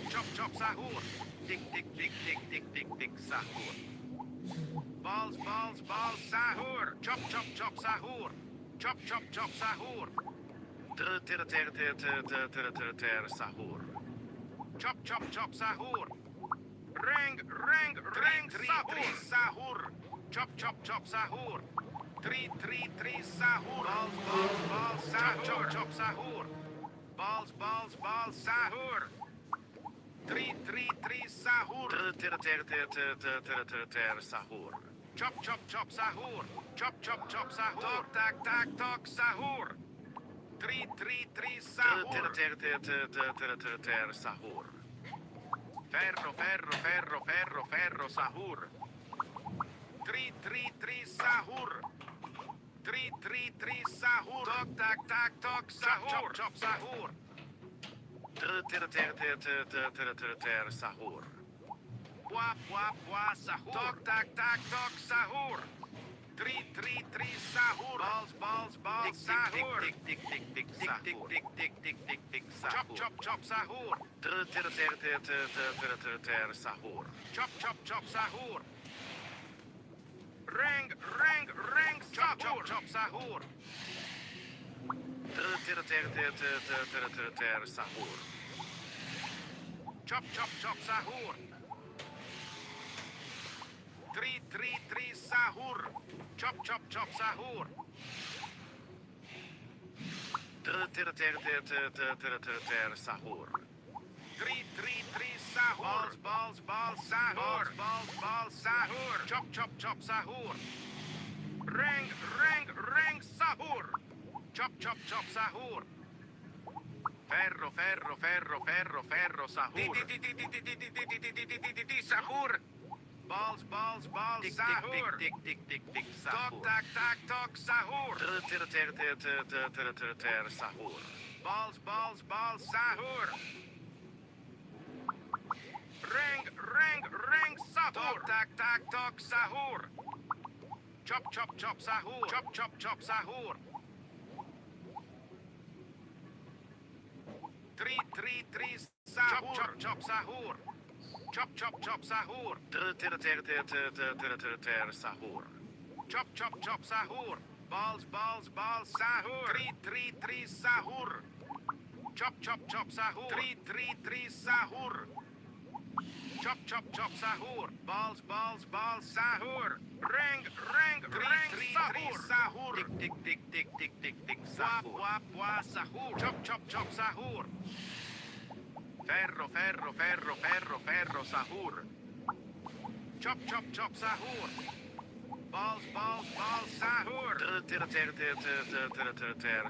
chop, sahur. Tik, tik, tik, tik, tik, tik, tik, sahur. Balls, sahur. Chop, sahur. Chop, sahur. Sahur. Chop, sahur. Ring, sahur. Chop, sahur. Three, sahur. Balls, sahur. Chop, sahur. Balls, sahur. Three, sahur. Sahur. Chop, sahur. Chop, sahur. Talk, sahur. Three, sahur. Sahur. Ferro, sahur. Three, sahur. Three, sahur. Talk, sahur. Chop, sahur. Sahur. Bua, sahur. Talk, sahur. Three, sahur. Balls, sahur. Tik, sahur. Chop, sahur. Sahur. Chop, sahur. Ring, sahur. Chop, sahur. Sahur. Chop, sahur. Three, sahur. Chop, sahur. Sahur. Three, sahur. Balls, sahur. Balls, sahur. Chop, sahur. Ring, sahur. Chop, sahur. Ferro, sahur. Sahur. Balls, sahur. Tik, sahur. Talk, sahur. Sahur. Balls, sahur. Ring, sahur. Talk, sahur. Chop, sahur. Chop, sahur. Three, sahur. Chop, sahur. Chop, sahur. Sahur. Chop, sahur. Balls, sahur. Three, sahur. Chop, sahur. Three, sahur. Chop, sahur. Balls, sahur. Ring, sahur. Tik, sahur. Bua, sahur. Chop, sahur. Ferro, sahur. Chop, sahur. Balls, sahur.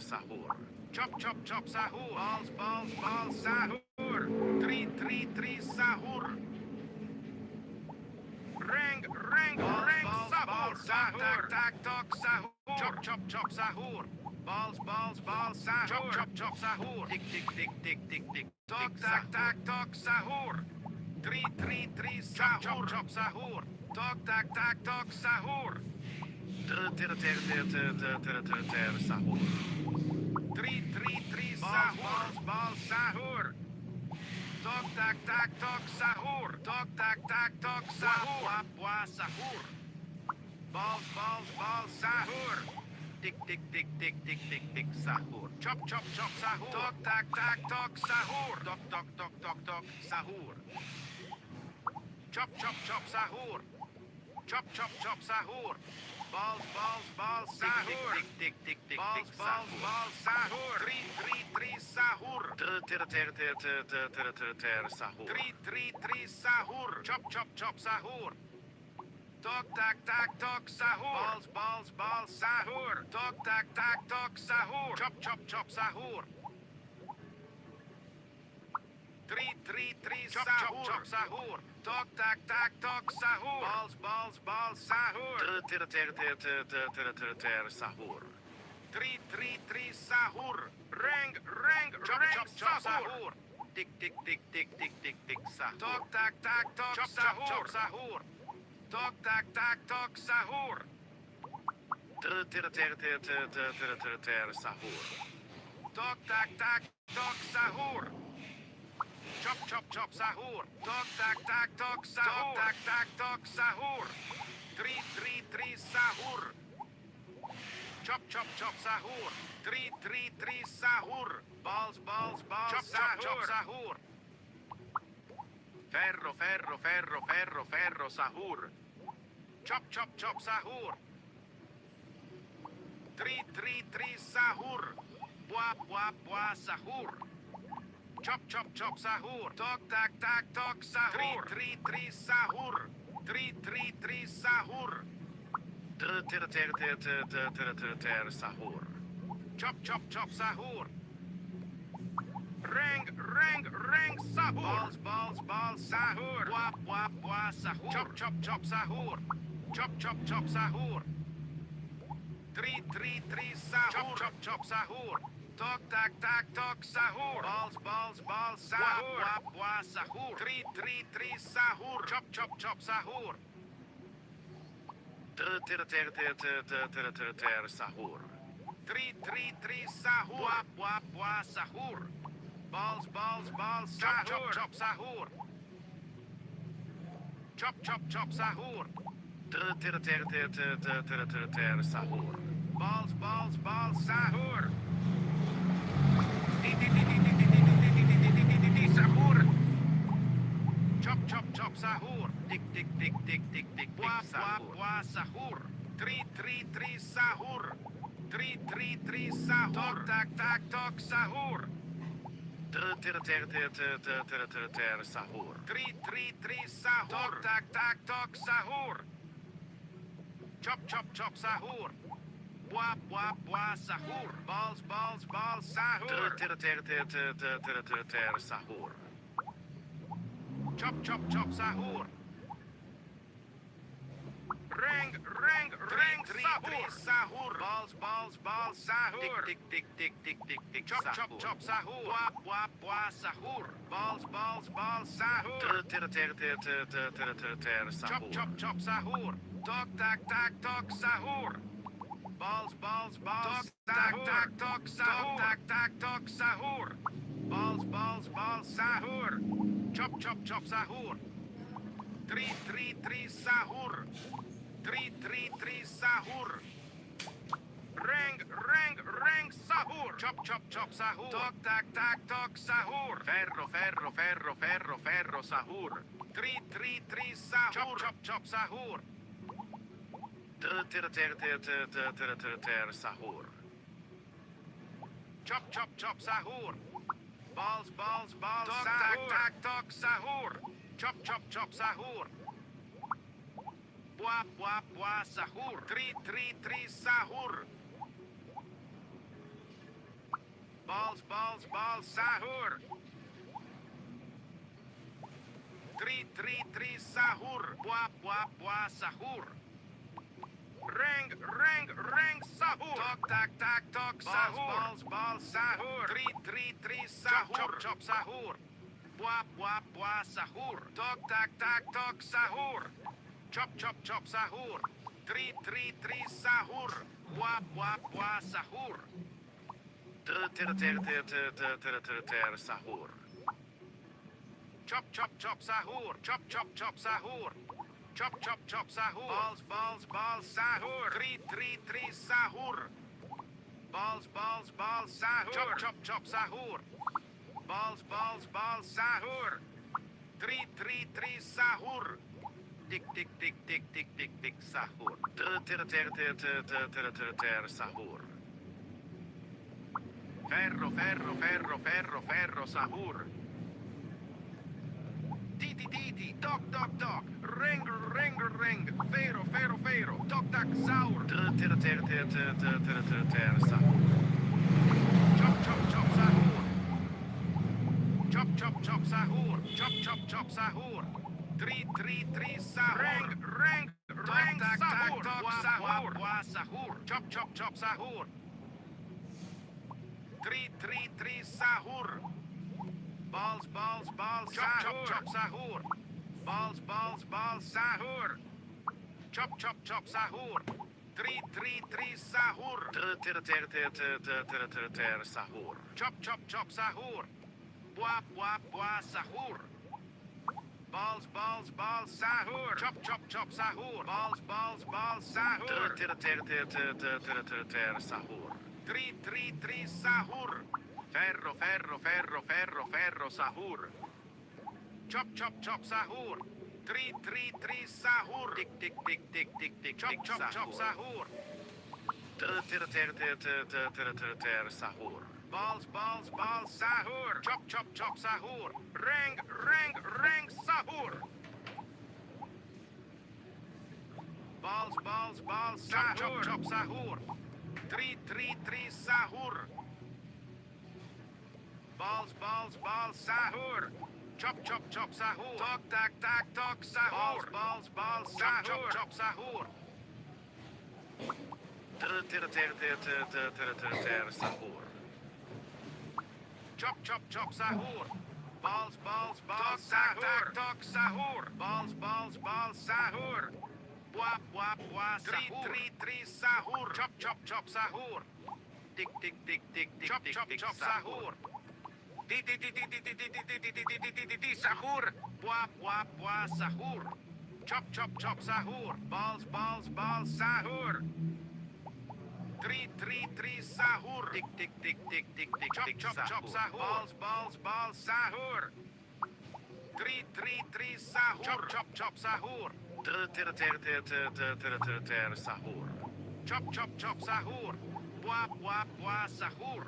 Sahur. Chop, sahur. Balls, sahur. Three, sahur. Ring, sahur. Talk, sahur. Chop, sahur. Balls, sahur. Chop, sahur. Tik, talk, sahur. Three, sahur. Chop, sahur. Talk, sahur. Sahur. Three, sahur. Balls, sahur. Talk, sahur. Talk, sahur. Bua, sahur. Balls, sahur. Tik, sahur. Chop, sahur. Talk, sahur. Talk, sahur. Chop, sahur. Chop, sahur. Balls, sahur. Tik, balls, sahur. Three, sahur. Sahur. Three, sahur. Chop, sahur. Talk, sahur. Balls, sahur. Talk, sahur. Chop, sahur. Three, sahur. Sahur. Talk, sahur. Balls, sahur. Sahur. Three, sahur. Ring, sahur. Tik, sahur. Talk, sahur. Sahur. Talk, sahur. Sahur. Talk, sahur. Chop chop chop sahur. Tok tak tak tok sahur. Tok tak tak tok sahur. Tri sahur. Chop chop chop sahur. Tri sahur. Balls chop sahur. Chop sahur. Ferro sahur. Chop chop chop sahur. Tri sahur. Buah sahur. Chop chop chop sahur. Tok tak tak tok sahur. Tri sahur. Tri sahur. Ter sahur. Chop chop chop sahur. Reng sahur. Balls sahur. Buah sahur. Chop chop chop sahur. Chop chop chop sahur. Tri sahur. Chop chop sahur. Tok tak tak tok sahur. Balls sahur. Buah sahur. Tri sahur. Chop chop chop sahur. Ter sahur. Tri sahur. Buah sahur. Balls sahur. Chop chop sahur. Chop chop chop sahur. Ter sahur. Balls sahur. Sahur. Chop chop chop sahur. Dik buah sahur. Tri sahur. Tri sahur. Tok tak tok sahur. Ter sahur. Tri sahur. Tok tak tok sahur. Chop chop chop sahur. Buah sahur. Balls sahur. Ter sahur. Chop chop chop sahur. Reng sahur. Balls sahur. Dik chop chop chop sahur. Buah sahur. Balls sahur. Ter sahur. Chop chop sahur. Tok tak tok sahur. Balls tak tok sahur. Tak tok sahur. Balls sahur. Chop chop chop sahur. Tri sahur. Tri sahur. Reng sahur. Chop chop chop sahur. Tok tak tok sahur. Ferro sahur. Tri sahur. Chop chop sahur. Ter sahur. Chop chop chop sahur. Balls sahur. Tak sahur. Chop chop chop sahur. Buah sahur. Tri sahur. Balls sahur. Tri sahur. Buah sahur. Reng sahur. Tok tak tok sahur. Balls sahur. Tri sahur. Chop sahur. Buah sahur. Tok tak tok sahur. Chop chop chop sahur. Tri sahur. Buah sahur. Ter sahur. Chop chop chop sahur. Chop chop chop sahur. Chop chop chop sahur. Balls sahur. Tri sahur. Balls sahur. Chop chop chop sahur. Balls sahur. Tri sahur. Dik sahur. Ter sahur. Ferro sahur. Titi, tok, reng, ferro, tok, tak, sahur. Ter sahur. Chop sahur. Chop sahur. Chop sahur. Tri sahur. Reng sahur. Buah sahur. Chop sahur. Tri sahur. Balls chop sahur. Balls sahur. Chop sahur. Tri sahur. Ter sahur. Chop sahur. Bois, sahur. Balls, sahur. Chop, sahur. Balls, sahur. Sahur. Tri, sahur. Ferro, sahur. Chop, sahur. Tri, sahur. Tik, chop, sahur. Sahur. Balls, sahur. Chop, sahur. Rang, sahur. Balls, sahur. Chop, sahur. Tri, sahur. Balls, sahur. Chop, sahur. Talk, sahur. Balls, sahur. Chop, sahur. Sahur. Chop, sahur. Balls, sahur. Talk, sahur. Balls, sahur. Bois, tri, sahur. Chop, sahur. Tik, chop, sahur. Di, sahur. Bois, sahur. Chop, sahur. Balls, sahur. Tri, sahur. Tik, chop, sahur. Balls, sahur. Tri, sahur. Chop, sahur. Sahur. Chop, sahur. Bois, sahur.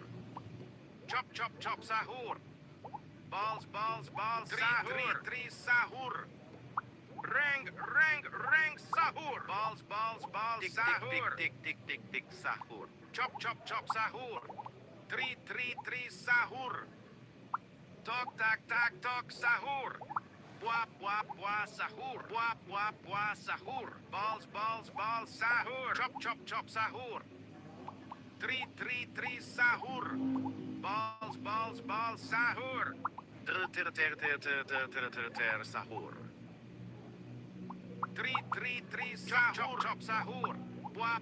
Chop, sahur. Balls, sahur. Tri, sahur. Rang, sahur. Balls, sahur. Tik, sahur. Chop, sahur. Tri, sahur. Talk, sahur. Bois, sahur. Bois, sahur. Balls, sahur. Chop, sahur. Tri, sahur. Balls, sahur. Sahur. Tri, sahur. Chop, sahur. Bois,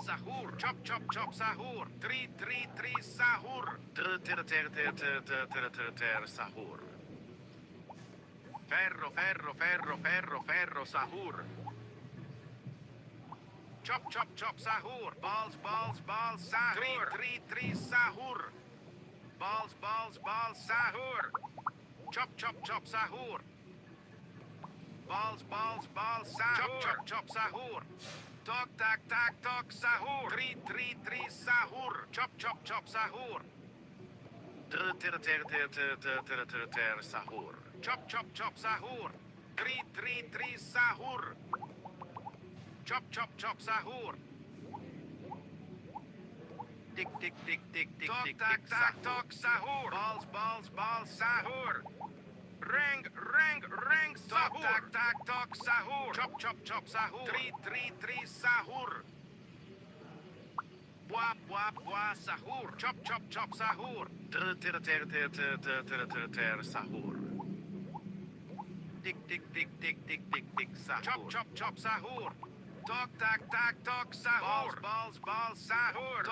sahur. Chop, sahur. Tri, sahur. Sahur. Ferro, sahur. Chop, sahur. Balls, sahur. Tri, sahur. Balls, sahur. Chop, sahur. Balls, sahur. Chop, sahur. Talk, sahur. Tri, sahur. Chop, sahur. Sahur. Chop, sahur. Tri, sahur. Chop, sahur. Tik, talk, sahur. Balls, sahur. Rang, sahur. Talk, sahur. Chop, sahur. Tri, sahur. Bois, sahur. Chop, sahur. Sahur. Tik, sahur. Chop, sahur. Talk, sahur. Balls, sahur.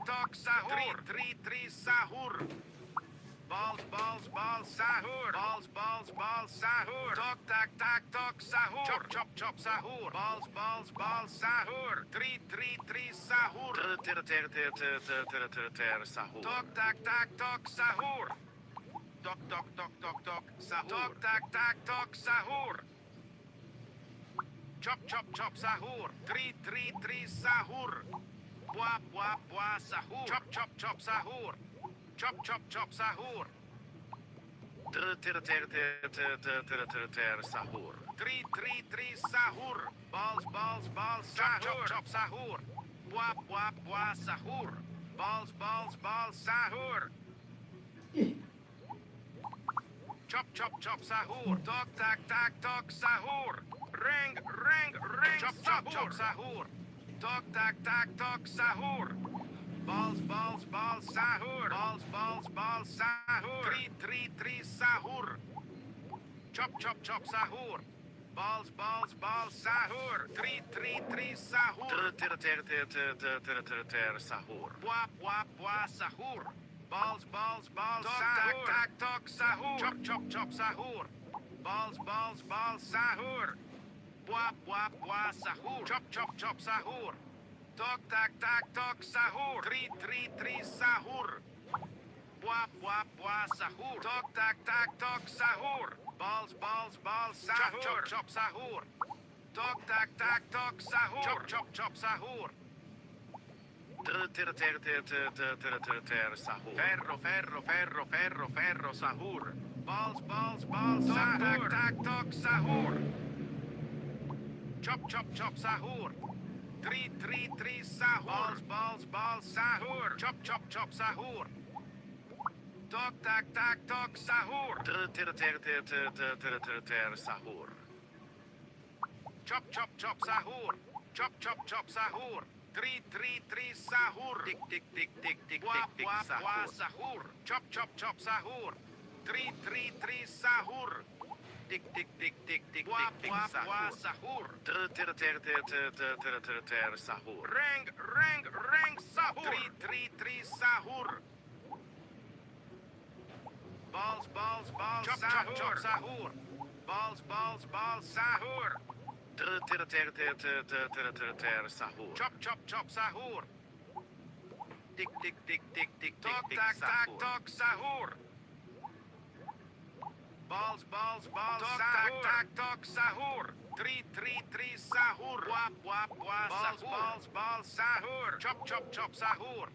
Talk, sahur. Tri, sahur. Balls, sahur. Balls, sahur. Talk, sahur. Chop, sahur. Balls, sahur. Tri, sahur. Sahur. Talk, sahur. Talk, sahur. Talk, sahur. Chop, sahur. Tri, sahur. Bois, sahur. Chop, sahur. Chop, sahur. Sahur. Tri, sahur. Balls, sahur. Chop, sahur. Bois, sahur. Balls, sahur. Chop, sahur. Talk, sahur. Rang, chop, sahur. Talk, sahur. Balls, sahur. Balls, sahur. Tri, sahur. Chop, sahur. Balls, sahur. Tri, sahur. Sahur. Bois, sahur. Balls, sahur. tac, toc, sahur. Chop, chop, chop, sahur. Balls, balls, balls, sahur. Bua, bua, bua, sahur. Chop, chop, chop, sahur. Toc, tac, tac, toc, sahur. Tri, sahur. Bua, bua, bua, sahur. Toc, tac, tac, toc, sahur. Balls, balls, balls, sahur. Chop, chop, chop, sahur. Toc, tac, tac, toc, sahur. Chop, chop, chop, sahur. Sahur. Ferro, ferro, ferro, ferro, ferro, sahur. Balls, balls, balls, sahur. Tac, tac, toc, sahur. Chop, chop, chop, sahur. Tri, sahur. Balls, balls, balls, sahur. Chop, chop, chop, sahur. Toc, tac, tac, toc, sahur. Sahur. Chop, chop, chop, sahur. Chop, chop, chop, sahur. Tri, sahur. Tik, tik, tik, tik, tik, tik, tik, sahur. Chop, chop, chop, sahur. Tri, sahur. Tik, tik, tik, tik, tik, tik, tik, sahur. Sahur. Reng, reng, reng, sahur. Tri, sahur. Balls, balls, balls, chop, sahur. Chop, chop, sahur. Balls, balls, balls, sahur. Sahur. Chop, chop, chop, sahur. Tik, tik, tik, tik, tik, tik, tik, tac, tac, toc, sahur. Balls, balls, balls, toc, tac, tac, toc, sahur. Tri, sahur. Bua, bua, bua, balls, balls, balls, sahur. Chop, chop, chop, sahur.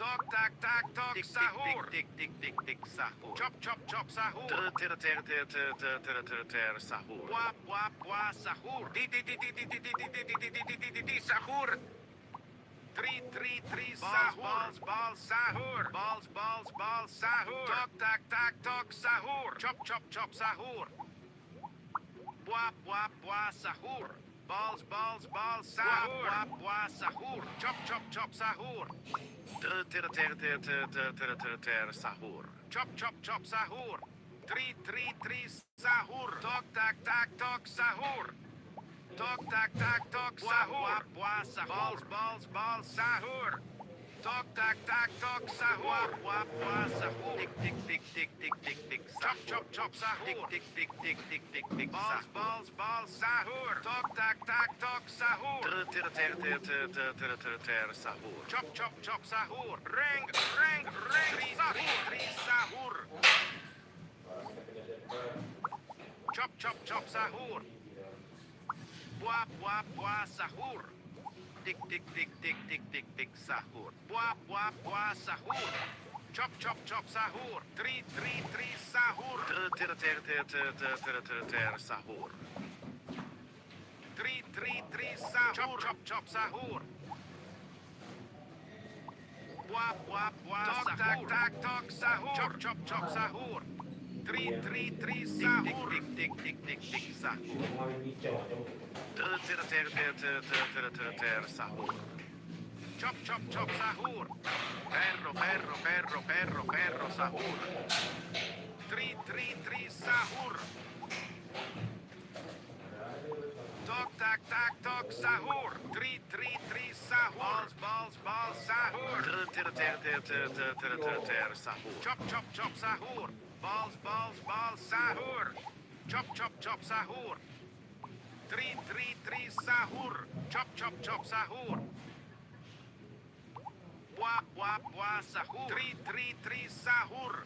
Toc, tac, tac, toc, sahur. Tik, tik, tik, tik, tik, sahur. Chop, chop, chop, sahur. Sahur. Bua, bua, bua, sahur. Sahur. Tri, sahur. Balls, balls, sahur. Balls, balls, balls, sahur. Toc, tac, tac, toc, sahur. Chop, chop, chop, sahur. Bua, bua, bua, sahur. Balls, balls, balls, sahur. Bua, bua, sahur. Chop, chop, chop, sahur. Sahur. Chop, chop, chop, sahur. Tri, sahur. Toc, tac, tac, toc, sahur. Toc, tac, tac, toc, sahur. Bua, sahur. Balls, balls, sahur. Toc, tac, tac, toc, sahur. Bua, bua, sahur. Tik, tik, tik, tik, tik, tik, tik, chop, chop, chop, sahur. Tik, tik, tik, tik, tik, tik, tik, balls, balls, balls, sahur. Toc, tac, tac, toc, sahur. Sahur. Chop, chop, chop, sahur. Reng, reng, reng, tri, sahur. Chop, chop, chop, sahur. Bua, bua, bua, sahur. Tik, tik, tik, tik, tik, tik, tik, sahur. Bua, bua, bua, sahur. Chop, chop, chop, sahur. Tri, sahur. Sahur. Tri, sahur. Chop, chop, chop, sahur. Bua, bua, bua, sahur. Tac, tac, toc, sahur. Chop, chop, chop, sahur. Tri, sahur. Tik, tik, tik, tik, tik, sahur. Sahur. Chop, chop, chop, sahur. Ferro, ferro, ferro, ferro, ferro, sahur. Tri, sahur. Toc, tac, tac, toc, sahur. Tri, sahur. Balls, balls, sahur. Chop, chop, chop, sahur. Balls, balls, balls, sahur. Chop, chop, chop, sahur. Tri, sahur. Chop, chop, chop, sahur. Bua, bua, bua, sahur. Tri, sahur.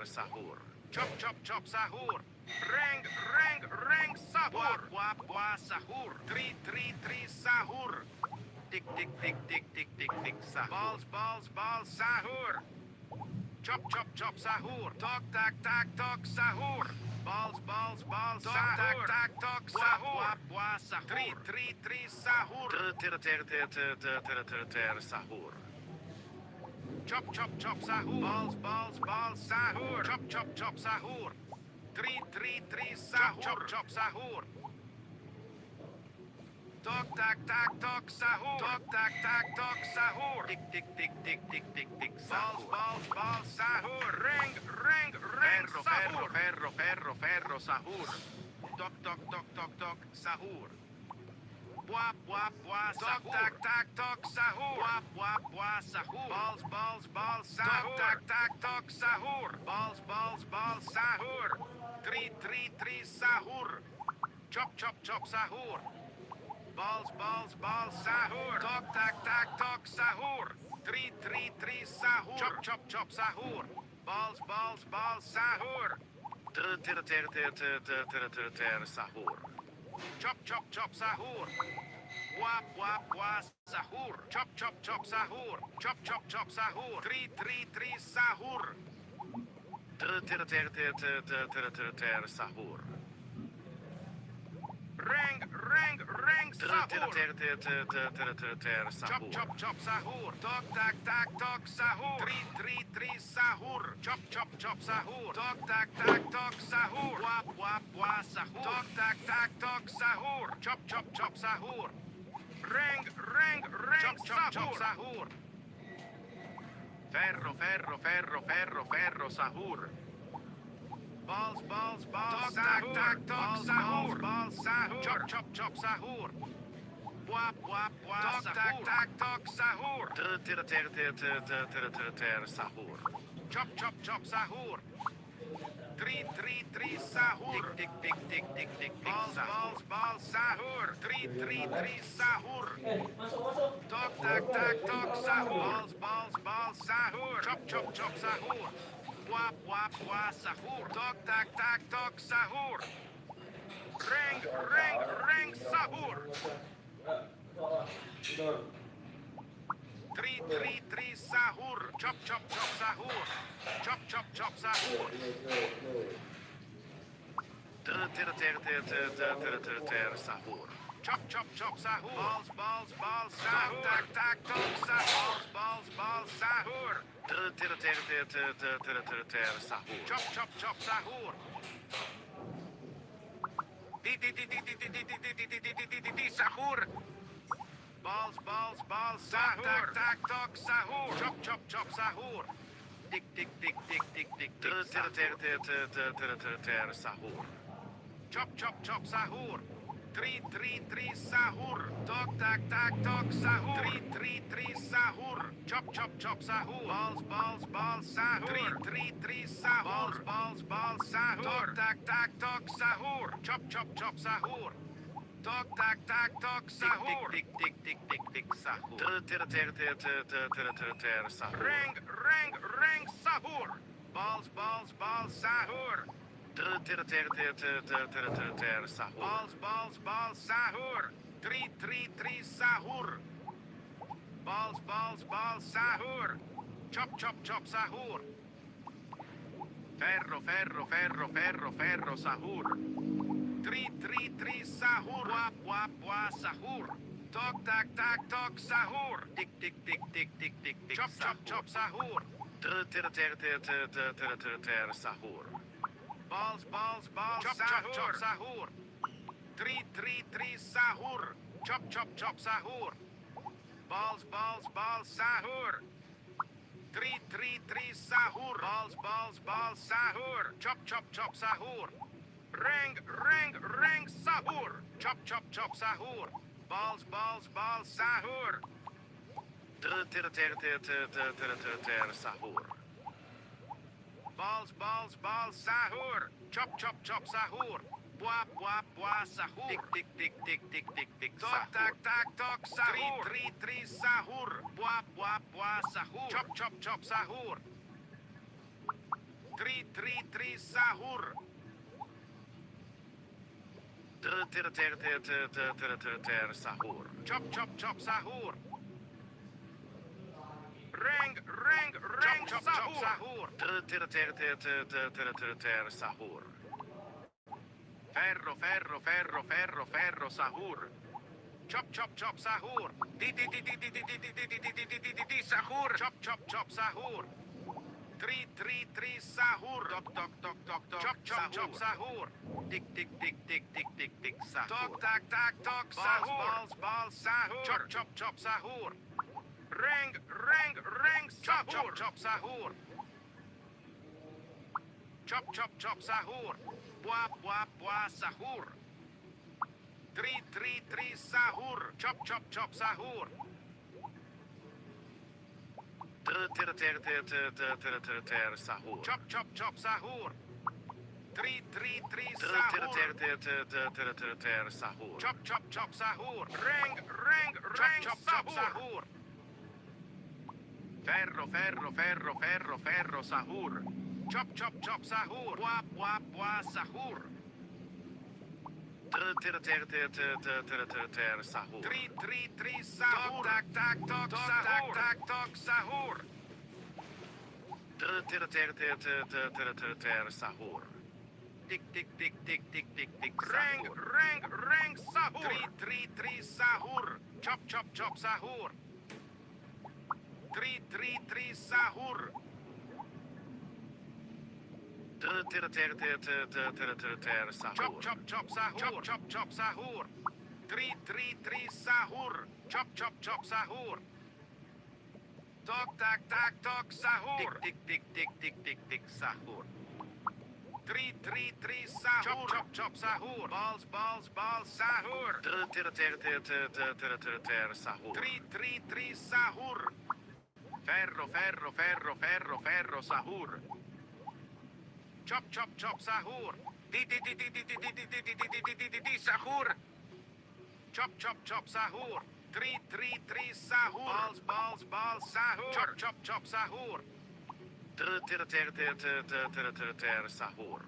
Sahur. Chop, chop, chop, sahur. Reng, reng, reng, sahur. Bua, bua, sahur. Tri, sahur. Tik, tik, tik, tik, tik, tik, tik, sahur. Balls, balls, balls, sahur. Chop, chop, chop, sahur. Toc, tac, tac, toc, sahur. Balls, balls, balls, sahur. Tac, tac, toc, sahur. Bua, sahur. Tri, sahur. Sahur. Chop, chop, chop, sahur. Balls, balls, balls, sahur. Chop, chop, chop, sahur. Tri, sahur. Chop, chop, sahur. Toc, tac, tac, toc, sahur. Toc, tac, tac, toc, sahur. Tik, tik, tik, tik, tik, tik, tik, sahur. Balls, balls, balls, sahur. Reng, reng, reng, sahur. Ferro, ferro, ferro, sahur. Toc, toc, toc, toc, toc, sahur. Bua, bua, bua, sahur. Toc, tac, tac, toc, sahur. Bua, bua, bua, sahur. Balls, balls, balls, sahur. Tak, tak, tok, sahur. Balls, balls, balls, sahur. 3, sahur. Chop, chop, chop, sahur. Balls, balls, balls, sahur. Tok, tak, tak, tok, sahur. 3, sahur. Chop, chop, chop, sahur. Balls, balls, balls, sahur. Sahur. Chop, chop, chop, sahur. Wap, wap, wap, sahur. Chop, chop, chop, sahur. Chop, chop, chop, sahur. 3, sahur. Sahur. Rang, rang, rang, sahur. Chop, chop, chop, sahur. Tok, tak, tak, tok, sahur. 3, sahur. Chop, chop, chop, sahur. Tok, tak, tak, tok, sahur. Wap, wap, wap, sahur. Tok, tak, tak, tok, sahur. Chop, chop, chop, sahur. Rang, rang, rang, chop, chop, chop, sahur. Ferro, ferro, ferro, ferro, ferro, sahur. Balls, balls, balls, tak, tak, tok, sahur. Balls, sahur. Chop, chop, chop, sahur. Wap, wap, wap, tok, tak, tak, tok, sahur. Sahur. Chop, chop, chop, sahur. 3, sahur. Tik, tik, tik, tik, tik, tik, balls, balls, balls, sahur. 3, sahur. Tok, tak, tak, tok, sahur. Balls, balls, balls, sahur. Chop, chop, chop, sahur. Wap, wap, wap, sahur. Tok, tak, tak, tok, sahur. Reng, reng, reng, sahur. 3, sahur. Chop, chop, chop, sahur. Chop, chop, chop, sahur. Sahur. Chop, chop, chop, sahur. Balls, balls, balls, sahur. Tak, tak, tok, sahur. Balls, balls, sahur. Sahur. Chop, chop, chop, sahur. Sahur. Balls, balls, balls, sahur. Tak, tak, tok, sahur. Chop, chop, chop, sahur. Tik, tik, tik, tik, tik, tik, tik, sahur. Chop, chop, chop, sahur. 3, sahur. Tok, tak, tak, tok, sahur. 3, sahur. Chop, chop, chop, sahur. Balls, balls, balls, sahur. 3, sahur. Balls, balls, balls, sahur. Tok, tak, tak, tok, sahur. Chop, chop, chop, sahur. Tok, tak, tak, tok, sahur. Tik, tik, tik, tik, tik, sahur. Reng, reng, reng, sahur. Balls, balls, balls, sahur. Balls, balls, balls, sahur. 3, sahur. Balls, balls, balls, sahur. Chop, chop, chop, sahur. Ferro, ferro, ferro, ferro, ferro, sahur. 3, sahur. Wap, wap, wap, sahur. Tok, tak, tak, tok, sahur. Tik, tik, tik, tik, tik, tik, tik, chop, chop, chop, sahur. Sahur. Balls, balls, balls, chop, sahur. Chop, chop, sahur. 3, sahur. Chop, chop, chop, sahur. Balls, balls, balls, sahur. 3, sahur. Balls, balls, balls, sahur. Chop, chop, chop, sahur. Reng, reng, reng, sahur. Chop, chop, chop, sahur. Balls, balls, balls, sahur. Sahur. Balls, balls, balls, sahur. Chop, chop, chop, sahur. Wap, wap, wap, sahur. Tik, tik, tik, tik, tik, tik, tik, tok, tak, tak, tok, sahur. 3, sahur. Wap, wap, wap, sahur. Chop, chop, chop, sahur. 3, sahur. Sahur. Chop, chop, chop, sahur. Reng, reng, reng, chop, chop, sahur. Sahur. Ferro, ferro, ferro, ferro, ferro, sahur. Chop, chop, chop, sahur. Sahur. Chop, chop, chop, sahur. 3, sahur. Tok, tok, tok, tok, tok. Chop, chop, chop, sahur. Tik, tik, tik, tik, tik, tik, tik, sahur. Tok, tak, tak, tok, sahur. Balls, balls, sahur. Chop, chop, chop, sahur. Reng, reng, reng, chop, chop, chop, sahur. Chop, chop, chop, sahur. Wap, wap, wap, sahur. 3, sahur. Chop, chop, chop, sahur. Sahur. Chop chop chop sahur. 3 sahur. Sahur. Chop chop chop sahur. Reng chop chop sahur. Ferro sahur. Chop chop chop sahur. Bua sahur. Sahur. 3 sahur. Tok sahur. Sahur. Tik reng sahur. 3 sahur. Chop chop sahur. 3 sahur. Chop chop sahur. Chop sahur. 3 sahur. Chop sahur. Tok sahur. Tik sahur. 3 sahur. Chop sahur. Balls sahur. Sahur. 3 sahur. Ferro sahur. Chop sahur. Di sahur. Chop sahur. 3 sahur. Balls sahur. Chop sahur. Sahur.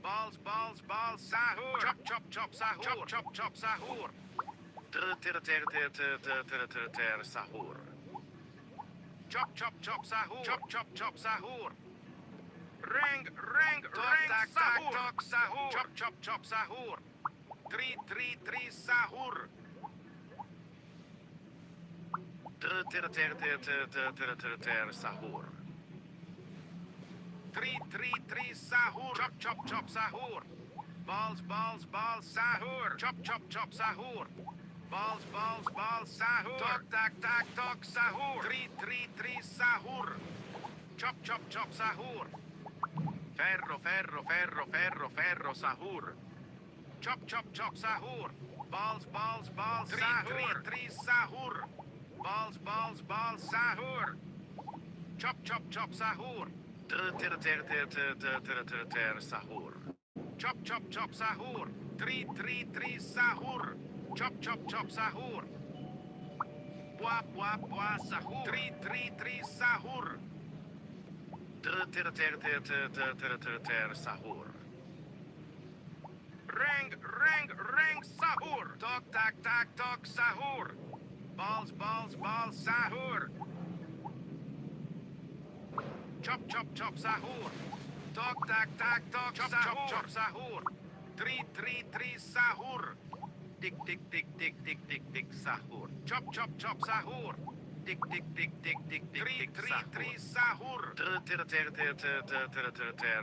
Balls sahur. Chop sahur. Chop sahur. Sahur. Chop sahur. Chop sahur. Reng sahur. Chop sahur. 3 sahur. Sahur. 3 sahur. Chop sahur. Balls sahur. Chop sahur. Balls sahur. Tok sahur. 3 sahur. Chop sahur. Ferro sahur. Chop sahur. Balls sahur. 3 sahur. Balls sahur. Chop sahur. Sahur. Chop sahur. 3 sahur. Chop sahur. Bua sahur. 3 sahur. Sahur. Reng sahur. Tok sahur. Balls sahur. Chop sahur. Tok sahur. 3 sahur. Tik sahur. Chop sahur. Tik sahur.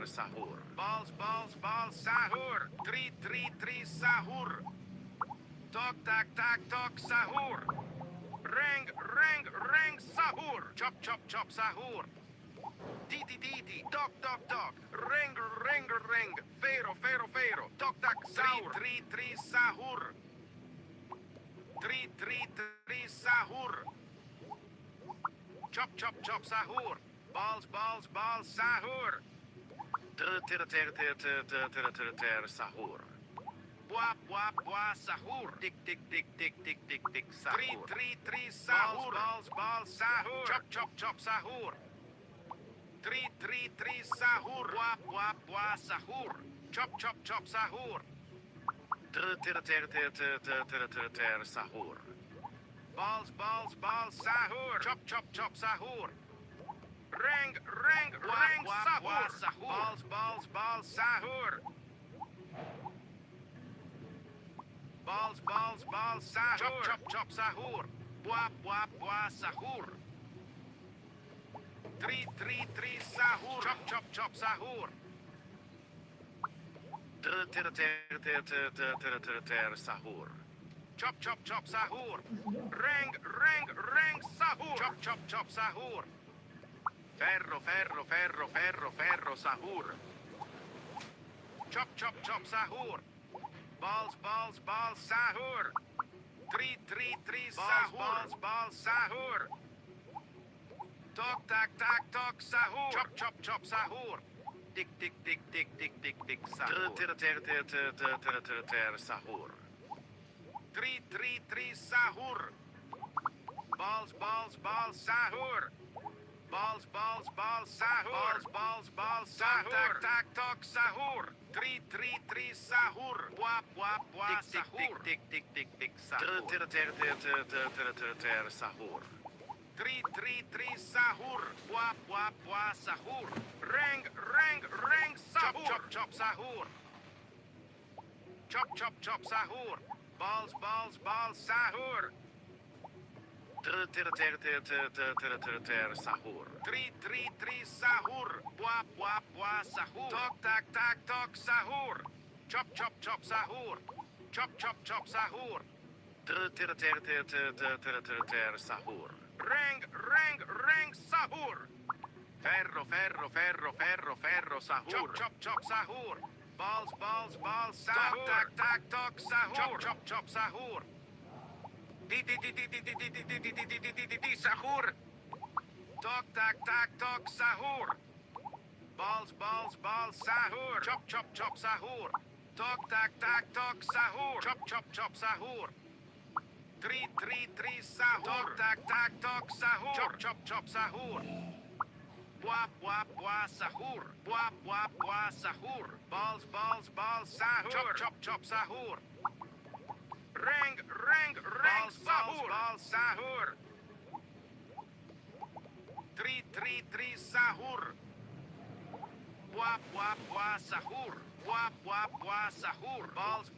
Sahur. Balls sahur. 3 sahur. Tok sahur. Reng sahur. Chop sahur. Di dok. Reng. Fero. Tok sahur. 3 sahur. 3 sahur. Chop sahur. Balls sahur. Sahur. Bua sahur. Tik sahur. 3 sahur. Balls sahur. Chop sahur. 3 sahur. Bua sahur. Chop sahur. Sahur. Balls sahur. Chop sahur. Reng sahur. Balls sahur. Balls sahur. Chop sahur. Bua sahur. 3 sahur. Chop sahur. Sahur. Chop sahur. Reng sahur. Chop sahur. Ferro sahur. Chop sahur. Balls sahur. 3 sahur. Balls sahur. Tok tak tak tok sahur. Chop chop chop sahur. Tik tik tik tik tik tik tik sahur. Sahur. Tri sahur. Balls balls balls sahur. Balls balls balls sahur. Balls balls sahur. Tak tak tok sahur. Tri sahur. Wap wap wap sahur. Tik tik tik tik sahur. Sahur. Tri sahur. Wap wap wap sahur. Reng sahur. Chop chop sahur. Chop chop chop sahur. Balls balls balls sahur. Sahur. Tri sahur. Wap wap wap sahur. Tok tak tak tok sahur. Chop chop chop sahur. Chop chop chop sahur. Sahur. Reng sahur. Ferro sahur. Chop chop chop sahur. Balls balls sahur. Tak tak tok sahur. Chop chop chop sahur. Di sahur. Tok tak tak tok sahur. Balls balls sahur. Chop chop chop sahur. Tok tak tak tok sahur. Chop chop chop sahur. Tri sahur. Tok tak tak tok sahur. Chop chop chop sahur. Wap wap wap sahur. Wap wap wap sahur. Balls sahur. Chop chop chop sahur. Reng sahur. Balls sahur. Tri sahur. Wap wap wap sahur. Wap wap wap sahur. Balls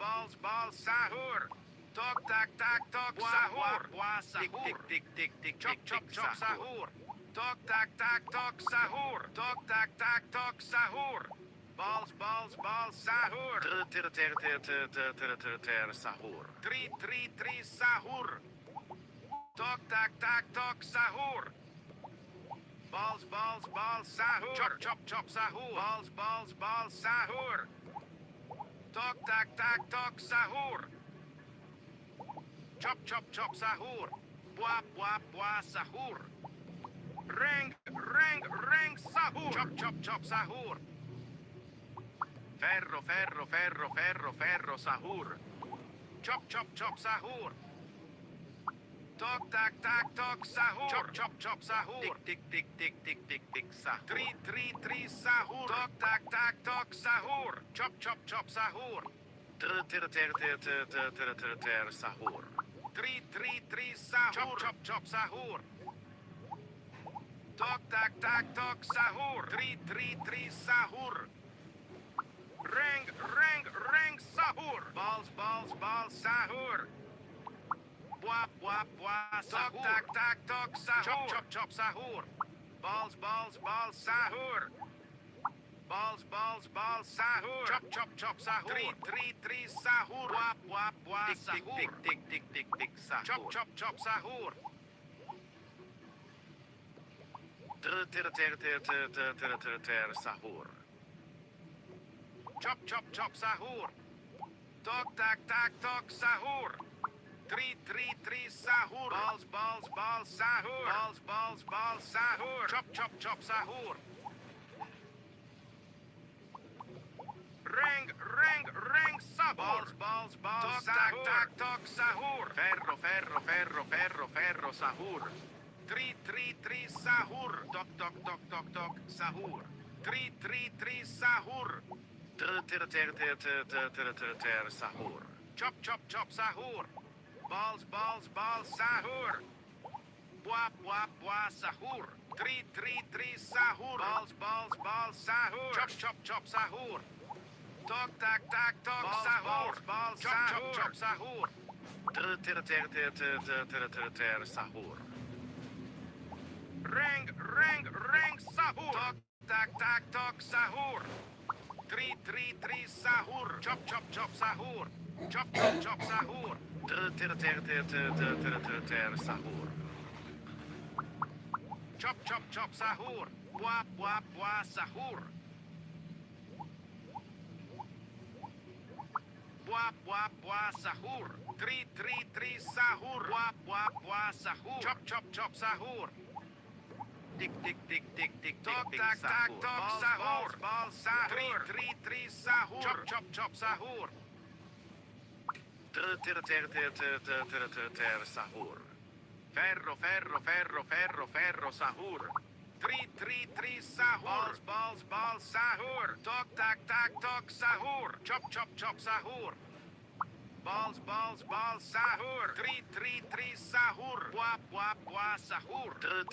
sahur. Tok tak tak tok sahur. Wap sahur. Tik chop chop chop sahur. Tok tak tak tok sahur. Tok tak tak tok sahur. Balls sahur. Sahur. Tri sahur. Tok tak tak tok sahur. Balls sahur. Chop chop sahur. Balls sahur. Tok tak tak tok sahur. Chop chop sahur. Wap wap wap sahur. Reng sahur. Chop chop sahur. Ferro sahur. Chop chop sahur. Tok tak tak tok sahur. Chop chop sahur. Tik sahur. Tri sahur. Tok tak tak tok sahur. Chop chop sahur. Sahur. Tri sahur. Chop chop sahur. Tok tak tak tok sahur. Tri sahur. Reng sahur. Balls sahur. Wap wap sahur. Tok tak tak tok sahur. Chop chop sahur. Balls sahur. Balls sahur. Chop chop sahur. Tri sahur. Wap sahur. Tik sahur. Chop sahur. Sahur. Chop chop sahur. Tok tak tak tok sahur. Tri sahur. Balls sahur. Balls sahur. Chop chop sahur. Reng sahur. Balls sahur. Tak tok sahur. Ferro sahur. Tri sahur. Tok sahur. Tri sahur. Sahur. Chop sahur. Balls sahur. Wap sahur. Tri sahur. Balls sahur. Chop sahur. Tok tak tak tok sahur. Balls chop sahur. Sahur. Reng sahur. Tok tak tak tok sahur. Tri sahur. Chop sahur. Chop sahur. Sahur. Chop sahur. Wap sahur. Wap sahur. Tri sahur. Wap sahur. Chop sahur. Tik tik tik tik tik tok tak tak tok sahur. Bal sahur. Tri sahur. Chop chop chop sahur. Ter sahur. Ferro ferro ferro ferro ferro sahur. Tri sahur. Bal sahur. Tok tak tak tok sahur. Chop chop chop sahur. Bal sahur. Tri sahur. Bua sahur. Ter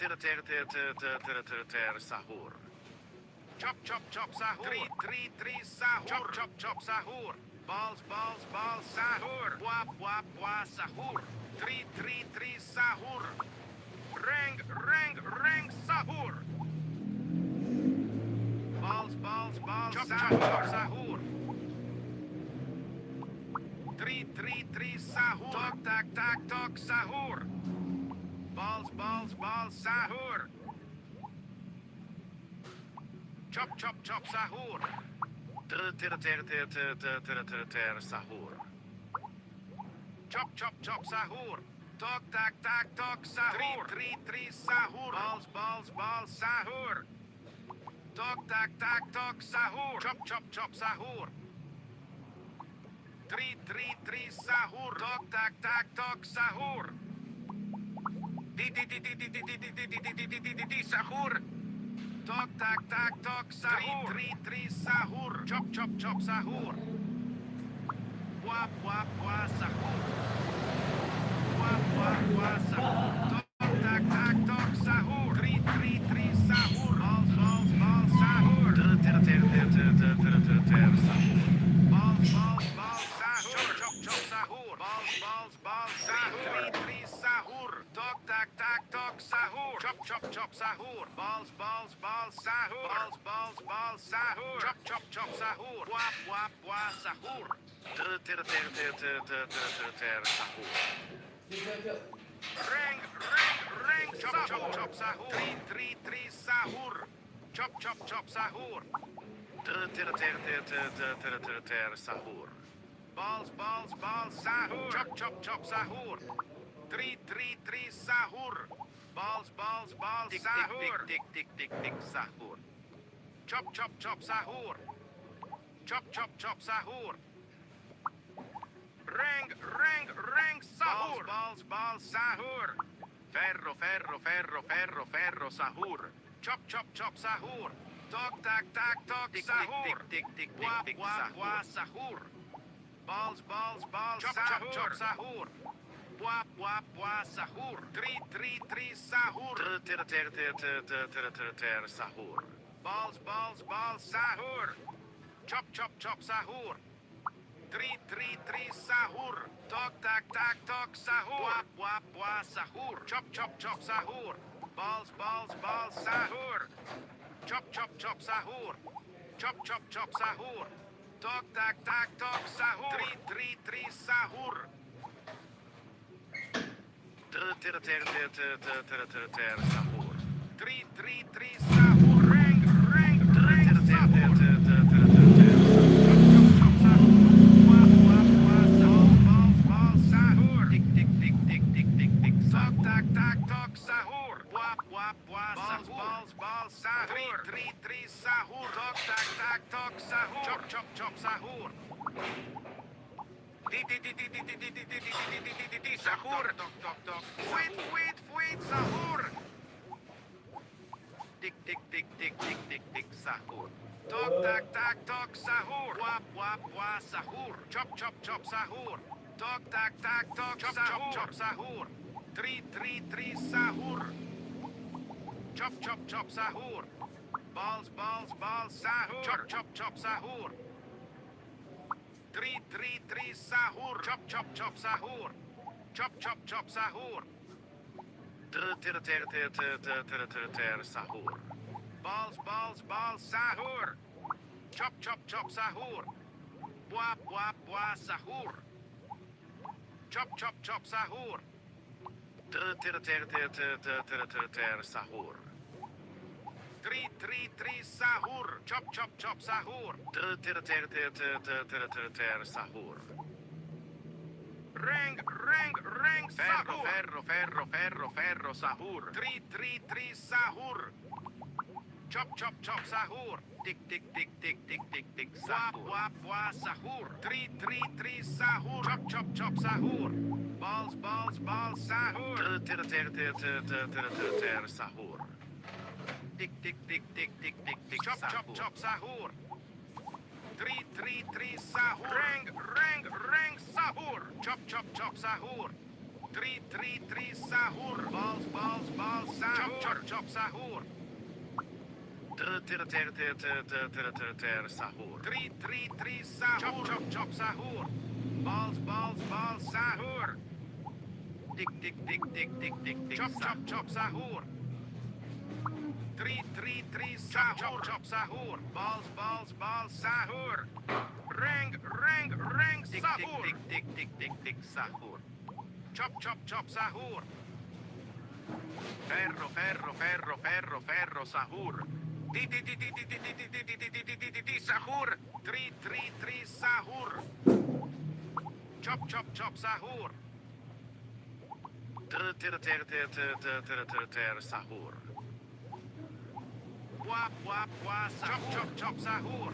sahur. Chop chop chop sahur. Tri sahur. Chop chop chop sahur. Bal sahur. Bua sahur. Tri sahur. Reng sahur. Bal chop sahur. Chop sahur. Tri sahur. Tok tak tak tok sahur. Bal sahur. Chop chop chop sahur. Ter sahur. Chop chop chop sahur. Tok tak tak tok sahur. Tri sahur. Bal sahur. Tok tak tak tok sahur. Chop chop chop sahur. Tri sahur. Tok tak tak tok sahur. Di sahur. Tok tak tak tok sahur. Tri sahur. Chop chop chop sahur. Bua sahur. Bua sahur. Tok tak tak tok sahur. Tri sahur. Bal sahur. Ter sahur. Bal sahur. Chop chop sahur. Bal sahur. Tri sahur. Tok tak tak tok sahur. Chop chop chop sahur. Bal sahur. Bal sahur. Chop chop chop sahur. Bua sahur. Ter sahur. Reng chop chop chop sahur. Tri sahur. Chop chop chop sahur. Ter sahur. Bal sahur. Chop chop chop sahur. Tri sahur. Bal sahur. Tik sahur. Chop chop chop sahur. Chop chop chop sahur. Reng sahur. Bal sahur. Ferro sahur. Chop chop chop sahur. Tok tak tak tok sahur. Bua sahur. Bal chop chop chop sahur. Bua sahur. Tri sahur. Ter sahur. Bal sahur. Chop chop chop sahur. Tri sahur. Tok tak tak tok sahur. Bua sahur. Chop chop chop sahur. Bal sahur. Chop chop chop sahur. Chop chop chop sahur. Tok tak tak tok sahur. Tri sahur. Ter sahur. Tri sahur. Reng sahur. Bal sahur. Tri sahur. Tok tak tak tok sahur. Chop chop chop sahur. Di sahur. Tok. Fuit sahur. Tik sahur. Tok tak tak tok sahur. Bua sahur. Chop chop chop sahur. Tok tak tak tok sahur. Chop sahur. Tri sahur. Chop chop chop sahur. Bal sahur. Chop chop sahur. Tri sahur. Chop chop sahur. Chop chop sahur. Ter sahur. Bal sahur. Chop chop sahur. Bua sahur. Chop chop sahur. Ter sahur. Tri sahur. Chop chop sahur. Ter sahur. Reng, ferro, sahur. ferro, sahur. Tri, sahur. Chop, sahur. Tik, Wap, sahur. sahur. Tri, sahur. Chop, sahur. Balls, sahur. Sahur. Tik, Chop, sahur. sahur. Tri, sahur. Reng, sahur. Chop, sahur. Tri, sahur. Balls, sahur. Chop, sahur. Sahur. Tri, sahur. Chop, sahur. Balls, sahur. Tik, Chop, sahur. Tri, sahur. Chop, sahur. Balls, sahur. Reng, sahur. Tik, sahur. Chop, sahur. Ferro, sahur. Sahur. Tri, sahur. Chop, sahur. Sahur. Wap, sahur. Chop, sahur.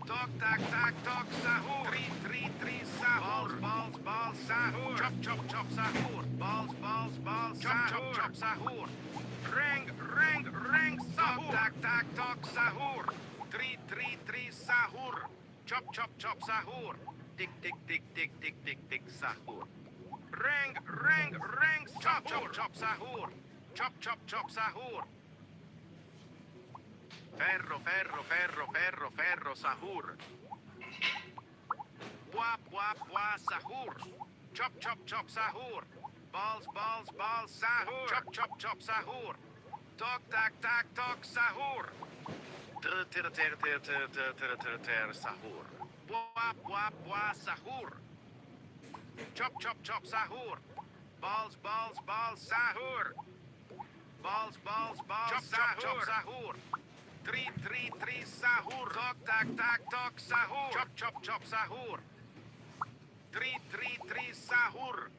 Tok, sahur. Tri, sahur. Balls, sahur. Chop, sahur. Balls, chop, sahur. Reng, sahur. Tok, sahur. Tri, sahur. Chop, sahur. Tik, sahur. Reng, sahur. Chop, sahur. Chop, sahur. Ferro, sahur. Wap, sahur. Chop, sahur. Balls, sahur. Chop, sahur. Tok, sahur. Sahur. Wap, sahur. Chop, sahur. Balls, sahur. Balls, chop, sahur. Tri, sahur. Tok, sahur. Chop, sahur. Tri, sahur.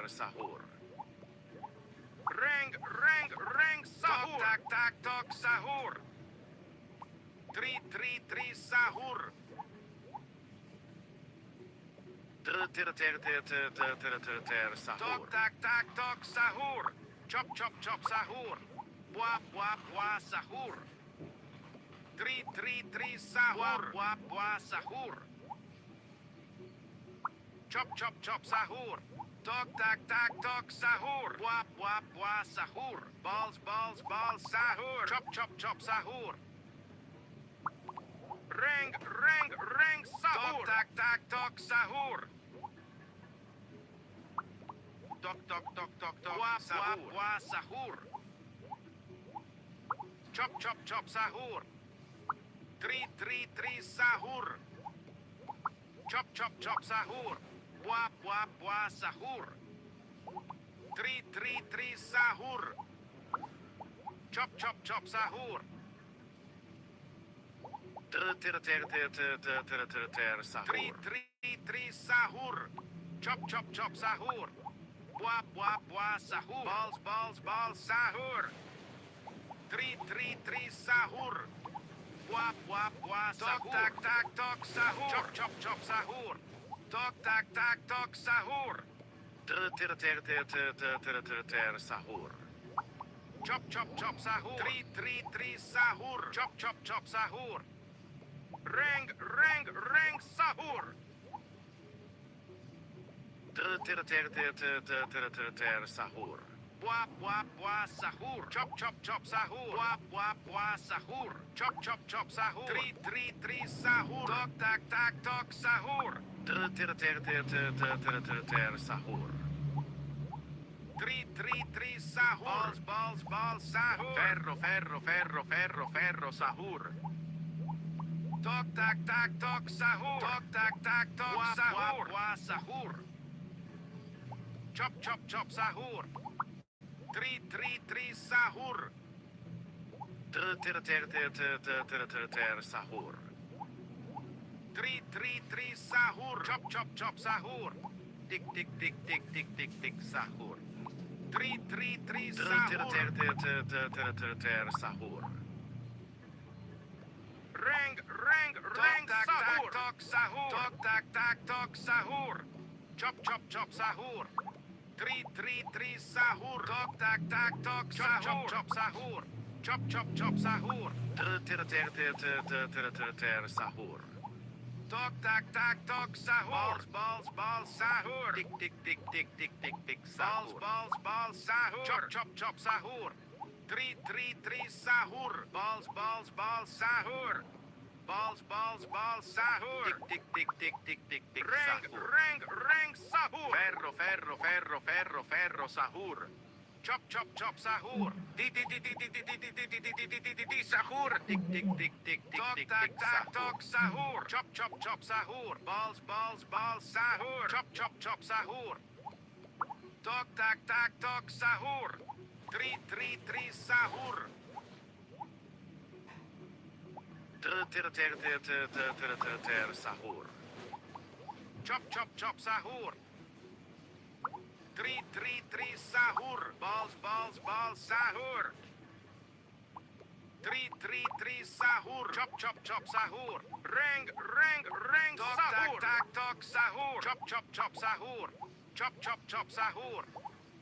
Sahur. Reng, sahur. Tok, sahur. Tri, sahur. Sahur. Tok, sahur. Chop, sahur. Wap, sahur. Tri, sahur. Wap, sahur. Chop, sahur. Tok, sahur. Wap, sahur. Balls, sahur. Chop, sahur. Reng, sahur. Tok, sahur. Tok, wap, sahur. Chop, sahur. Tri, sahur. Chop, sahur. Wap, sahur. Tri, sahur. Chop, sahur. Sahur. Tri, sahur. Chop, sahur. Wap, sahur. Balls, sahur. Tri, sahur. Wap, sahur. Tok, sahur. Chop, sahur. Tok, sahur. Sahur. Chop, sahur. Tri, sahur. Chop, sahur. Reng, sahur. Sahur. Wap, sahur. Chop, sahur. Wap, sahur. Chop, sahur. Tri, sahur. Tok, sahur. Sahur. Tri, sahur. Balls, sahur. Ferro, sahur. Tok, sahur. Tok, sahur. Wap, sahur. Chop, sahur. Tri, sahur. Sahur. 3 sahur. Chop chop chop sahur. Tik tik tik tik tik tik tik sahur. 3 sahur. Sahur. Ring sahur. Tok sahur. Tok sahur. Chop chop chop sahur. 3 sahur. Tok sahur. Chop chop sahur. Chop chop chop sahur. Sahur. Tok sahur. Balls sahur. Tik tik tik tik tik tik tik sahur. Balls sahur. Chop chop sahur. 3 sahur. Balls sahur. Balls sahur. Tik tik tik tik tik tik tik sahur. Ring sahur. Ferro sahur. Chop chop sahur. Di sahur. Tik tik tik tik tik tik tik tok sahur. Chop chop sahur. Balls sahur. Chop chop sahur. Tok sahur. 3 sahur. Sahur. Chop sahur. 3 sahur. Balls sahur. 3 sahur. Chop sahur. Ring sahur. Tok sahur. Chop sahur. Chop sahur.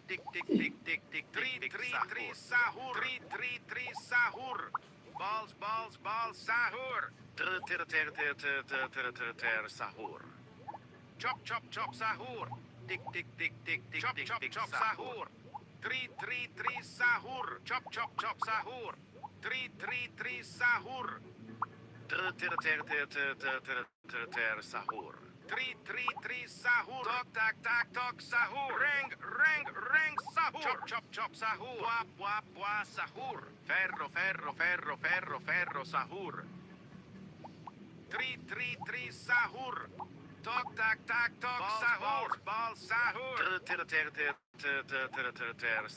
Tik tik tik tik tik tik tik 3 sahur. 3 sahur. Balls sahur. Sahur. Chop sahur. Tik tik tik tik tik tik tik sahur. 3 sahur. Chop sahur. 3 sahur. Sahur. 3 sahur. Tok sahur. Ring sahur. Chop sahur. Bua sahur. Ferro sahur. 3 sahur. Tok sahur. Balls sahur.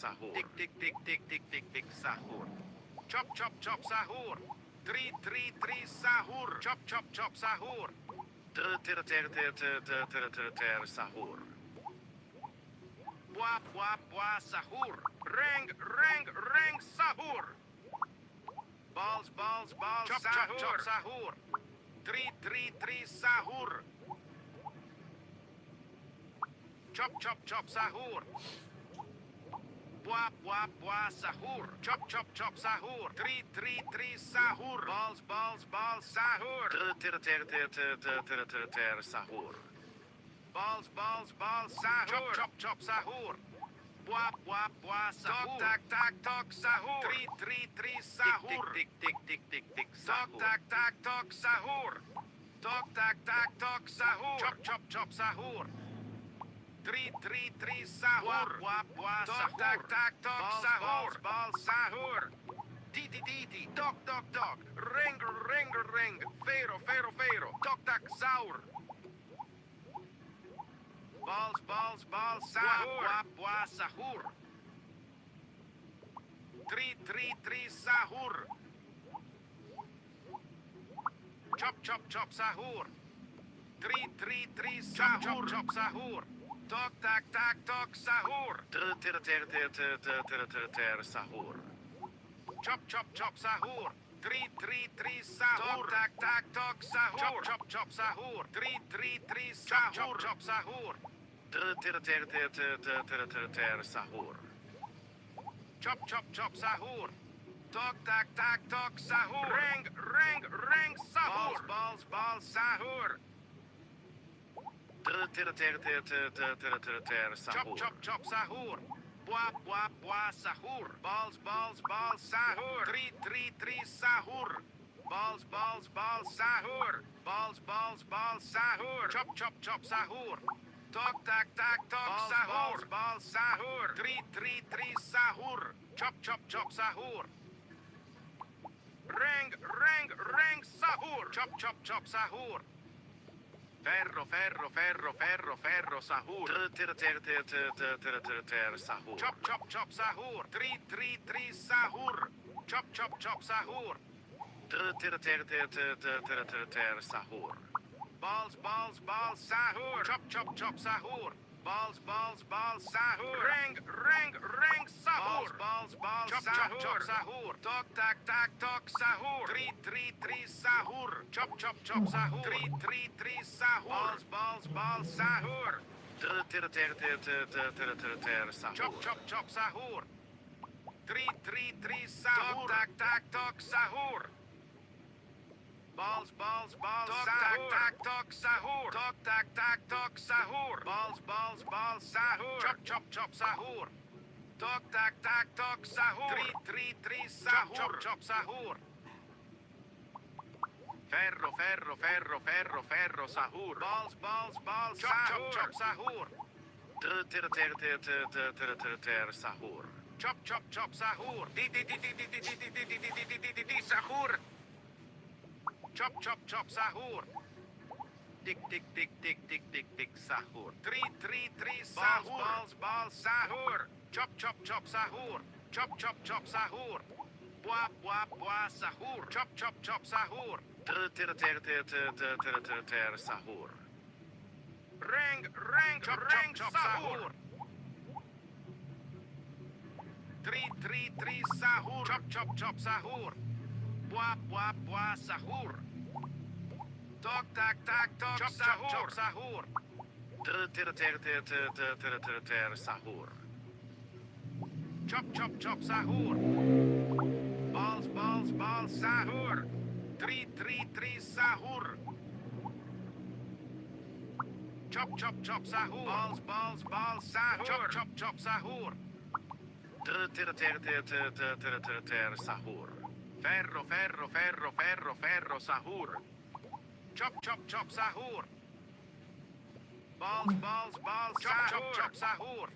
Sahur. Tik tik tik tik tik tik tik sahur. Chop sahur. 3 sahur. Chop sahur. Sahur. Bua sahur. Ring sahur. Balls sahur. Chop sahur. 3 sahur. Chop sahur. Bua sahur. Chop sahur. 3 sahur. Balls sahur. Sahur. Balls sahur. Chop sahur. Bua sahur. Tok sahur. 3 sahur. Tik tik tik tik sahur. Tok sahur. Tok sahur. Chop sahur. 3 sahur. Bua sahur. Tok sahur. Balls sahur. Di tok. Ring. Ferro. Tok sahur. Balls sahur. Bua sahur. 3 sahur. Chop sahur. 3 sahur. Chop sahur. Tok sahur. Sahur. Chop sahur. 3 sahur. Tok sahur. Chop sahur. 3 sahur. Chop sahur. Sahur. Chop sahur. Tok sahur. Ring sahur. Balls sahur. Sahur. Chop sahur. Bua sahur. Balls sahur. 3 sahur. Balls sahur. Balls sahur. Chop sahur. Tok sahur. Balls sahur. 3 sahur. Chop sahur. Ring sahur. Chop sahur. Ferro sahur. Sahur. Chop sahur. 3 sahur. Chop sahur. Sahur. Balls, balls, balls, sahur. Chop, chop, chop, sahur. Balls, balls, balls, sahur. Ring, ring, ring, sahur. Balls, balls, balls, chop, sahur. Chop, chop, sahur. Tok, tak, tak, tok, sahur. Three, sahur. Chop, chop, chop, sahur. Three, sahur. Balls, balls, balls, sahur. Sahur. Chop, chop, chop, sahur. Three, sahur. Tok, tak, tak, tok, sahur. Balls, balls, balls, tok, sahur. Tak, tak, tok, sahur. Tok, tak, tak, tok, sahur. Balls, balls, balls, sahur. Chop, chop, chop, sahur. Tok, tak, tak, tok, sahur. Three, sahur. Chop, chop, chop, sahur. Ferro, ferro, ferro, ferro, ferro, sahur. Balls, balls, balls, chop, chop, chop, sahur. Sahur. Chop, chop, chop, sahur. Di, sahur. Chop, chop, chop, sahur. Dik, sahur. Three, sahur. Balls, balls, sahur. Chop, chop, chop, sahur. Chop, chop, chop, sahur. Bua, sahur. Chop, chop, chop, sahur. Sahur. Ring, chop, chop, sahur. Three, sahur. Chop, chop, chop, sahur. Bua, sahur. Tok, tak, tak, tok, chop, sahur. Chop, sahur. Sahur. Chop, chop, chop, sahur. Balls, balls, balls, sahur. Three, sahur. Chop, chop, chop, sahur. Balls, balls, balls, sahur. Chop, chop, chop, sahur. Sahur. Ferro, ferro, ferro, ferro, ferro, sahur. Chop, chop, chop, sahur. Balls, balls, balls, chop, chop, chop, sahur.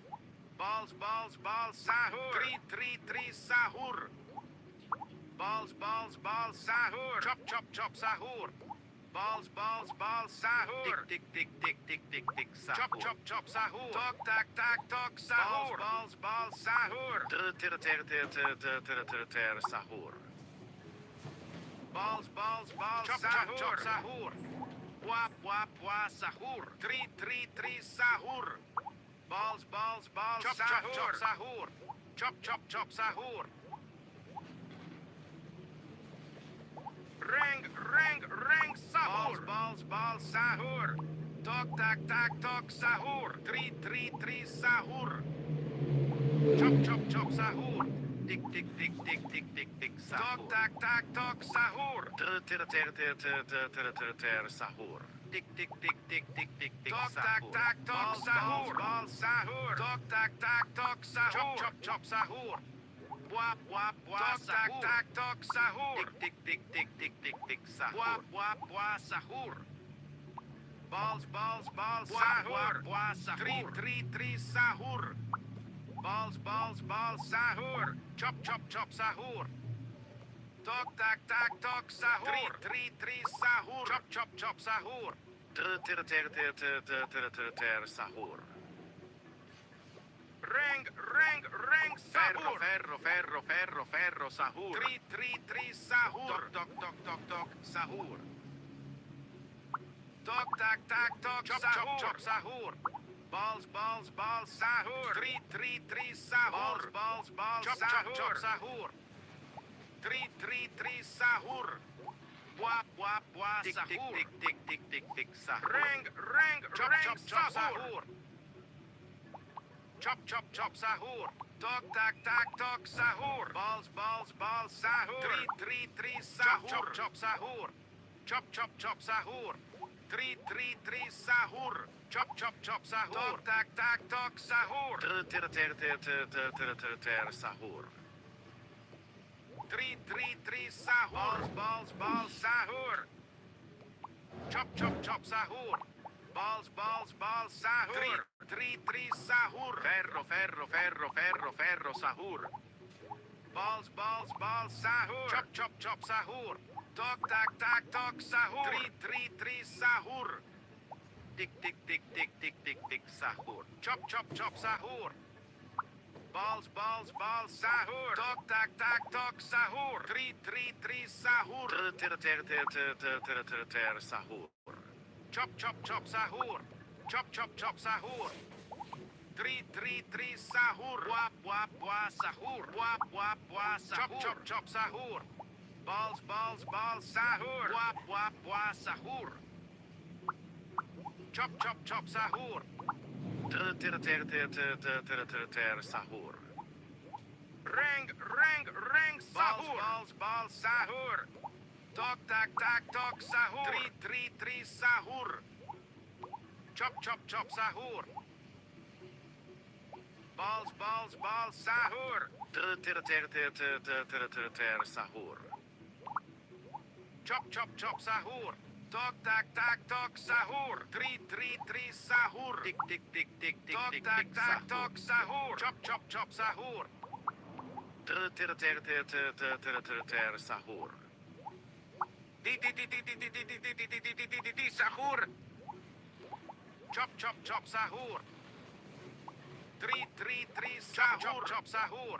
Balls, balls, balls, sahur. Three, sahur. Balls, balls, balls, sahur. Chop, chop, chop, sahur. Balls, balls, balls, sahur. Dik, sahur. Chop, chop, chop, sahur. Tok, tak, tak, tok, sahur. Balls, balls, sahur. Sahur. Balls, balls, balls, chop, sahur. Chop, sahur. Bua, sahur. Three, sahur. Balls, balls, balls, chop, sahur. Chop, sahur. Chop, chop, chop, sahur. Ring, sahur. Balls, balls, sahur. Tok, tak, tak, tok, sahur. Three, sahur. Chop, chop, chop, sahur. Dik, sahur. Tok, tak, tak, tok, sahur. Sahur. Tok, tak, tak, tok, sahur. Balls, sahur. Tok, tak, tak, tok, sahur. Chop, chop, sahur. Bua, tok, tak, tak, tok, sahur. Sahur. Bua, sahur. Balls, balls, balls, sahur. Bua, sahur. Three, sahur. Balls, balls, balls, sahur. Chop, chop, chop, sahur. Tok, tak, tak, tok, sahur. Three, sahur. Chop, chop, chop, sahur. Sahur. Ring, Ferro, sahur. ferro, ferro, ferro, ferro, sahur. Three, sahur. Tok, sahur. Tok, tak, tak, tok, sahur. Chop, sahur. Balls, balls, balls, sahur. Three, sahur. Balls, balls, chop, chop, sahur. Three, sahur. Bua, sahur. Dik, sahur. Ring, chop, sahur. Chop, chop, sahur. Tok, tak, tak, tok, sahur. Balls, balls, balls, sahur. Three, sahur. Chop, sahur. Chop, chop, sahur. Three, sahur. Chop, chop, sahur. Tok, tak, tak, tok, sahur. Sahur. Three, sahur. Balls, balls, sahur. Chop, chop, sahur. Balls, balls, sahur. Three, sahur. Ferro, ferro, ferro, ferro, ferro, sahur. Balls, balls, sahur. Chop, sahur. Tok, tak, tak, tok, sahur. Three, sahur. Dik, sahur. Chop, chop, sahur. Balls, balls, sahur. Tok, tak, tak, tok, sahur. Three, sahur. Sahur. Chop, chop, chop, sahur. Chop, chop, chop, sahur. 3, 3, 3, sahur. Wap, wap, wap, sahur. Wap, wap, wap, sahur. Chop, chop, chop, sahur. Balls, balls, balls, sahur. Wap, wap, wap, sahur. Chop, chop, chop, sahur. Sahur. Ring, ring, ring, sahur. Balls, balls, balls, sahur. Tok, tak, tak, tok, sahur. 3, 3, 3, sahur. Chop, chop, chop, sahur. Balls, balls, balls, sahur. Sahur. Chop, chop, chop, sahur. Tok, tak, tak, tok, sahur. 3, 3, 3, sahur. Tik, tik, tik, tik, tik, Tok, tik, tak, tik, tak, sahur. tok, sahur. Chop, chop, chop, sahur. Sahur. Di, di, di, di, di, di, di, di, di, di, di, di, di, di, di, sahur. Chop, chop, chop, sahur. 3, 3, 3, sahur. Chop, chop, sahur.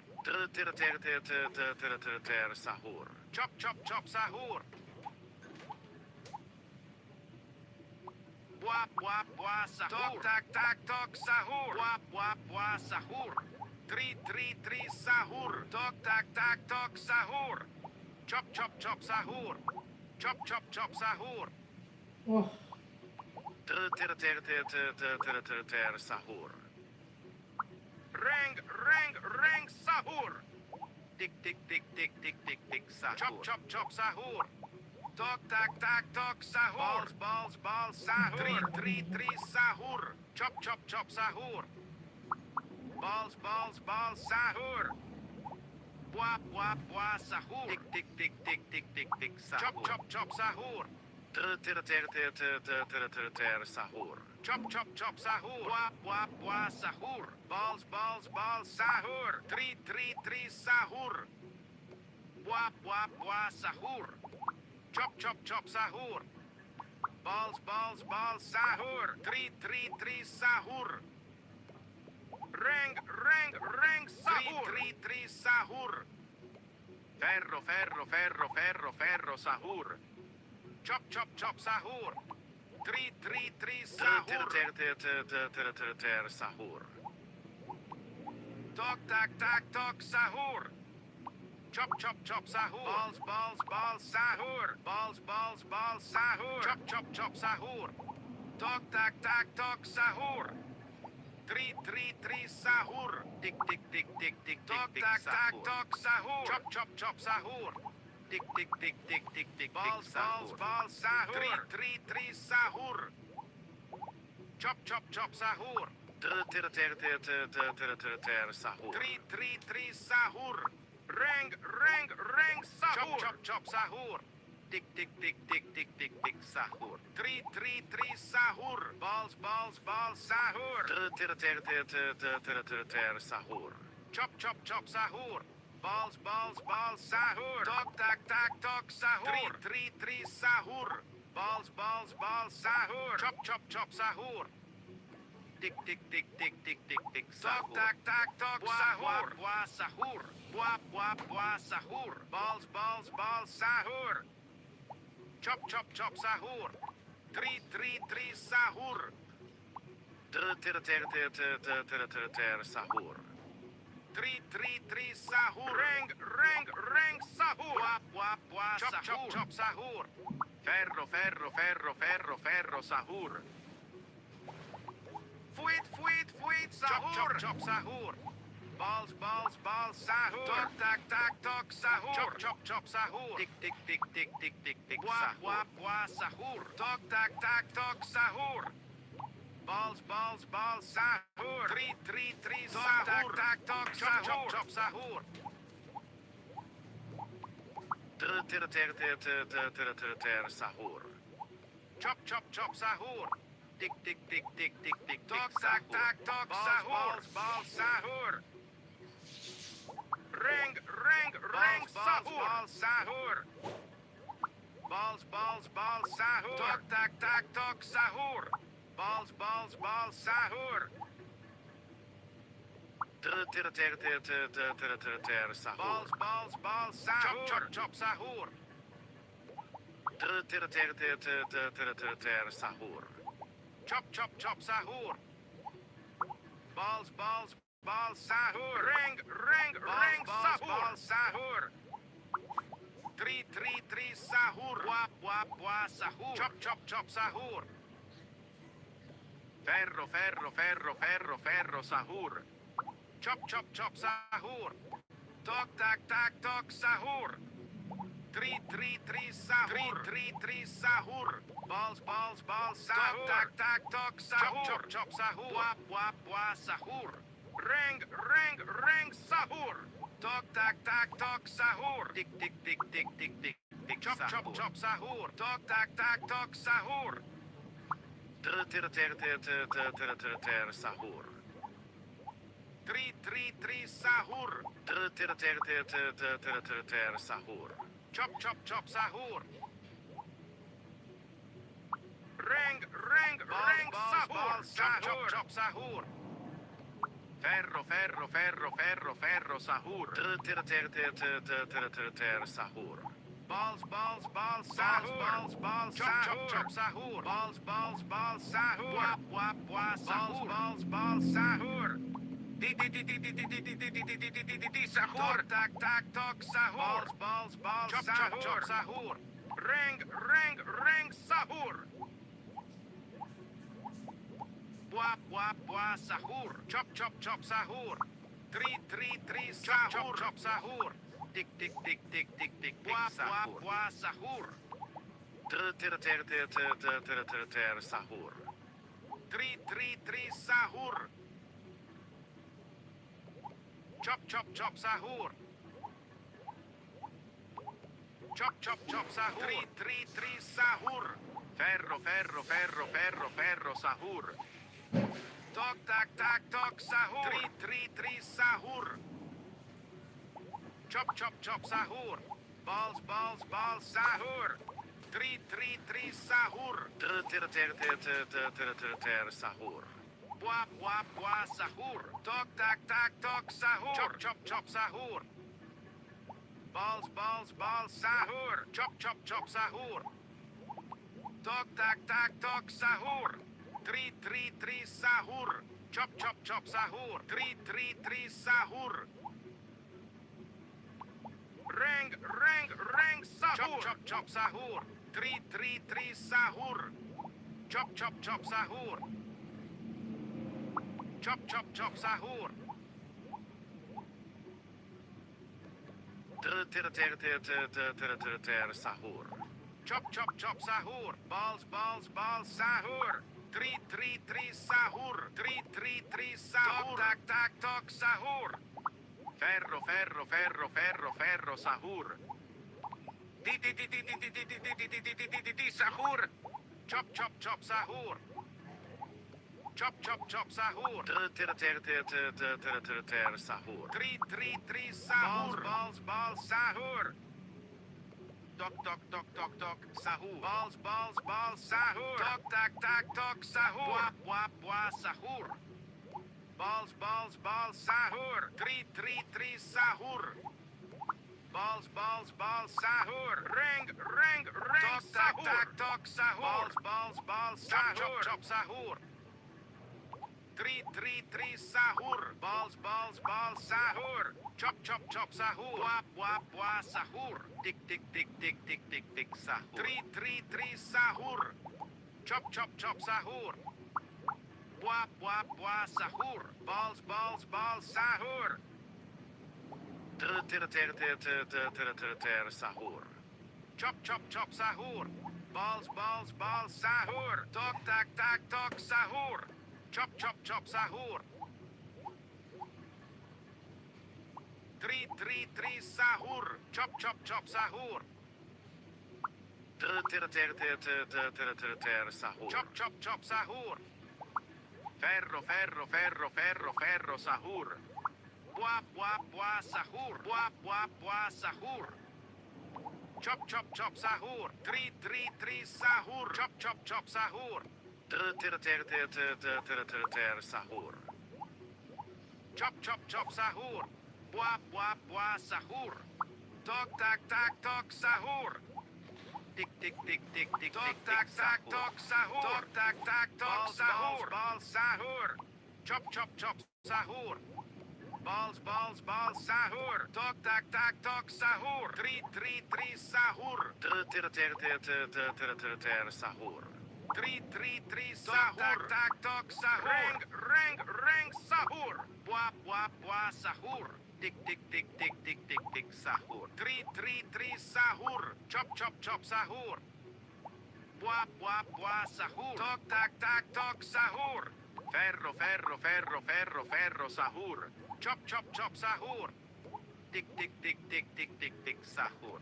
Sahur. Chop, chop, chop, sahur. Wap, wap, wap, sahur. Tok, tak, tak, tok, sahur. Wap, wap, wap, sahur. 3, 3, 3, sahur. Tok, tak, tak, tok, sahur. Chop, chop, chop, sahur. Chop, chop, chop, sahur. Oh, Sahur. Ring, ring, ring, sahur. Tik, tik, tik, tik, tik, tik, tik, Chop, sahur. chop, chop, sahur. Tok, tak, tak, tok, sahur. Balls, balls, balls, sahur. 3, 3, 3, sahur. Chop, chop, chop, sahur. Balls, balls, balls, sahur. Wap, wap, wap, sahur. Tik, tik, tik, tik, tik, tik, tik, Chop, sahur. chop, chop, sahur. Sahur. Chop, chop, chop, sahur. Wap, wap, wap, sahur. Balls, balls, balls, sahur. 3, 3, 3, sahur. Wap, wap, wap, sahur. Chop, chop, chop, sahur. Balls, balls, balls, sahur. 3, 3, 3, sahur. Ring, ring, ring, sahur. 3, 3, 3, sahur. Ferro, ferro, ferro, ferro, ferro, sahur. Chop, chop, chop, sahur. 3, 3, 3, sahur. Sahur. Tok, tak, tak, tok, sahur. Chop, chop, chop, sahur. Balls, balls, balls, sahur. Balls, balls, balls, sahur. Chop, chop, chop, sahur. Tok, tak, tak, tok, sahur. 3, 3, 3, sahur. Tik, tik, tik, tik, tik, Tok, tik, tik, tak, tak, sahur. tok, sahur. Chop, chop, chop, sahur. Tik, tik, tik, tik, tik, tik, tik, Balls, balls, sahur. balls, sahur. 3, 3, 3, sahur. Chop, chop, chop, sahur. Sahur. 3, 3, 3, sahur. Ring, ring, ring, sahur. Chop, chop, chop, sahur. Tik, tik, tik, tik, tik, tik, tik, sahur. 3, 3, 3, sahur. Balls, balls, balls, sahur. Sahur. Chop, chop, chop, sahur. Balls, balls, balls, sahur. Tok, tak, tak, tok, sahur. 3, 3, 3, sahur. Balls, balls, balls, sahur. Chop, chop, chop, sahur. Tik, tik, tik, tik, tik, tik, tik, Tok, sahur. tak, tak, tok, sahur. Wap, sahur. Wap, wap, wap, sahur. Balls, balls, balls, sahur. Chop, chop, chop, sahur. 3, 3, 3, sahur. Sahur. 3, 3, 3, sahur. Ring, ring, ring, sahur. Wap, wap, wap, chop, Sahur. chop, chop, sahur. Ferro, ferro, ferro, ferro, ferro, sahur. Fuit, fuit, fuit, sahur. Chop, chop, chop, sahur. Balls, balls, balls, sahur. Tok, tak, tak, tok, sahur. Chop, chop, chop, sahur. Tik, tik, tik, tik, tik, tik, tik, Wap, sahur. wap, wap, sahur. Tok, tak, tak, tok, sahur. Balls, balls, balls, sahur. 3, 3, 3, sahur. Tak, tak, tok, sahur. Chop, chop, sahur. Sahur. Chop, chop, chop, sahur. Tik, tik, tik, tik, tik, tik, tik, Tok, tak, sahur. tak, tok, sahur. Balls, balls, sahur. Ring, ring, ring, sahur. Balls, sahur. Balls, balls, balls, sahur. Tok, tak, tak, tok, sahur. Balls, balls, balls, sahur. Sahur. Balls, balls, balls, sahur. Chop, chop, chop, sahur. Sahur. Chop, chop, chop, sahur. Balls, balls, balls, sahur. Ring, ring, ring, sahur. Balls, sahur. Three, sahur. Wap, wap, wap, sahur. Chop, chop, chop, sahur. Ferro, ferro, ferro, ferro, ferro, Sahur. Chop, chop, chop, sahur. Tok, tak, tak, tok, sahur. Three, sahur. Three, sahur. Balls, balls, balls, sahur. Tak, tak, tok, sahur. Chop, chop, chop, sahur. Wap, wap, wap, sahur. Ring, ring, ring, sahur. Tok, tak, tak, tok, sahur. Tik, tik, tik, tik, tik, tik, tik, Chop, chop, Sahur. chop, sahur. Tok, tak, tak, tok, sahur. Sahur. Three, sahur. Sahur. Chop, chop, chop, sahur. Ring, ring, ring, sahur. Chop, chop, chop, sahur. Ferro, ferro, ferro, ferro, ferro, Sahur. Sahur. Balls, balls, balls, sahur. Balls, balls, chop, chop, chop, sahur. Balls, balls, balls, sahur. Wap, wap, wap, sahur. Balls, balls, sahur. Sahur. Tak, tak, tok, sahur. Balls, balls, chop, chop, chop, sahur. Ring, ring, ring, sahur. Wap, wap, wap, sahur. Chop, chop, chop, sahur. Three, sahur. Chop, chop, sahur. Tik, tik, tik, tik, tik, tik, tik, Wap, wap, Sahur. wap, sahur. Sahur. Three, sahur. Chop, chop, chop, sahur. Chop, chop, chop, sahur. Three, sahur. Ferro, ferro, ferro, ferro, ferro, Sahur. Tok, tak, tak, tok, sahur. Three, sahur. Chop, chop, chop, sahur. Balls, balls, balls, sahur. Three, sahur. Sahur. Wap, wap, wap, sahur. Tok, tak, tak, tok, sahur. Chop, chop, chop, sahur. Balls, balls, balls, sahur. Chop, chop, chop, sahur. Tok, tak, tak, tok, sahur. Three, sahur. Chop, chop, chop, sahur. Three, sahur. Ring, ring, ring, sahur. Chop, chop, chop, sahur. Three, sahur. Chop, chop, chop, sahur. Chop, chop, chop, sahur. Sahur. Chop, chop, chop, sahur. Balls, balls, balls, sahur. Three, sahur. Three, sahur. Tak, tak, tok, sahur. Ferro, ferro, ferro, ferro, ferro, Sahur. Sahur. Chop, chop, chop, sahur. Chop, chop, chop, sahur. Sahur. Three, sahur. Balls, balls, sahur. Tok, tok, tok, tok, tok, sahur. Balls, balls, balls, sahur. Tok, tak, tak, tok, sahur. Wap, wap, wap, sahur. Balls, balls, balls, sahur. Three, sahur. Balls, balls, balls, sahur. Ring, ring, ring, sahur. Tak, tak, tok, sahur. Balls, balls, sahur. Chop, chop, chop, sahur. Three, sahur. Balls, balls, balls, sahur. Chop, chop, chop, sahur. Wap, wap, wap, sahur. Tik, tik, tik, tik, tik, tik, tik, Sahur. Three, sahur. Chop, chop, chop, sahur. Wap, wap, wap, sahur. Balls, balls, balls, sahur. Sahur. Chop, chop, chop, sahur. Balls, balls, balls, sahur. Tok, tak, tak, tok, sahur. Chop, chop, chop, sahur. Three, sahur. Chop, chop, chop, sahur. Sahur. Chop, chop, chop, sahur. Ferro, ferro, ferro, ferro, ferro, Sahur. Wap, wap, wap, sahur. Wap, wap, wap, sahur. Chop, chop, chop, sahur. Three, sahur. Chop, chop, chop, sahur. Sahur. Chop, chop, chop, sahur. Wap, wap, wap, sahur. Tok, tak, tak, tok, sahur. Tick, tick, tick, tick, tick, Tok tick, tak tick, tak sahur. tok sahur. Tok tak tak tok Balls, sahur. balls, balls, sahur. Chop chop chop sahur. Balls balls balls sahur. Tok tak tak tok sahur. 3 sahur. Sahur. 3 sahur. Tak tak tok sahur. Reng sahur. Buah buah buah sahur. Tick, tick, tick, tick, tick, tick, tick, sahur. 3 sahur. Chop chop chop sahur. Buah buah buah sahur. Tok tak tak tok sahur. Ferro, ferro, ferro, ferro, ferro, sahur. Chop chop chop sahur. Tick, tick, tick, tick, tick, tick, tick, sahur.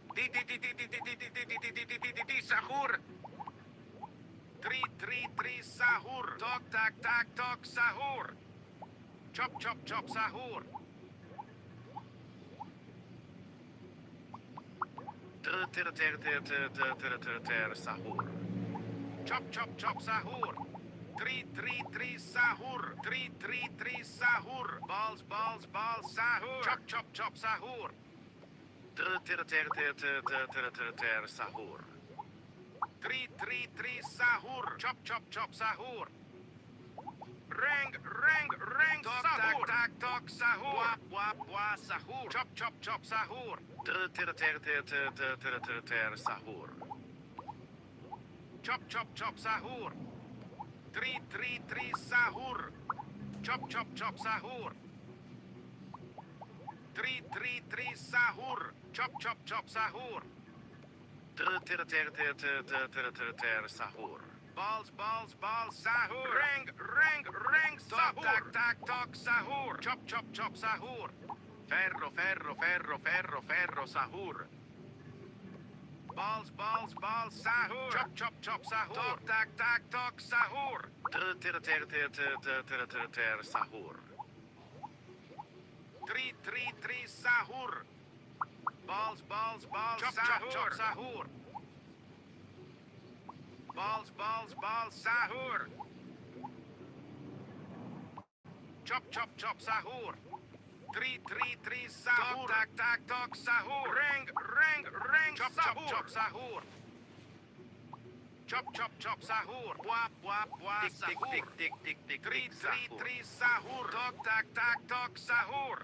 Sahur. 3 sahur. Tok tak tak tok sahur. Chop chop chop sahur. Sahur. Chop chop chop sahur. 3 sahur. 3 sahur. Balls balls balls sahur. Chop chop chop sahur. Sahur. 3 sahur. Chop chop chop sahur. Reng Tok, sahur. tak, Tak tok sahur. Buah buah buah sahur. Chop chop chop sahur. Sahur. Chop chop chop sahur. 3 sahur. Chop chop chop sahur. 3 sahur. Chop chop chop sahur. Sahur. Balls balls balls sahur. Reng sahur. Tak tak tok sahur. Chop chop chop sahur. Ferro, ferro, ferro, ferro, ferro, sahur. Balls balls balls sahur. Chop chop chop sahur. Tok tak tak tok sahur. Sahur. 3 sahur. Balls balls balls Chop, sahur. chop, chop, sahur. Balls balls balls sahur. Chop chop chop sahur. 3 sahur. Tok tak tak tok sahur. Reng Chop, chop sahur. chop sahur. Chop chop chop sahur. Buah buah buah Tick, tick, sahur. tick, tick, tick, tick, tick, sahur. 3 sahur. Tok tak tak tok sahur.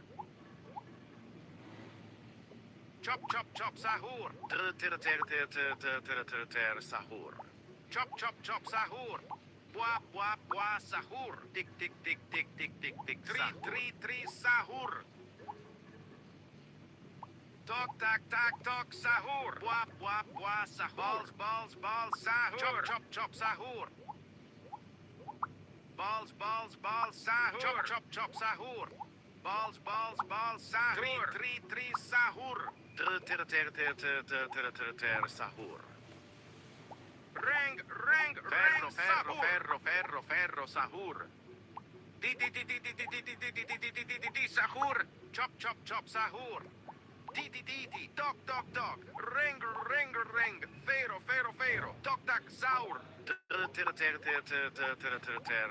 Chop chop chop sahur. Sahur. Chop chop chop sahur. Buah buah buah sahur. Tick, tick, tick, tick, tick, tick, tick, 3 sahur. Tok tak tak tok sahur. Buah buah buah sahur. Balls balls sahur. Chop chop chop sahur. Balls balls sahur. Chop chop chop sahur. Balls balls sahur. 3 sahur. Sahur. Reng Ferro, ferro, sahur. ferro, ferro, ferro, sahur. Sahur. Chop chop chop sahur. Tok tok tok. Reng. Ferro. Tok tak sahur.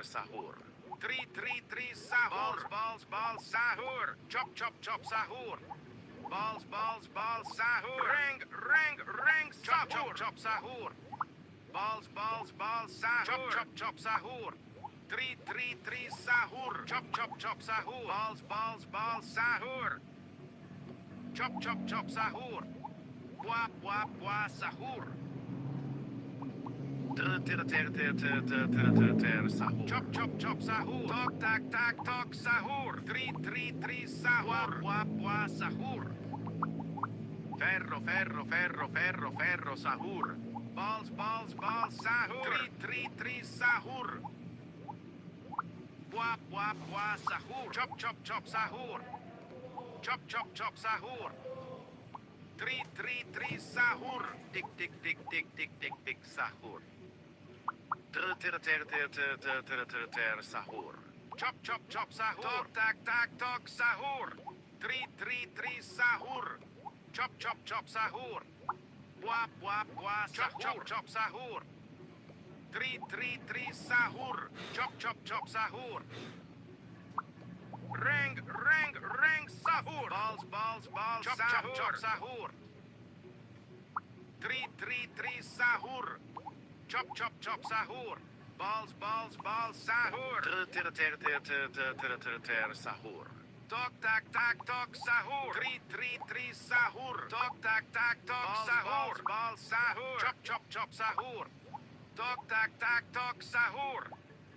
Sahur. 3 sahur. Balls sahur. Chop chop sahur. Balls sahur. Reng sahur. Chop sahur. Balls sahur. Chop sahur. 3 sahur. Chop chop sahur. Balls sahur. Chop chop sahur. Buah sahur. Sahur. Chop chop sahur. Tok tak tok sahur. 3 sahur. Buah sahur. Ferro, ferro, ferro, ferro, ferro, sahur. Balls sahur. 3 sahur. Buah sahur. Chop chop sahur. Chop chop sahur. 3 sahur. Tick, tick, tick, tick, tick, tick, tick, sahur. Sahur. Chop chop sahur. Tok tak tok sahur. 3 sahur. Chop chop sahur. Buah sahur. Chop sahur. 3 sahur. Chop chop sahur. Reng sahur. Balls Chop, sahur. chop, Sahur. 3 sahur. Chop chop chop sahur. Balls balls balls sahur. Sahur. Tok tak tak tok sahur. 3 sahur. Tok tak tak tok sahur. Balls sahur. Chop chop chop sahur. Tok tak tak tok sahur.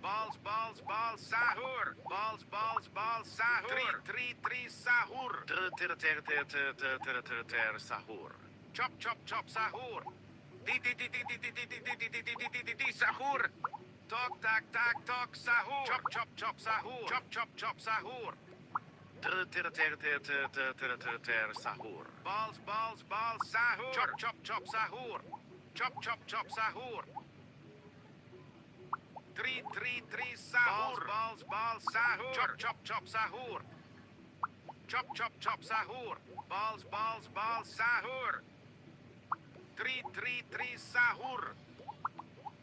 Balls balls balls sahur. Balls balls balls sahur. 3 sahur. Sahur. Chop chop chop sahur. Di sahur. Tok tak tak tok sahur. Chop chop chop sahur. Chop chop chop sahur. Sahur. Balls balls balls sahur. Chop chop chop sahur. Chop chop chop sahur. 3 sahur. Balls balls sahur. Chop chop chop sahur. Chop chop chop sahur. Balls balls balls sahur. 3 sahur.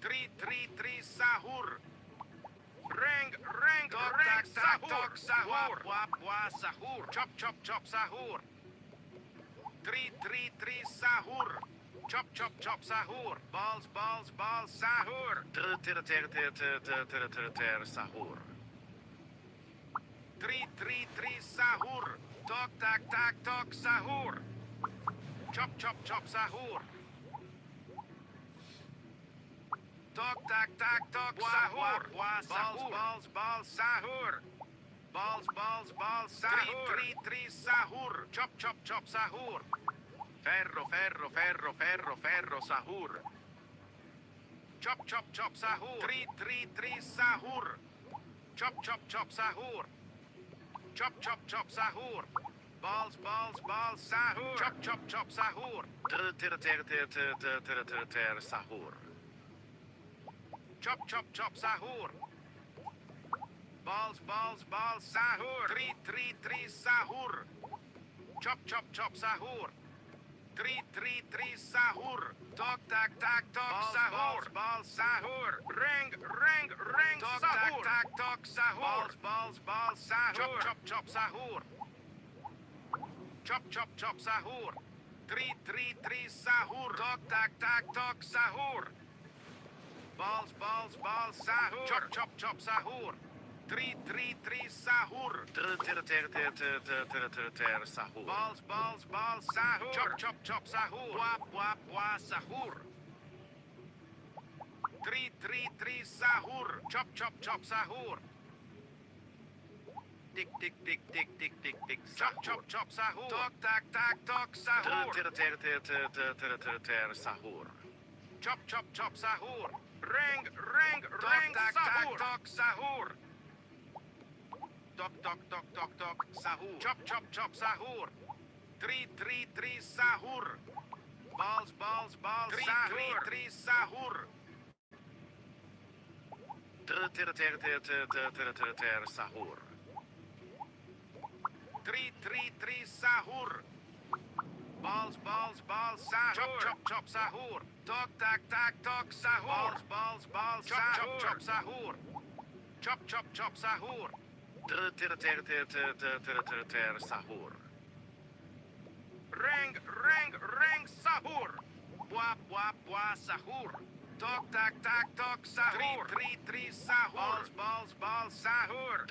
3 sahur. Reng, reng, Tok reng, tak tak sahur. tok sahur. Wap, wap, sahur. Chop chop chop sahur. 3 sahur. Chop chop chop sahur. Balls balls balls sahur. Sahur. 3 sahur. Tok tak tak tok sahur. Chop chop chop sahur. Tok tak tak tok sahur. Balls balls balls sahur. Balls balls balls sahur. 3 sahur. Chop chop chop sahur. Ferro, ferro, ferro, ferro, ferro, sahur. Chop chop chop sahur. 3 sahur. Chop chop chop sahur. Chop chop chop sahur. Balls balls balls sahur. Chop chop chop sahur. Sahur. Chop chop chop sahur. Balls balls balls sahur. 3 sahur. Chop chop chop sahur. 3 sahur. Tok tak tak tok sahur. Balls sahur. Reng, reng, reng, Tok tak sahur. tak tok sahur. Balls balls sahur. Chop chop chop sahur. Chop chop chop sahur. 3 sahur. Tok tak tak tok sahur. Balls balls balls sahur. Chop chop chop sahur. 3 sahur. Sahur. Balls balls balls sahur. Chop chop chop sahur. Wap, wap, wap, sahur. 3 sahur. Chop chop chop sahur. Tik, tik, tik, tik, tik, tik, tik, Chop chop chop sahur. Tok tak tak tok sahur. Sahur. Chop chop chop sahur. Reng, reng, Tok reng, tak tak sahur. tok sahur. Tok, tok, tok, tok, tok, sahur. Chop chop chop sahur. 3 sahur. Balls balls balls sahur. 3 sahur. Sahur. 3 sahur. Balls balls balls sahur. Chop chop chop sahur. Tok tak tak tok sahur. Balls balls balls Chop, sahur. chop, Chop sahur. Chop chop chop sahur. Sahur. Reng, reng, reng, sahur. Wap wap wap sahur. Tok tak tak tok sahur. 3 sahur. Balls balls balls sahur.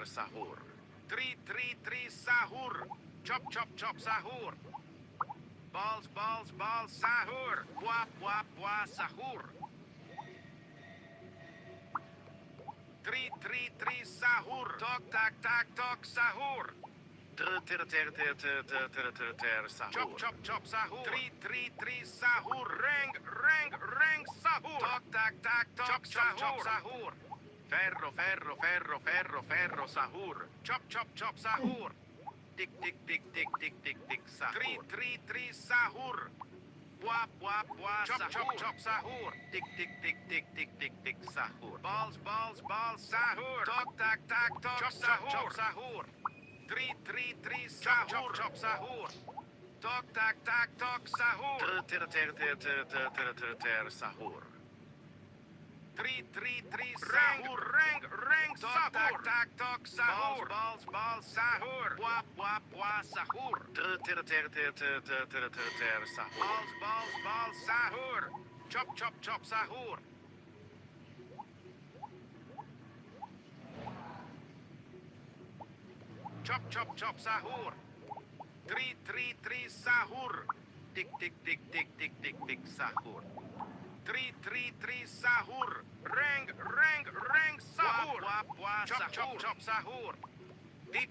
Sahur. 3 sahur. Chop chop chop sahur. Balls balls balls sahur. Wap wap wap sahur. 3 sahur. Tok tak tak tok sahur. Chop chop chop sahur. 3 sahur. Reng, reng, reng, sahur. Tok tak tak tok Chop, chop, sahur. Ferro, ferro, ferro, ferro, ferro, sahur. Chop chop chop sahur. Tik, tik, tik, tik, tik, tik, tik, sahur. 3 sahur. Wap, wap, wap, Chop chop sahur. chop sahur. Tik, tik, tik, tik, tik, tik, tik, sahur. Balls balls balls sahur. Tok tak tak tok Chop, sahur. chop, Sahur. 3 sahur. Chop sahur. Tok tak tak tok sahur. Sahur. 3 sahur. Reng, Tok sahur. tak tak tok sahur. Balls, sahur. Bua sahur. Sahur. Balls sahur. Chop sahur. Chop sahur. 3 sahur. Tik, sahur. 3 sahur. Reng, sahur. Bua sahur. Chop sahur. Di,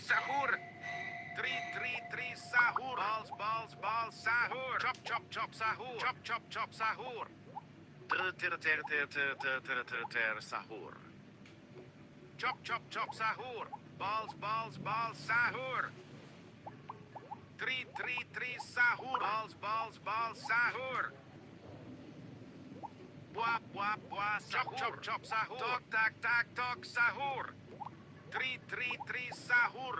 sahur. 3 sahur. Balls, sahur. Chop sahur. Chop sahur. Sahur. Chop sahur. Balls, sahur. 3 sahur. Balls, sahur. Bua sahur. Chop sahur. Tok tak tok sahur. 3 sahur.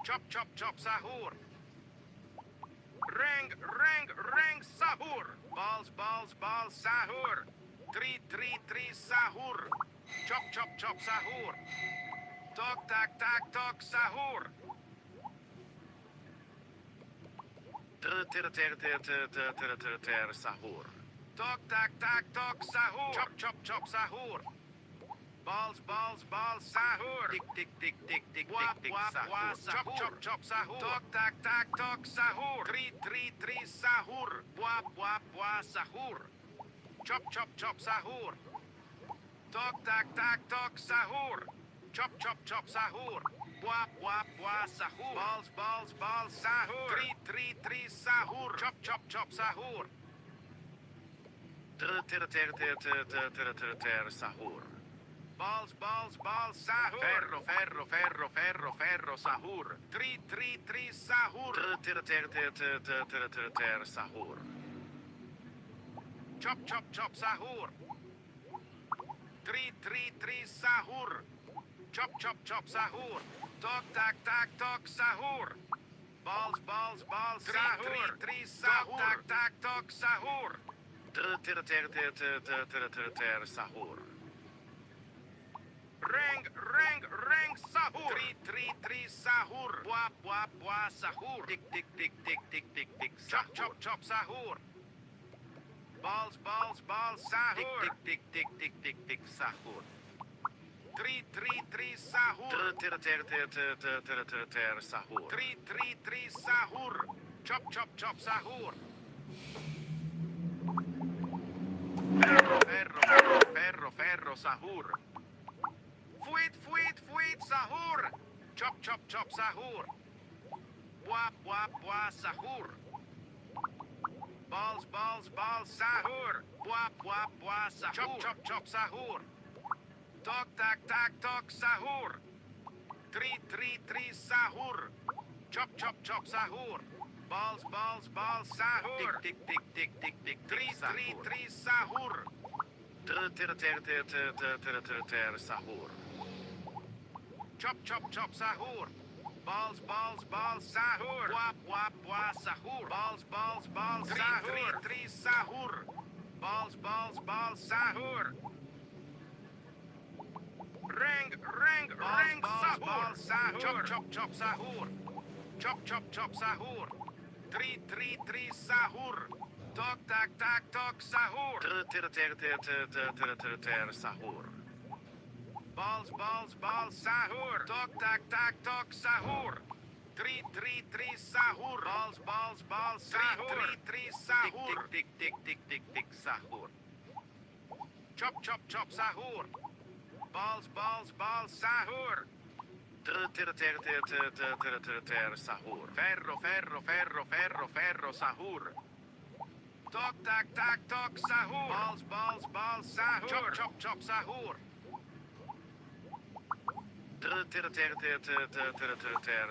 Chop sahur. Reng, sahur. Balls, sahur. 3 sahur. Chop sahur. Tok tak tok sahur. Sahur. Tok tak tok sahur. Chop sahur. Balls, sahur. Tik, Bua, sahur. Chop sahur. Tok tak tok sahur. 3 sahur. Bua sahur. Chop sahur. Tok tak tok sahur. Chop sahur. Bua sahur. Balls, sahur. 3 sahur. Chop sahur. Sahur. Balls sahur. Ferro, sahur. 3 sahur. Sahur. Chop sahur. 3 sahur. Chop sahur. Tok tak tok sahur. Balls, Sahur. 3 sahur. Tak tok sahur. Sahur. Reng, sahur. 3 sahur. Bua sahur. Tik, Chop sahur. Balls, sahur. Tik, sahur. 3 sahur. Sahur. 3 sahur. Chop sahur. Ferro, sahur. Fuit sahur. Chop sahur. Bua sahur. Balls, sahur. Bua sahur. Chop sahur. Tok tak tok sahur. 3 sahur. Chop sahur. Balls, sahur. Tik, 3 sahur. Sahur. Chop sahur. Balls, sahur. Bua sahur. Balls, sahur. 3 sahur. Balls, sahur. Reng, sahur. Chop sahur. Chop sahur. 3 sahur. Tok tak tok sahur. Sahur. Balls, sahur. Tok tak tok sahur. 3 sahur. Balls, sahur. 3 sahur. Tik, sahur. Chop sahur. Balls, sahur. Sahur. Ferro, sahur. Tok tak tok sahur. Balls, sahur. Chop sahur.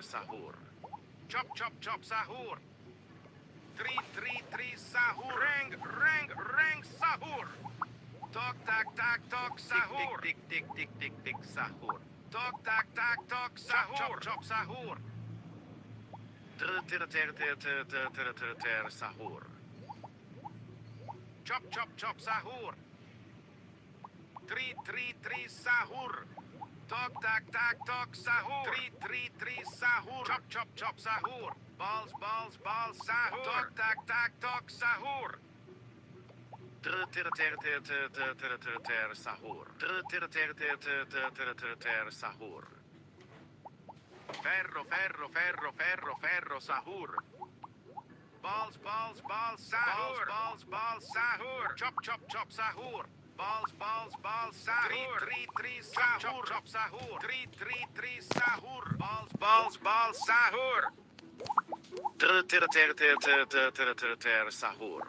Sahur. Chop sahur. 3 sahur. Reng, sahur. Tok tak tok sahur. Tik, sahur. Tok tak tok sahur. Chop sahur. Sahur. Chop chop chop sahur. 3 sahur. Tok tak tak tok sahur. 3 sahur. Chop chop chop sahur. Balls sahur. Tok tak tak tok sahur. Sahur. Sahur. Ferro, sahur. Balls sahur. Balls sahur. Chop chop chop sahur. Balls sahur. 3 sahur. Chop sahur. 3 sahur. Balls sahur. Sahur.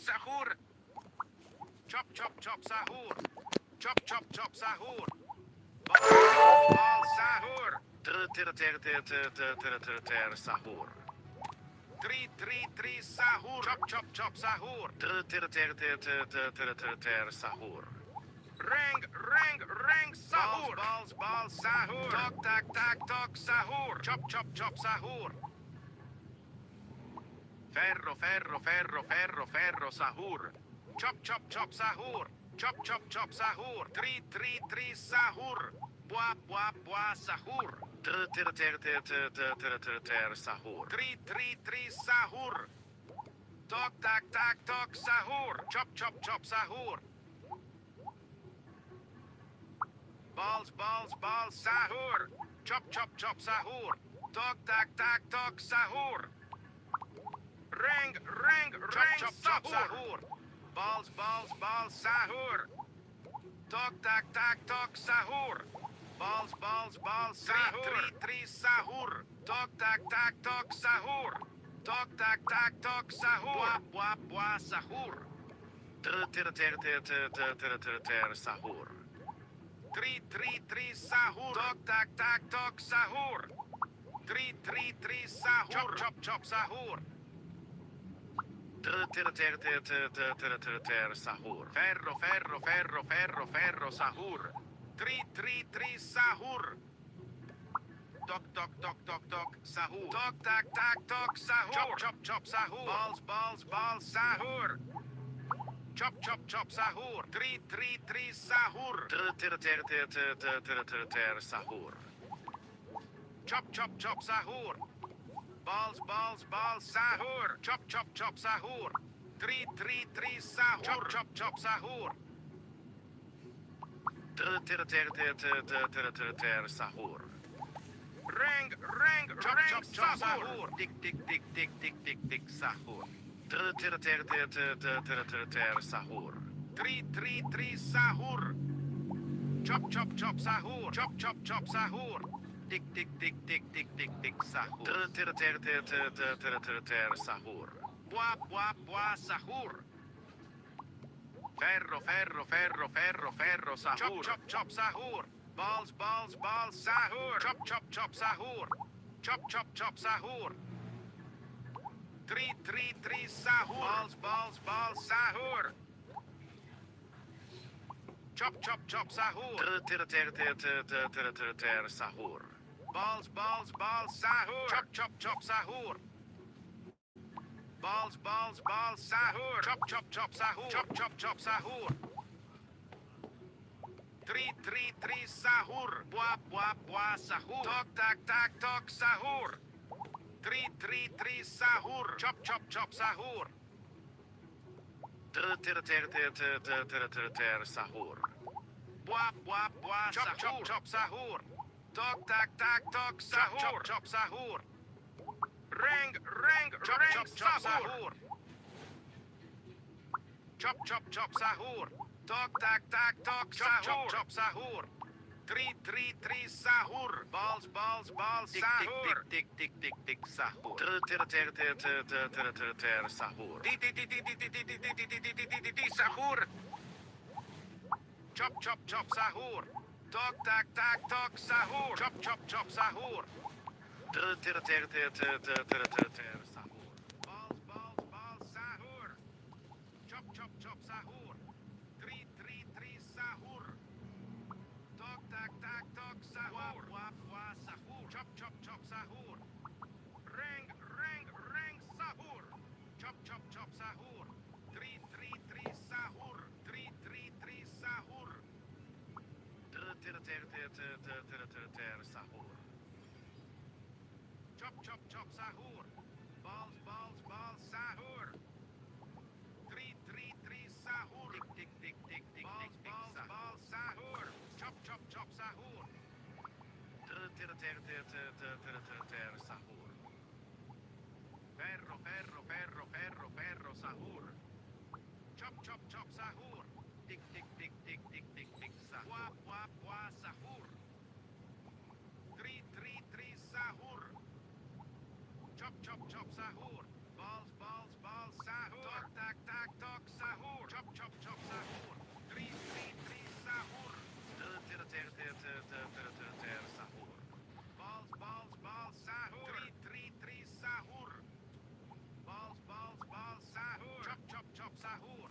Sahur. Chop chop chop sahur. Chop chop chop sahur. Balls sahur. Sahur. 3 sahur. Chop chop chop sahur. Sahur. Rang sahur. Balls sahur. Tok tak tok sahur. Chop chop chop sahur. Ferro, sahur. Chop chop chop sahur. Chop chop chop sahur. 3 sahur. Buah sahur. Sahur. 3 sahur. Tok tak tok sahur. Chop chop chop sahur. Balls sahur. Chop chop chop sahur. Tok tak tok sahur. Rang chop chop sahur. Balls sahur. Tok tak tok sahur. Balls sahur. 3 sahur. Tok tak tok sahur. Tok tak tok sahur. Buah sahur. Sahur. 3 sahur. Tok tak tok sahur. 3 sahur. Chop chop sahur. Sahur. Ferro, sahur. 3 sahur. Tok sahur. Tok tak tok sahur. Chop chop sahur. Balls sahur. Chop chop sahur. 3 sahur. Sahur. Chop chop sahur. Balls sahur. Chop chop sahur. 3 sahur. Chop chop sahur. Sahur. Rang chop sahur. Tik sahur. Sahur. 3 sahur. Chop chop sahur. Chop chop sahur. Tik sahur. Sahur. Buah sahur. Ferro, sahur. Chop sahur. Balls sahur. Chop chop sahur. Chop chop sahur. 3 sahur. Balls sahur. Chop chop sahur. Sahur. Balls sahur. Chop chop sahur. Balls sahur. Chop chop sahur. Chop chop sahur. 3 sahur. Buah sahur. Tok tak tok sahur. 3 sahur. Chop chop sahur. Sahur. Buah chop sahur. Tok tak tok sahur. Chop sahur. Rang chop sahur. Chop sahur. Tok tak tok sahur. Chop sahur. 3 sahur. Balls sahur. Tik sahur. Sahur. Sahur. Chop sahur. Tok tak tok sahur. Chop sahur. Balls sahur. Chop sahur. 3 sahur. Tok tak tok sahur. Buah sahur. Chop sahur. Rang sahur. Chop sahur. 333 sahur. 333 sahur. Sahur. Chop chop chop sahur. Balls balls balls sahur. 333 sahur. Tick tick tick tick tick Balls tick balls sahur. balls sahur. Chop chop chop sahur. Sahur. Ferro ferro ferro ferro ferro sahur. Chop chop chop sahur. Tick tick tick tick tick tick tick Wah sahur. wah wah sahur. 333 sahur. Chop chop chop sahur. Balls balls balls sahur. Tok tak tak tok sahur. Chop chop chop sahur. 333 sahur. Sahur. Balls balls balls sahur. 333 sahur. Balls balls balls sahur. Chop chop chop sahur.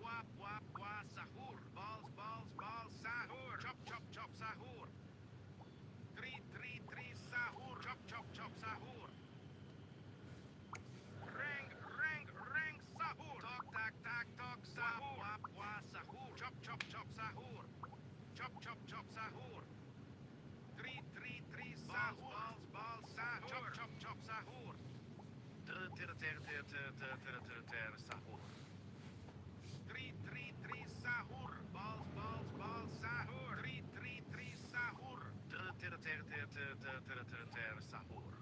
Wah wah wah sahur. Balls balls balls sahur. Chop chop chop sahur. 333 sahur. Chop chop chop sahur. Ring ring ring sahur. Tok tak tak tok sahur. Wah wah sahur. Chop chop chop sahur. Chop chop chop sahur. 333 sahur. Balls balls sahur. Chop chop chop sahur. Sahur. 333 sahur. Balls balls balls sahur. 333 sahur. Sahur.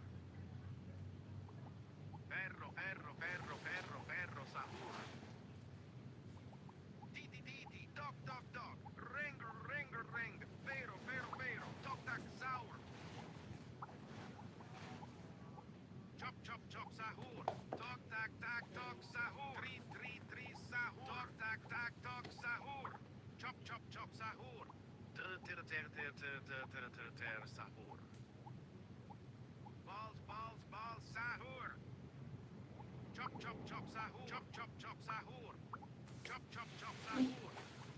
Ferro ferro ferro ferro ferro sahur. Di di di di. Dog dog dog. Ring ring ring. Vero vero vero. Tok tak sahur. Chop chop chop sahur. Tok tak tak tok sahur. 333 sahur. Tok tak tak tok sahur. Chop chop chop sahur. Sahur. Balls balls balls sahur. Chop chop chop sahur. Chop chop chop sahur. Chop chop chop sahur.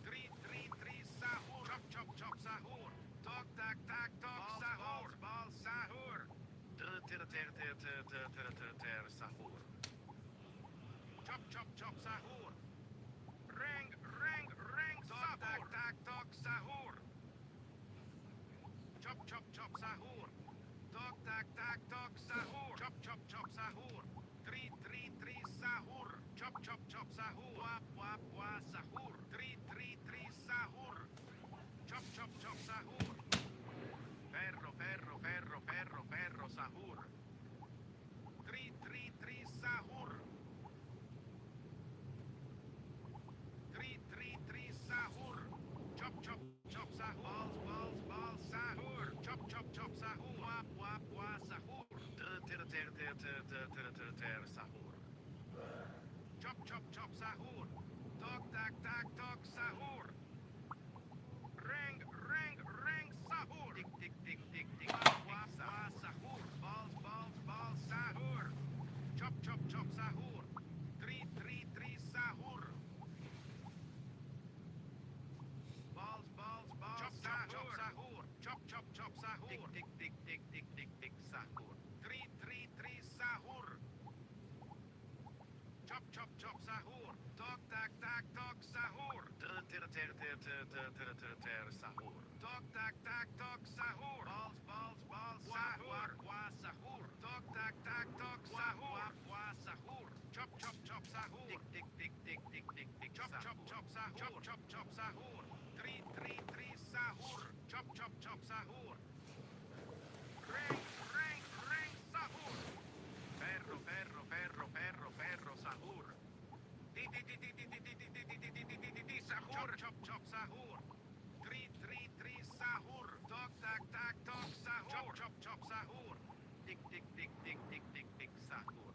333 sahur. Chop chop chop sahur. Tok tak tak tok sahur. Balls sahur. Sahur. Chop chop chop sahur. Ring ring ring sahur. Tak tak tok sahur. Chop chop chop sahur. Tok tak tak tok sahur. Chop chop chop sahur. 333 sahur. Chop chop chop sahur. Wah wah wah sahur. 333 sahur. Chop chop chop sahur. Ferro ferro ferro ferro ferro sahur. 333 sahur. 333 sahur. Chop chop chop sahur. Balls balls balls sahur. Chop chop chop sahur. Wah wah wah sahur. Sahur. Chop chop chop sahur. Tok tak tak tok sahur. Ring ring ring sahur. Tick tick tick tick tick Wah tick wah sahur. wah sahur. Balls balls balls sahur. Chop chop chop sahur. 333 sahur. Balls balls balls chop chop chop sahur. Chop chop chop sahur. Tick tick tick tick tick tick tick sahur. 333 sahur. Chop chop chop sahur. Tok tak tak tok sahur. Sahur. Tok tak tak tok sahur. Balls balls balls sahur. Wah sahur. Tok tak tak tok sahur. Wah sahur. Chop chop chop sahur. Tick tick tick tick tick tick tick Chop chop sahur. chop sahur. Chop chop chop sahur. 333 sahur. Chop chop chop sahur. Ring ring ring sahur. Ferro ferro ferro ferro ferro sahur. Di di di di di di di di di di di di di di di sahur. Chop chop chop sahur. 333 sahur. Tok tak tak tok sahur. Chop chop chop sahur. Tick tick tick tick tick tick tick sahur.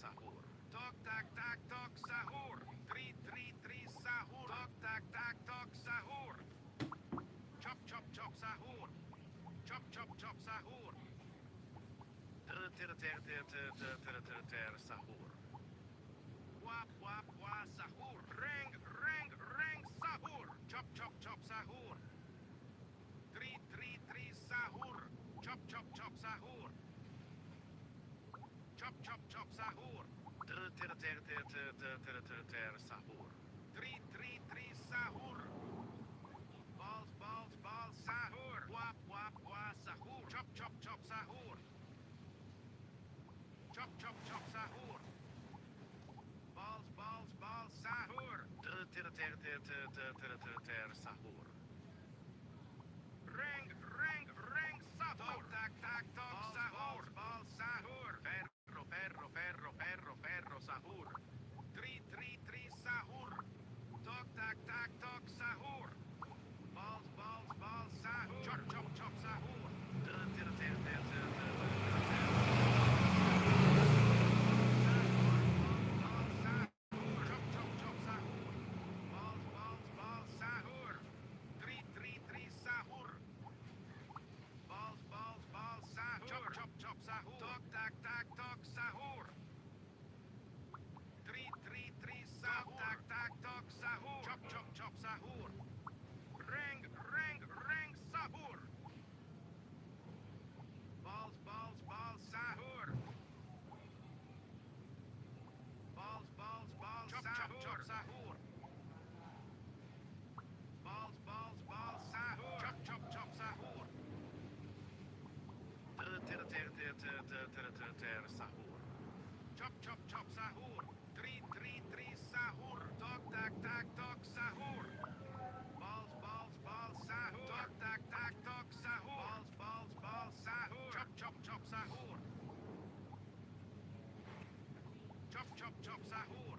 Sahur. Tok tak tak tok sahur. 333 sahur. Tok tak tak tok sahur. Chop chop chop sahur. Chop chop chop sahur. Sahur. Wah wah wah sahur. Ring ring ring sahur. Chop chop chop sahur. 333 sahur. Chop chop chop sahur. Chop Chop, chop, chop, sahur. Sahur. 3, sahur. Balls, balls, balls, sahur. Wap, wap, wap, sahur. Chop, chop, chop, sahur. Chop, chop, chop, sahur. Balls, balls, balls, sahur. Sahur. Ring, ring, ring, sahur. Tak, tak, tak, sahur. Balls, sahur. Ferro, ferro, ferro, ferro, ferro, sahur. 3, sahur. Tok, tak, tak, tok, sahur. Balls, balls, balls, sahur. Chop, chop, chop, sahur. Chop, chop, chop, sahur. Balls, balls, balls, sahur. 3, sahur. Balls, balls, balls, sahur. Chop, chop, chop, sahur. Tok, tak, tak, tok, sahur. 3, sahur. Tok, tak, tak, tok, sahur. Chop, chop, chop, sahur. Ring, ring, ring, sahur. Balls, balls, balls, sahur. Balls, balls, balls, chop, chop, chop, sahur. Balls, balls, balls, sahur. Chop, chop, chop, sahur. Sahur. Chop, chop, chop, sahur. 3, sahur. Tok, tak, tak, tok, sahur. Balls, balls, balls, sahur. Tok, tak, tak, tok, sahur. Balls, balls, balls, sahur. Chop, chop, chop, sahur. Chop, chop, chop, sahur.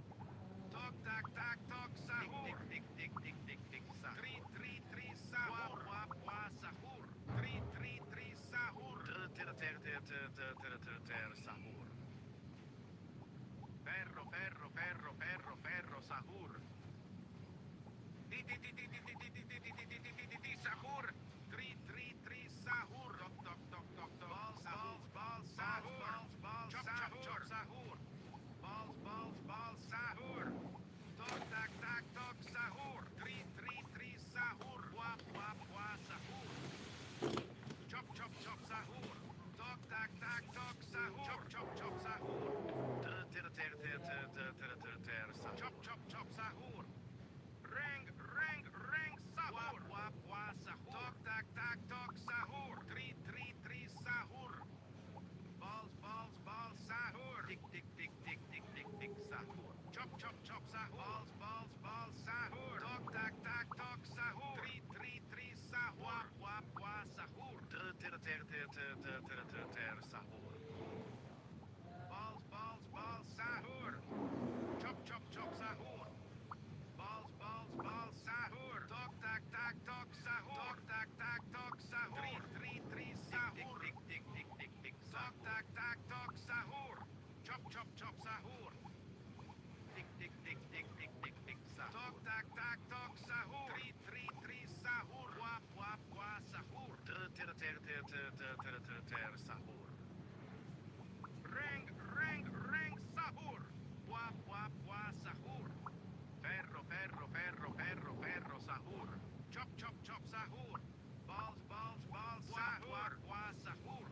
Tok, tak, tak, tok, sahur. Dik, dik, dik, dik, dik, sahur. 3, sahur. Wap, wap, sahur. 3, sahur. Sahur. Ferro, ferro, ferro, ferro, ferro, sahur. Sahur. 3, sahur. Tok, tok, tok, tok, tok. Balls, balls, balls, sahur. Balls, balls, chop, chop, chop, sahur. Balls, balls, balls, sahur. Tok, tak, tak, tok, sahur. 3, sahur. Wap, wap, wap, sahur. Chop, chop, chop, sahur. Tok, tak, tak, tok, sahur. Chop, chop, chop, sahur. Chop, chop, chop, sahur. Ring, ring, ring, sahur. Wap, wap, wap, sahur. Tok, tak, tak, tok, sahur. 3, sahur. Balls, balls, balls, sahur. Dik, dik, dik, dik, dik, dik, dik, sahur. Chop, chop, chop, sahur. Balls, balls, balls, sahur. Tok, tak, tak, tok, sahur. 3, sahur. Wap, wap, wap, sahur. Sahur. Balls, balls, balls, sahur. Chop, chop, chop, sahur. Balls, balls, balls, sahur. Tok, tak, tak, tok, sahur. Tok, tak, tak, tok, sahur. 3, sahur. Dik, dik, dik, dik, dik, Tok, tak, tak, tok, sahur. Chop, chop, chop, sahur. dik, dik, dik, dik, dik, dik, dik, sahur. Tok, tak, tak, tok, sahur. 3, sahur. Wap, wap, wap, sahur. Sahur. Ring, ring, ring, sahur. Wap, wap, wap, sahur. Ferro, ferro, ferro, ferro, ferro, sahur. Chop, chop, chop, sahur. Balls, balls, balls, sahur. Wap, sahur.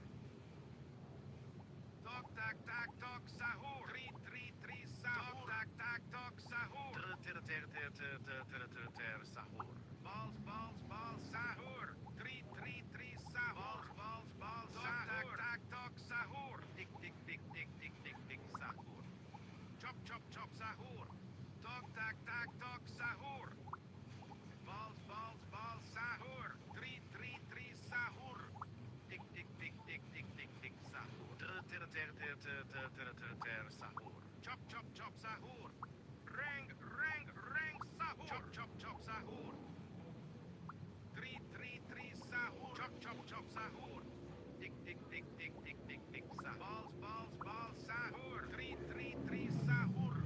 Tok, tak, tak, tok, sahur. 3, sahur. Tok, tak, tak, tok, sahur. Sahur. Balls, balls, balls, sahur. 3, sahur. Balls, balls, balls, sahur. Tak, tak, tok, sahur. Dik, dik, dik, dik, dik, dik, dik, sahur. Chop, chop, chop, sahur. Tok, tak, tak, tok, sahur. Balls, balls, balls, sahur. 3, sahur. Dik, dik, dik, dik, dik, dik, dik, sahur. Sahur. Chop, chop, chop, sahur. Ring, ring, ring, sahur. Chop, chop, chop, sahur. 3, sahur. Chop, chop, chop, sahur. Dik, dik, dik, dik, dik, dik, dik, sahur. Balls, balls, balls, sahur. 3, sahur.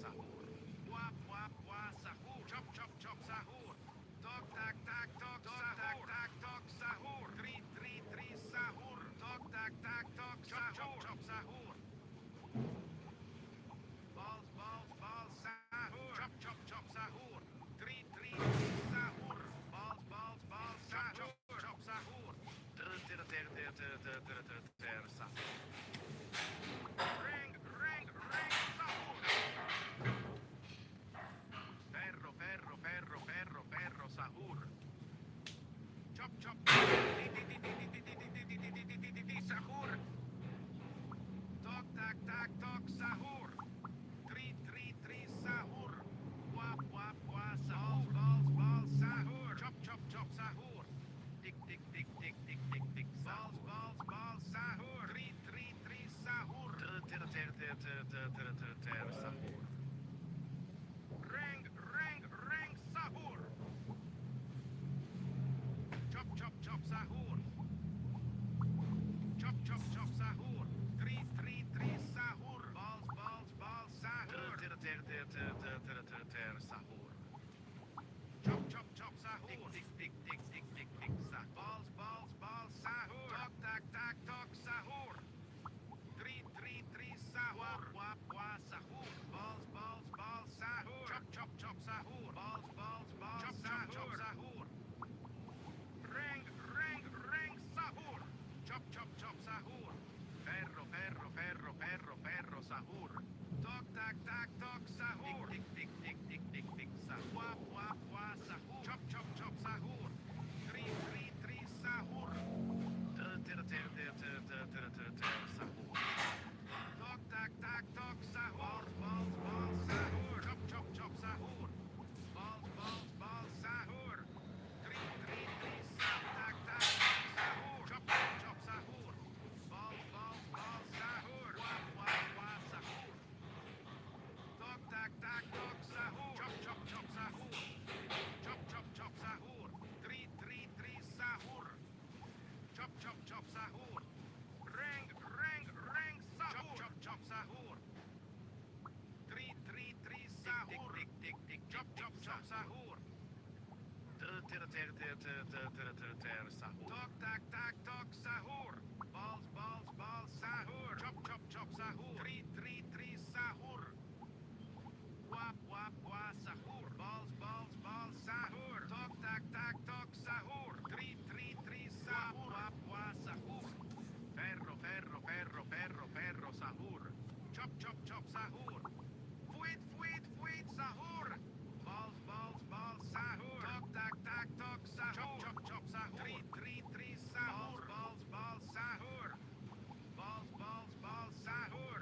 Sahur. Wap, wap, wap, sahur. Chop, chop, chop, sahur. Tok, tak, tak, tok, sahur. Tak, tak, tok, sahur. 3, sahur. Tok, tak, tak, tok, sahur. Chop, chop, chop, sahur. chop chop. Sahur. Tok tak tak tok sahur. Tri sahur. Wap wap wa sahur. Balls sahur. Chop chop chop sahur. Tik tik tik tik tik tik tik. Balls sahur. Tri sahur. Sahur. Ring sahur. Chop chop chop sahur. Chop chop chop sahur. Tri sahur. Balls sahur. Sahur. Chop chop chop sahur. Tik tik tik tik tik tik tik sahur. Balls sahur. Tok tak tak tok sahur. Tri sahur. Wap wa sahur. Balls sahur. Chop chop chop sahur. Balls chop chop chop sahur. Ring sahur. Chop chop chop sahur. Ferro sahur. Tok tak tak tok sahur. Tik tik tik tik tik tik sahur. Wap wa sahur. Chop chop chop sahur. Tri sahur. Sahur. Tok tak tak tok sahur. Balls sahur. Chop chop chop sahur. Balls sahur. Tri tak tak sahur. Chop chop chop sahur. Balls sahur. Wap wa sahur. Tok tak tak tok sahur. Chop chop chop sahur. Chop chop chop sahur. Tri sahur. Chop chop chop sahur. Ring sahur. Chop chop sahur. Tri sahur. Tik tik tik Chop chop chop sahur. Sahur. Tok tak tak tok sahur. Balls sahur. Chop chop chop sahur. Tri sahur. Wap wa sahur. Balls sahur. Tok tak tak tok sahur. Tri sahur. Wap wa sahur. Ferro sahur. Chop chop chop sahur. Fuit sahur. Balls sahur. Tok tak tak tok sahur. Chop chop chop sahur. Tri sahur. Balls sahur. Balls sahur.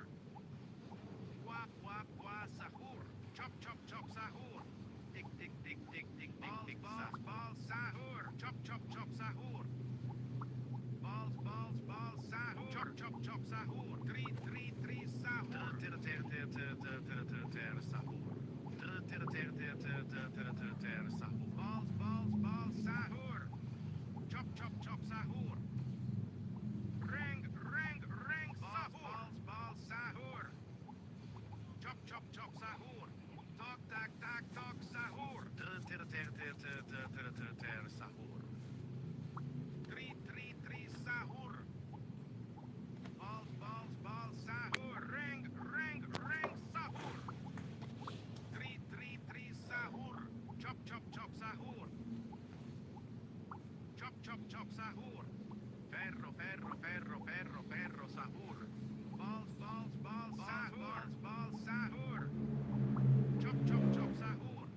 Wap wa sahur. Chop chop chop sahur. Tik tik tik tik tik tik tik sahur. Balls sahur. Chop chop chop sahur. Balls sahur. Chop chop chop sahur. Tri sahur. Sahur. Balls sahur. Chop chop chop sahur. Ring sahur. Balls sahur. Chop chop chop sahur. Tok tak tak tok sahur. Sahur. Tri sahur. Balls sahur. Ring sahur. Tri sahur. Chop chop chop sahur. Chop chop chop sahur. Ferro sahur. Balls sahur. Balls sahur. Chop chop chop sahur.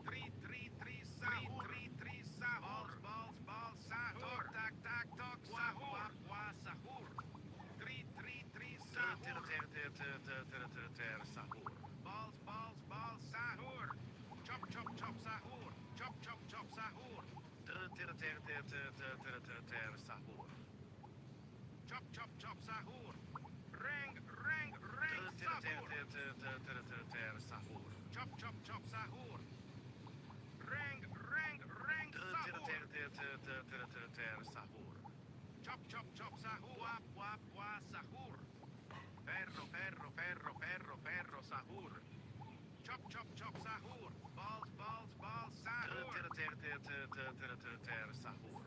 Tri sahur. Sahur. Balls sahur. Tok tak tak tok sahur. Wa sahur. Tri sahur. Sahur. Balls sahur. Chop chop chop sahur. Chop chop chop sahur. Sahur. Chop chop chop sahur. Ring sahur. Sahur. Chop chop chop sahur. Ring sahur. Sahur. Chop chop chop sahur. Wap wa sahur. Ferro sahur. Chop chop chop sahur. Balls sahur. Sahur.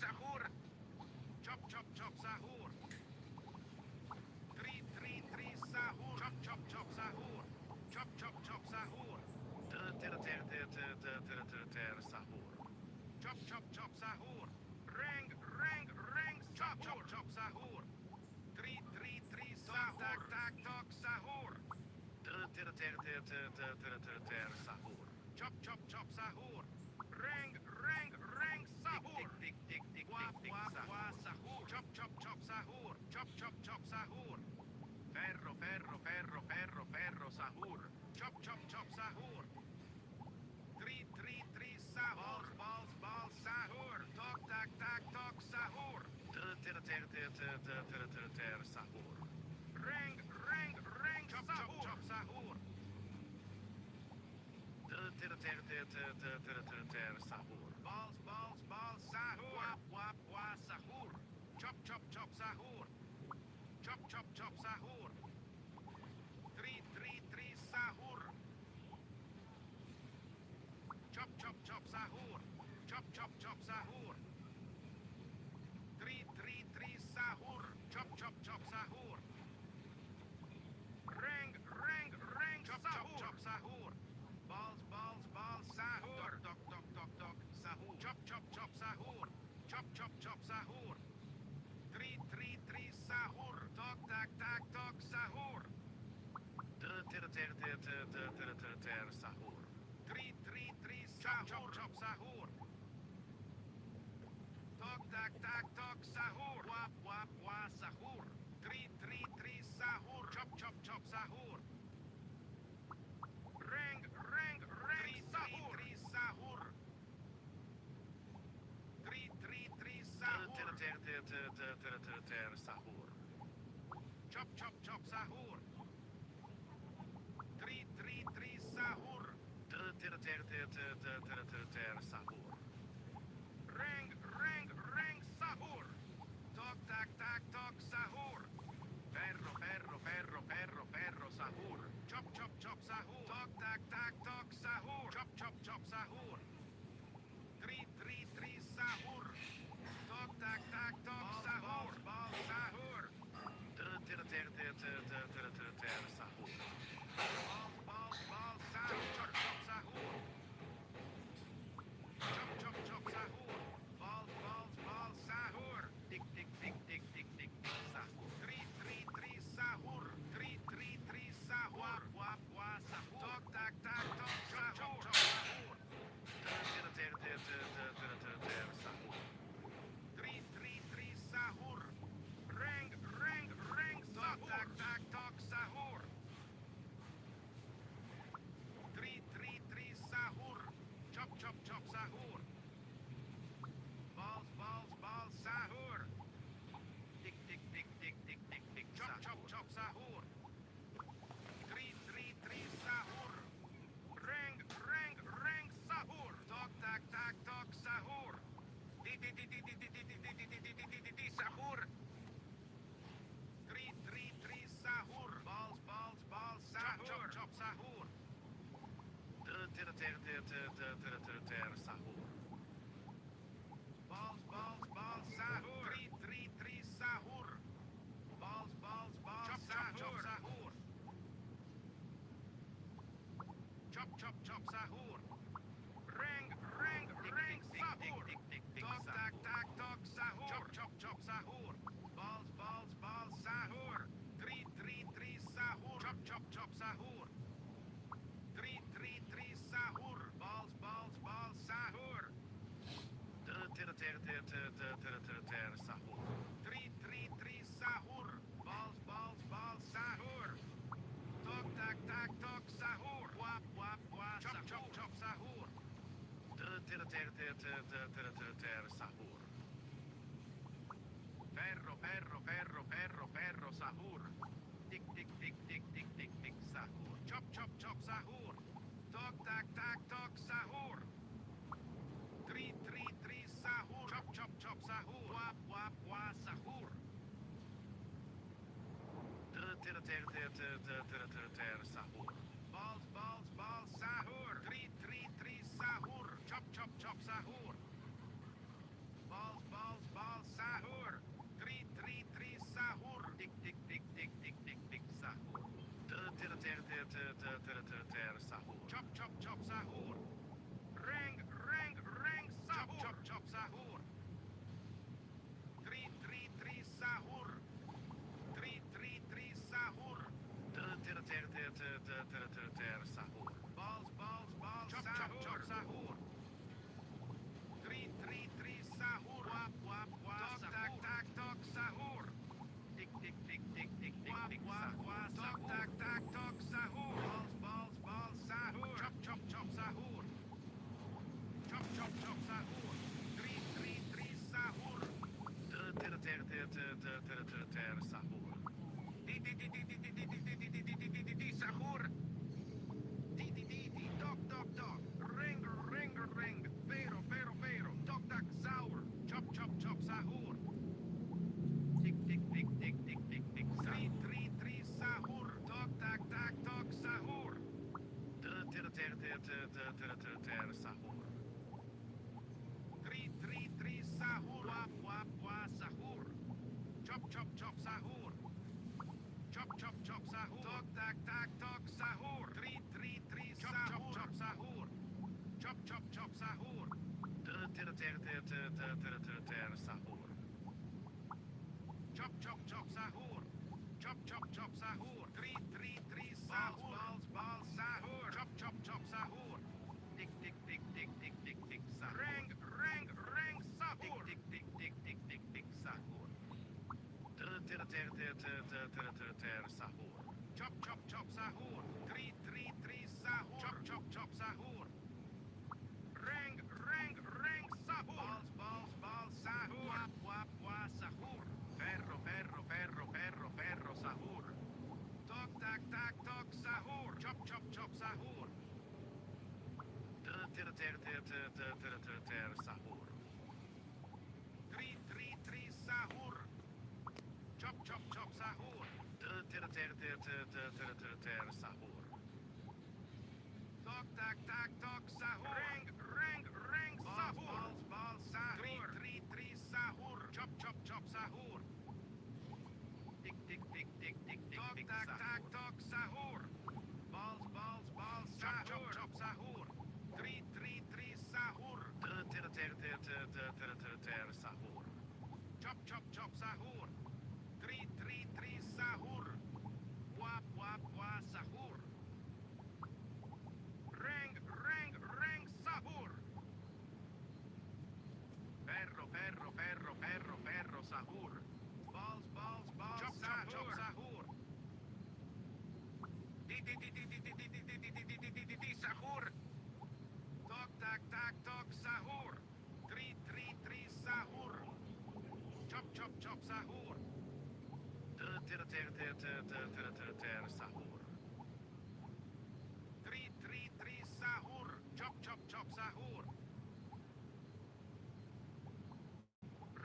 Sahur. Chop chop chop sahur. Tri sahur. Chop chop chop sahur. Chop chop chop sahur. Sahur. Chop chop chop sahur. Ring chop chop chop sahur. Tri sahur. Tak tak tok sahur. Sahur. sahur. Ring, ring, ring, sahur. Tick, tick, tick, tick, Wah, tick, tick, wah, sahur. wah, sahur. Chop, chop, chop, sahur. Chop, chop, chop, sahur. Ferro, ferro, ferro, ferro, ferro, sahur. Chop, chop, chop, sahur. Three, sahur. Balls, balls, sahur. Tok, tak, tok, sahur. Sahur. Ring, ring, chop, chop, chop, sahur. Sahur. Balls, sahur. Wah, wah, wah, sahur. Chop, chop, chop, sahur. Chop, chop, chop, sahur. Three, sahur. Chop, chop, chop, sahur. Chop, chop, chop, sahur. Three, sahur. Chop, chop, chop, sahur. Ring, chop, chop, chop, sahur. Balls, sahur. Dok, sahur. Chop, chop, chop, sahur. Chop, chop, chop, sahur. Three, sahur. Tok, tak, sahur. Sahur. Three, sahur. Chop, chop, sahur. Tok, tak, sahur. Wah, sahur. Three, sahur. Chop, chop, sahur. Ring, sahur. Three, sahur. Three, sahur. Sahur. Chop, chop, sahur. Three, sahur. Sahur. Ring, sahur. Tok, tak, sahur. Ferro, sahur. Chop, chop, sahur. Tok, tak, sahur. Chop, chop, sahur. Three, sahur. Tok, tak, sahur. Ball, sahur. Sahur. Ball, sahur. Chop, sahur. Chop, sahur. Ball, sahur. Tick, sahur. Three, sahur. Three, sahur. Wah, sahur. Tok, tak, sahur. Chop, sahur. Three, sahur. Ring, sahur. Tak, sahur. Three, sahur. Chop, sahur. Balls, sahur. Tick, Chop, sahur. Three, sahur. Ring, sahur. Tok, tak, sahur. Di, sahur. Three, sahur. Balls, sahur. Chop, sahur. Sahur. Balls, sahur. Three, sahur. Balls, chop, sahur. Chop, sahur. Ring, sahur. Tok, tak, sahur. Chop, sahur. Balls, sahur. Three, sahur. Chop, sahur. Three, sahur. Balls, sahur. Sahur. Three, sahur. Balls, sahur. Tok, tak, sahur. Wah, chop, sahur. Sahur. Ferro, sahur. Tick, sahur. Chop, sahur. Tok, tak, sahur. Three, sahur. Chop, sahur. Wah, sahur. Sahur. Balls, sahur. Three, sahur. Chop, sahur. Balls, sahur. Three, sahur. Tick, sahur. Sahur. Chop, sahur. Ring, sahur. Chop, sahur. Three, sahur. Three, sahur. sahur. Sahur. Dog, dog, dog. Ring, ring, ring. Pero, pero, pero. Dog, dog, saur. Chop, chop, chop, sahur. Tik, tik, tik, tik, tik, tik, tik, Three, sahur. three, three, sahur. Dog, dog, dog, dog, sahur. Sahur. Three, three, three, sahur. Wah, wah, wah, sahur. Chop, chop, chop, sahur. Chop, chop, chop, sahur. Dog, dog, dog, dog, sahur. Three, three, three, chop, chop, chop, sahur. Chop, chop, chop, sahur. Sahur. Chop, chop, chop, sahur. Chop, chop, chop, sahur. Three, three, three, sahur. Balls, balls, sahur. Chop, chop, chop, sahur. Tik, tik, tik, tik, tik, tik, tik, sahur. Ring, ring, ring, sahur. Tik, tik, tik, tik, tik, tik, sahur. Sahur. Chop, chop, chop, sahur. Three, three, three, sahur. Chop, chop, chop, sahur. Ring, ring, ring, sahur. Balls, balls, balls, sahur. Wap, wap, wap, sahur. Ferro, ferro, ferro, ferro, ferro, sahur. Dog, tak, tak, dog, sahur. Chop, chop, chop, sahur. Sahur. Three, three, three, sahur. Chop, chop, chop, sahur. Sahur. Dog, tak, tak, dog, sahur. Ring, ring, ring, sahur. Balls, balls, sahur. Three, three, three, sahur. Chop, chop, chop, sahur. Tik, tik, tik, tik, tik, tik, Dog, tik, tak, sahur. tak, dog, sahur. Balls, balls, balls, chop, chop, chop, sahur. Three, three, three, sahur. Sahur. Chop, chop, chop, sahur. Three, three, three, sahur. Wap, wap, wap, sahur. Ring, ring, ring, sahur. Ferro, ferro, ferro, ferro, ferro, sahur. Balls, balls, balls, chop, chop, chop, sahur. Sahur. Dog, tak, tak, dog, sahur. Three, three, three, sahur. Chop, chop, chop, sahur. Sahur. Three, three, three, sahur. Chop, chop, chop, sahur.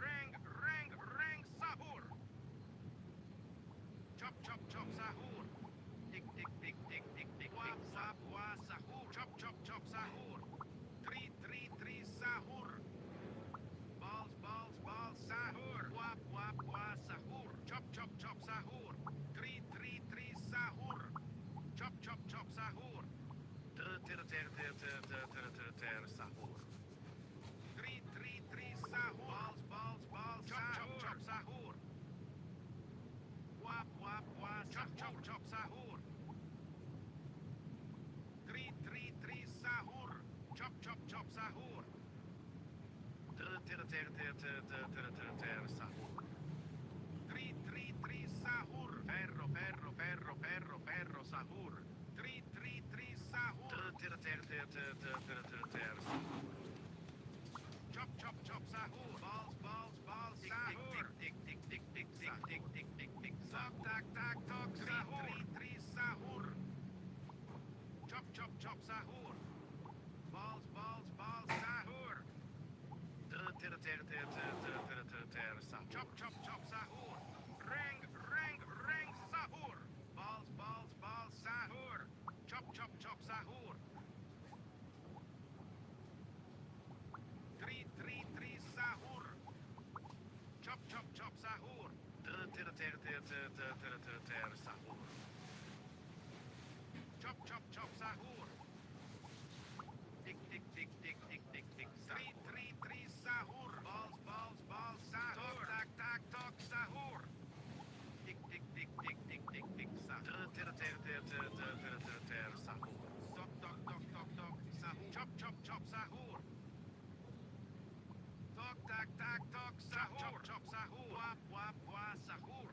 Ring, ring, ring, sahur. Chop, chop, chop, sahur. Tik, tik, tik, tik, tik, tik, Wap, tik, wap, wap, sahur. Chop, chop, chop, sahur. Three, three, three, sahur. Balls, balls, balls, sahur. Wap, wap, wap, sahur. Chop, chop, chop, sahur. Three, three, three, sahur. Chop, chop, chop, sahur. Sahur. Three, three, three, sahur. Balls, balls, balls, chop, chop, chop, sahur. Wap, wap, wap, chop, chop, chop, sahur. Three, three, three, sahur. Chop, chop, chop, sahur. Sahur. Three, three, three, sahur. Ferro, ferro, ferro, ferro, ferro, sahur. Three, three, three, sahur. Chop, chop, chop, sahur. Balls, balls, balls, sahur. Tik, tik, tik, tik, tik, tik, tik, tik, tik, Dog, tak, tak, dog, sahur. Three, three, sahur. Chop, chop, chop, sahur. Balls, balls, balls, sahur. Chop, chop, chop, sahur. Ring, ring, ring, sahur. Balls, balls, balls, sahur. Chop, chop, chop, sahur. Three, three, three, sahur. Chop, chop, chop, sahur. Sahur. Chop, chop, chop, sahur. Tik, tik, tik, tik, tik, tik, tik, Three, sahur. three, three, sahur. Balls, balls, balls, sahur. Tak, tak, tak, sahur. Tik, tik, tik, tik, tik, tik, tik, sahur. Sahur. Dok, dok, dok, dok, dok, sahur. Chop, chop, chop, sahur. Dok, tak, tak, dok, sahur. Chop, chop, sahur. Wap, wap, wap, sahur.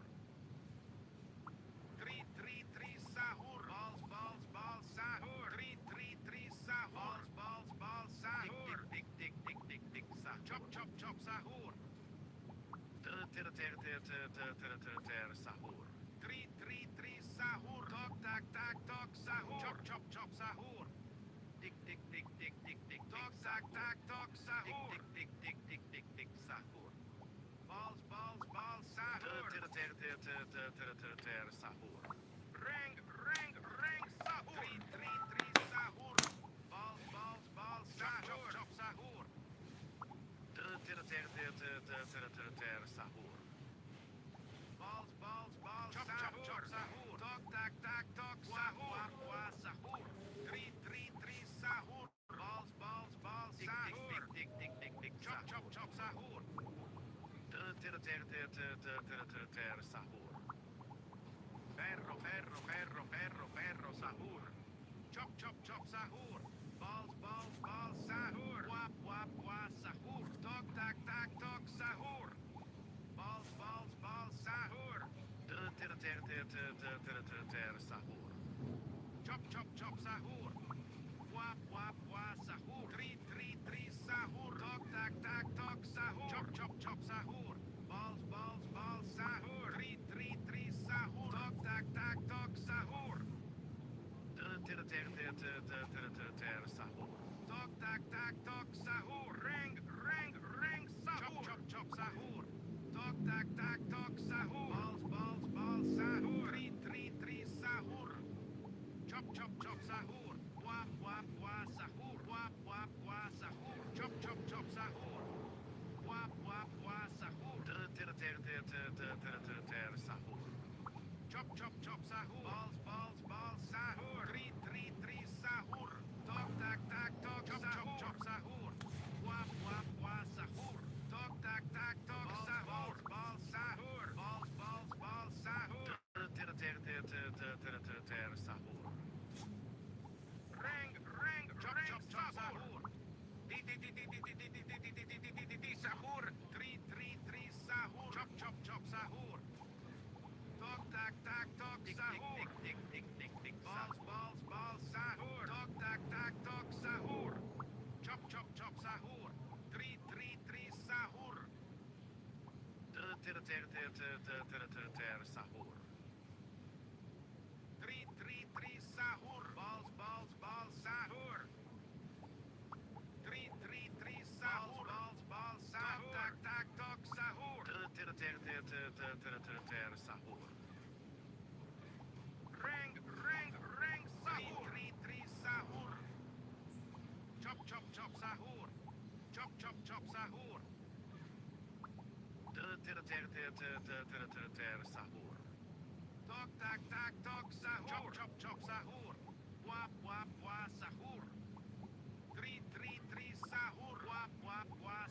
Three, three, three, sahur. Balls, balls, balls, sahur. Three, three, three, sahur. Balls, balls, balls, sahur. Tik, tik, tik, tik, tik, tik, sahur. Chop, chop, chop, sahur. tack, tack, tock, sahur. Tick, tick, tick, tick, tick, tick, sahur. Balls, balls, balls, sahur. Sahur. Ring, ring, ring, sahur. Three, sahur. Balls, balls, balls, sahur. Chop, sahur. Sahur. Balls, balls, balls, sahur. Chop, sahur. Tok, tack, tack, tok, sahur. Sahur. Three, sahur. Balls, balls, balls, sahur. Tick, tick, tick, tick, tick, Chop, sahur. chop, sahur. Sahur. Ferro, ferro, ferro, ferro, ferro, sahur. Chop, sahur. Balls, balls, balls, sahur. Wap, sahur. Tok, tack, tack, tok, sahur. Balls, balls, balls, sahur. Sahur. Chop, sahur. Wap, sahur. Three, sahur. Tok, tack, tack, tok, sahur. Chop, sahur. Balls, balls, balls, sahur. Three, sahur. Tok, tack, tack, tok, sahur. Sahur. Tok, tack, tack, tok, sahur. Ring, ring, sahur. Chop, sahur. Tok, tack, tack, tok, sahur. Balls, balls, balls, sahur. Three, sahur. Chop, sahur. Wap, sahur. Wap, sahur. Chop, sahur. Wap, sahur. Sahur. Chop, sahur. Balls, balls, sahur. Three, sahur. Tok, tack, tack, tok, sahur. Sahur. Wap, sahur. Tok, tack, tack, tok, sahur. Balls, sahur. Balls, sahur. Sahur. Ring, chop, sahur. Sahur. Three, sahur. Chop, sahur. Tok, tack, tack, tok, sahur. Balls, sahur. Tok, tack, tack, tok, sahur. Chop, sahur. Three, sahur. Sahur. Three, sahur. Balls, sahur. Three, sahur. Balls, sahur. Tack, tack, tok, sahur. Sahur. Ring, sahur. Three, sahur. Chop, sahur. Chop, sahur. Sahur. Tok, tack, tack, tok, sahur. Chop, sahur. Wap, sahur. Three, sahur. Wap,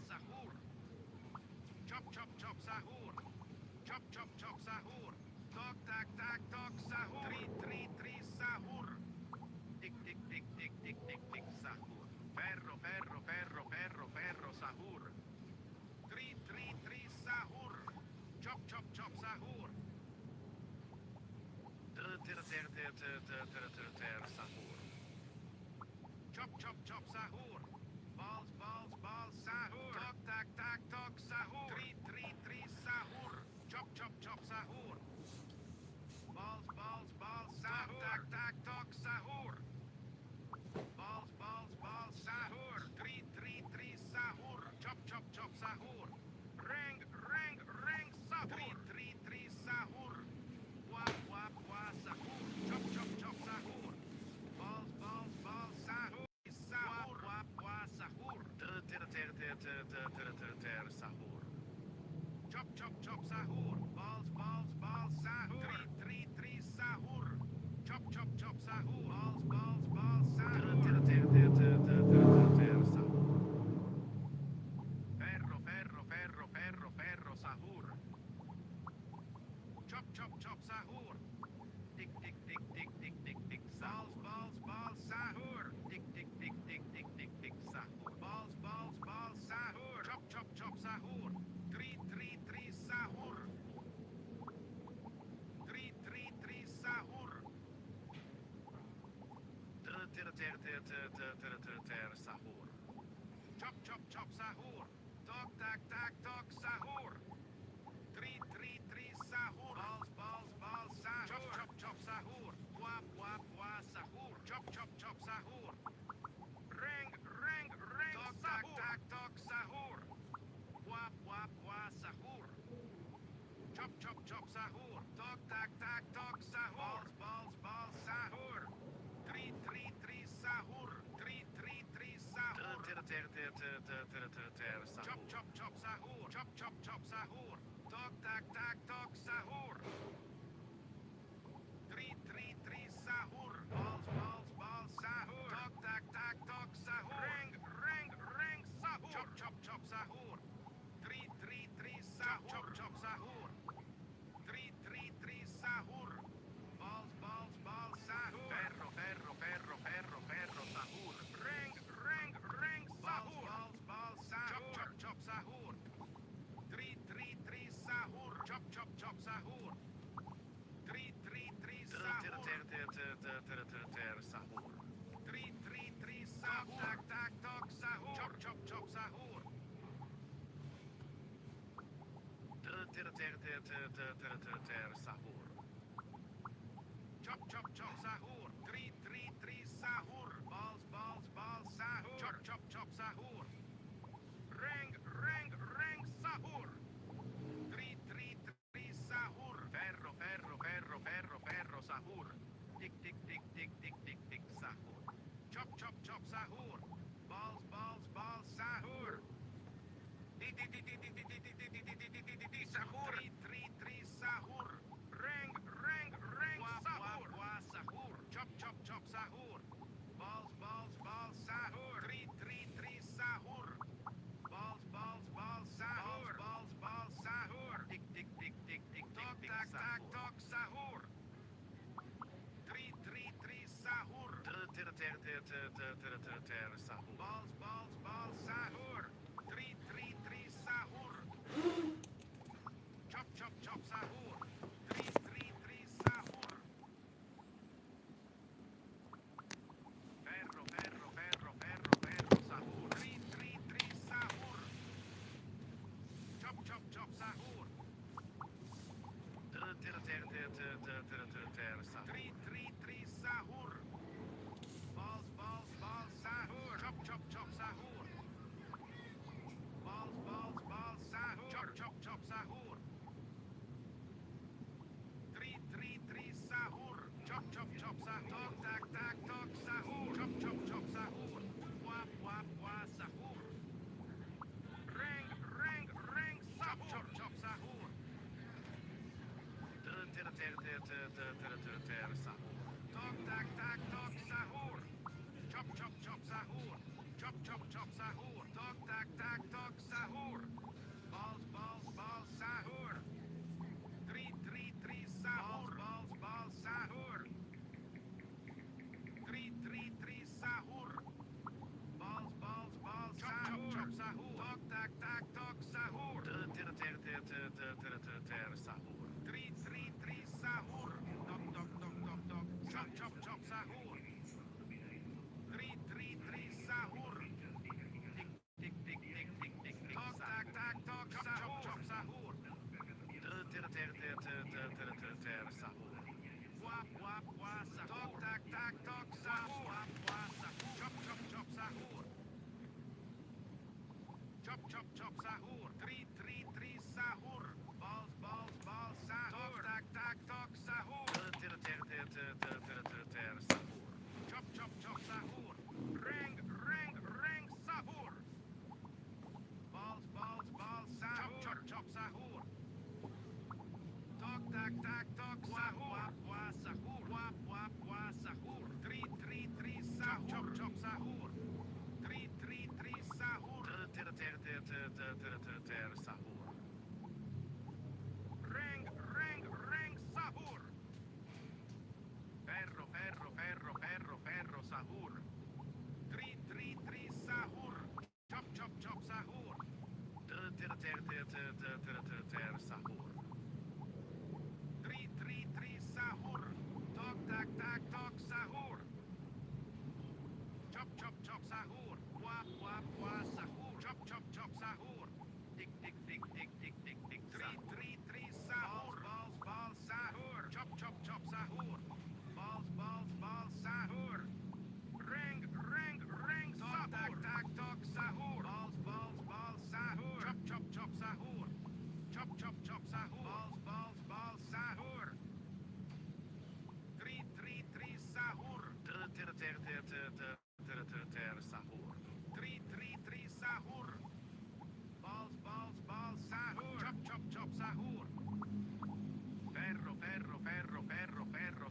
sahur. Chop, sahur. Chop, sahur. Tok, tack, tack, tok, sahur. Three, sahur. Tick, tick, tick, tick, tick, tick, tick, sahur. Ferro, ferro, ferro, ferro, ferro, sahur. Three, sahur. Chop, sahur. Sahur. Chop, sahur. Balls, balls, sahur. Tok, tack, tack, tok, sahur. Three, sahur. Chop, sahur. Balls, balls, sahur. Tack, tack, tok, sahur. Balls, balls, sahur. Three, sahur. Chop, sahur. Ring, sahur. Three, sahur. Wap, sahur. Chop, sahur. Balls, sahur. Sahur. Wap, sahur. Sahur. Chop, sahur. Balls, sahur. Three, sahur. Chop, sahur. Balls, sahur. Ferro, ferro, ferro, ferro, ferro, sahur. Chop, sahur. Tick, tick, tick, tick, tick, tick, tick, sahur. Balls, sahur. Tick, tick, tick, tick, tick, tick, tick, sahur. Balls, sahur. Chop, sahur. Three, sahur. Three, sahur. Sahur. Chop, sahur. Tok, tack, tack, tok, sahur. Three, sahur. Balls, sahur. Chop, sahur. Wap, sahur. Chop, sahur. Ring, tok, Chop, chop, chop, sahur. Chop, chop, chop, sahur. Tok, tak, tak, tok, sahur. 3, 3, 3, sahur. Balls, balls, balls, sahur. Tok, tak, tak, tok, sahur. Ring, ring, ring, sahur. Chop, chop, chop, sahur. 3, 3, 3, sahur. Chop, chop, sahur. 3, 3, 3, sahur. Balls, balls, balls, sahur. Ferro, ferro, ferro, ferro, ferro, sahur. Ring, ring, ring, sahur. Balls, balls, sahur. Chop, chop, chop, sahur. 3, 3, 3, sahur. Chop, chop, chop, sahur. 3, 3, 3, sahur. Sahur. 3, 3, 3, sahur. Tak, tak, tok, sahur. Chop, chop, chop, sahur. Sahur. Chop, chop, chop, sahur. 3, 3, 3, sahur. Balls, balls, balls, sahur. Chop, chop, chop, sahur. Ring, ring, ring, sahur. 3, 3, 3, sahur. Ferro, ferro, ferro, ferro, ferro, sahur. Tic, tic, tic, tic, tic, tic, tic, sahur. Chop, chop, chop, sahur. Balls, balls, balls, sahur. Di, di, di, di, di, di, di, di, di, di, di, di, di, di, di, sahur. 3, 3, 3, sahur. Ring, ring, ring, Wah, wah, sahur. wah, sahur. Chop, chop, chop, sahur. Balls, balls, balls, sahur. 3, 3, 3, sahur. Balls, balls, balls, sahur. Balls, balls, sahur. Tic, tic, tic, tic, tic, tic, Tok, tic, tak, tak, sahur. tok, sahur. 3, 3, 3, sahur. Sahur. Balls, balls, balls, sahur. 3, 3, 3, sahur. Chop, chop, chop, sahur. 3, 3, 3, sahur. Ferro, ferro, ferro, ferro, ferro, sahur. 3, 3, 3, sahur. Chop, chop, chop, sahur. Sahur. 3, 3, 3, sahur. Balls, balls, balls, sahur. Chop, chop, chop, sahur. Balls, balls, balls, sahur. Chop, chop, chop, sahur. 3, 3, 3, sahur. Chop, chop, chop, sahur. Tok, tak, tak, tok, sahur. Chop, chop, chop, sahur. Wah, wah, wah, sahur. Ring, ring, ring, sahur. Chop, chop, chop, sahur. Sahur. Tok, tak, tak, tok, sahur. Chop, chop, chop, sahur. Chop, chop, chop, sahur. Tok, tak, tak, tok, sahur. Balls, balls, balls, sahur. 3, 3, 3, sahur. Balls, balls, sahur. 3, 3, 3, sahur. Balls, balls, balls, chop, chop, chop, sahur. Tok, tak, tak, tok, sahur. Sahur. 3, 3, 3, sahur. Tok, tok, tok, tok, tok. Chop, chop, chop, sahur. 3, 3, 3, sahur. Tic, tic, tic, tic, tic, tic, Tok, tak, tak, tok, chop, chop, chop, sahur. Sahur. Wap, wap, wap, sahur. Tok, tak, tak, tok, sahur. Wap, wap, sahur. Chop, chop, chop, sahur. Chop, chop, chop, sahur. 3, 3, 3, sahur. Balls, balls, balls, sahur. Tok, tak, tak, tok, sahur. Chop, chop, chop, sahur. Ring, ring, ring, sahur. Balls, balls, balls, sahur. Chop, chop, chop, sahur. Tok, tak, tak, tok, sahur. Wap, wah, sahur. Wap, wap, wap, sahur. 3, 3, 3, sahur. Chop, chop, sahur. 3, 3, 3, sahur. Sahur. Ring, ring, ring, sahur. Ferro,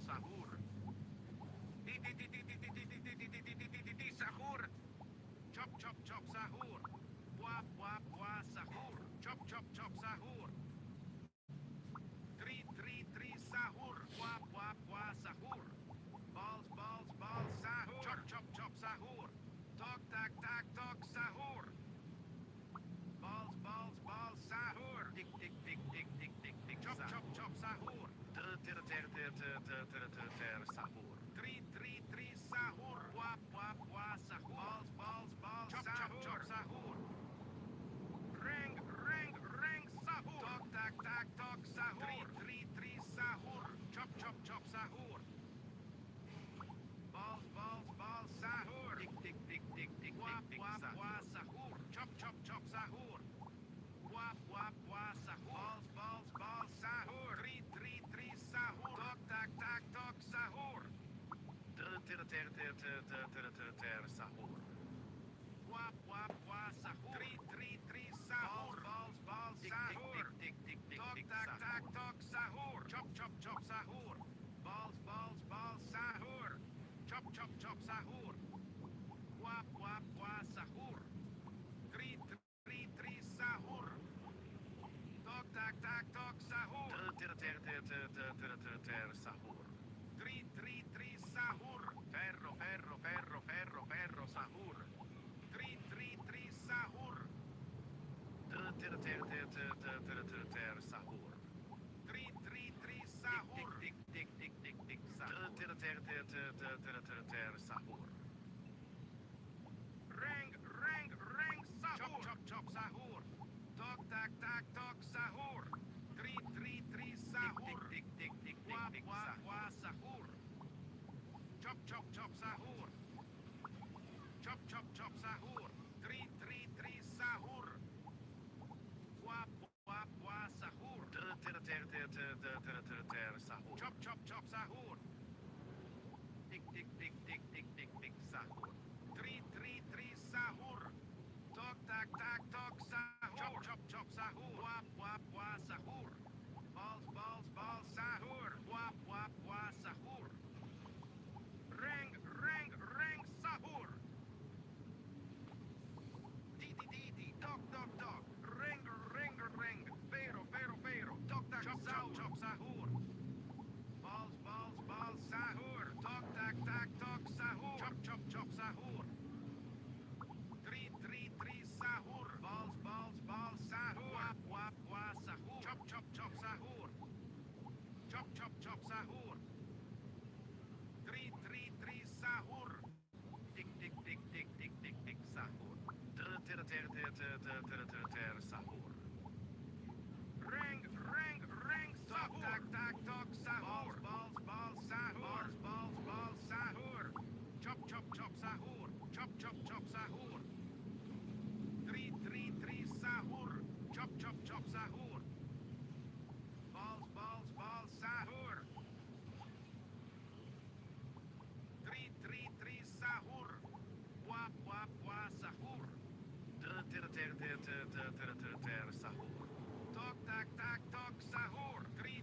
sahur. Sahur. Chop chop chop sahur. Buah buah buah sahur. Chop chop chop sahur. Tri sahur. Buah buah buah sahur. Balls sahur. Chop chop chop sahur. Tok tak tok sahur. Balls sahur. Tik Chop sahur. chop chop sahur. Sahur. Tri sahur. Buah buah buah sahur. Balls chop chop chop sahur. Ring sahur. Tok tak tok sahur. Tri sahur. Chop chop chop sahur. Balls sahur. Tik Buah buah sahur. buah sahur. Chop chop chop sahur. Buah buah buah sahur. Balls sahur. Tri sahur. Tok tak tok sahur. Sahur. Buah buah buah sahur. Tri sahur. Balls sahur. Tok tak tok sahur. Chop chop chop sahur. Balls sahur. Chop chop chop sahur. Buah buah buah sahur. Tri sahur. Tok tak tok sahur. Sahur. Tri sahur. Ferro, sahur. Tri sahur. Sahur. Tri sahur. Tik sahur. Sahur. Ring sahur. Chop chop sahur. Tok tak tok sahur. Tri sahur. Buah buah sahur. Chop chop sahur. Chop chop sahur. Tri sahur. Buah buah sahur. Sahur. Chop chop sahur. Tik sahur. Tri sahur. Tok tak tok sahur. Chop chop sahur. Buah buah sahur. Balls sahur. Buah buah sahur. Ring sahur. Di dog. Ring. Pero. Tok tak chop sahur. Balls sahur. Tok tak tok sahur. Chop sahur. Tri sahur. Balls sahur. Buah sahur. Chop sahur. Chop sahur. Tri sahur. Tik sahur. Sahur. Ring sahur. Tak tok sahur. Balls sahur. Balls sahur. Chop sahur. Chop sahur. Tri sahur. Chop sahur. Balls sahur. Tri sahur. Buah sahur. Sahur. Tok tak tok sahur. Tri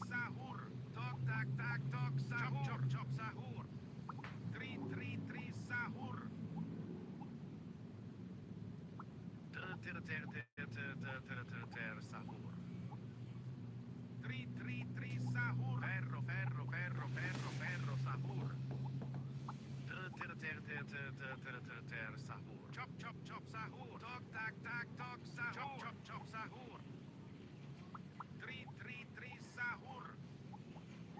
sahur. Tok tak tok sahur. Chop sahur. Tri sahur. Sahur. Tri sahur. Ferro, sahur. Sahur. Chop sahur. Tok tak tok sahur. Chop sahur. Tri sahur.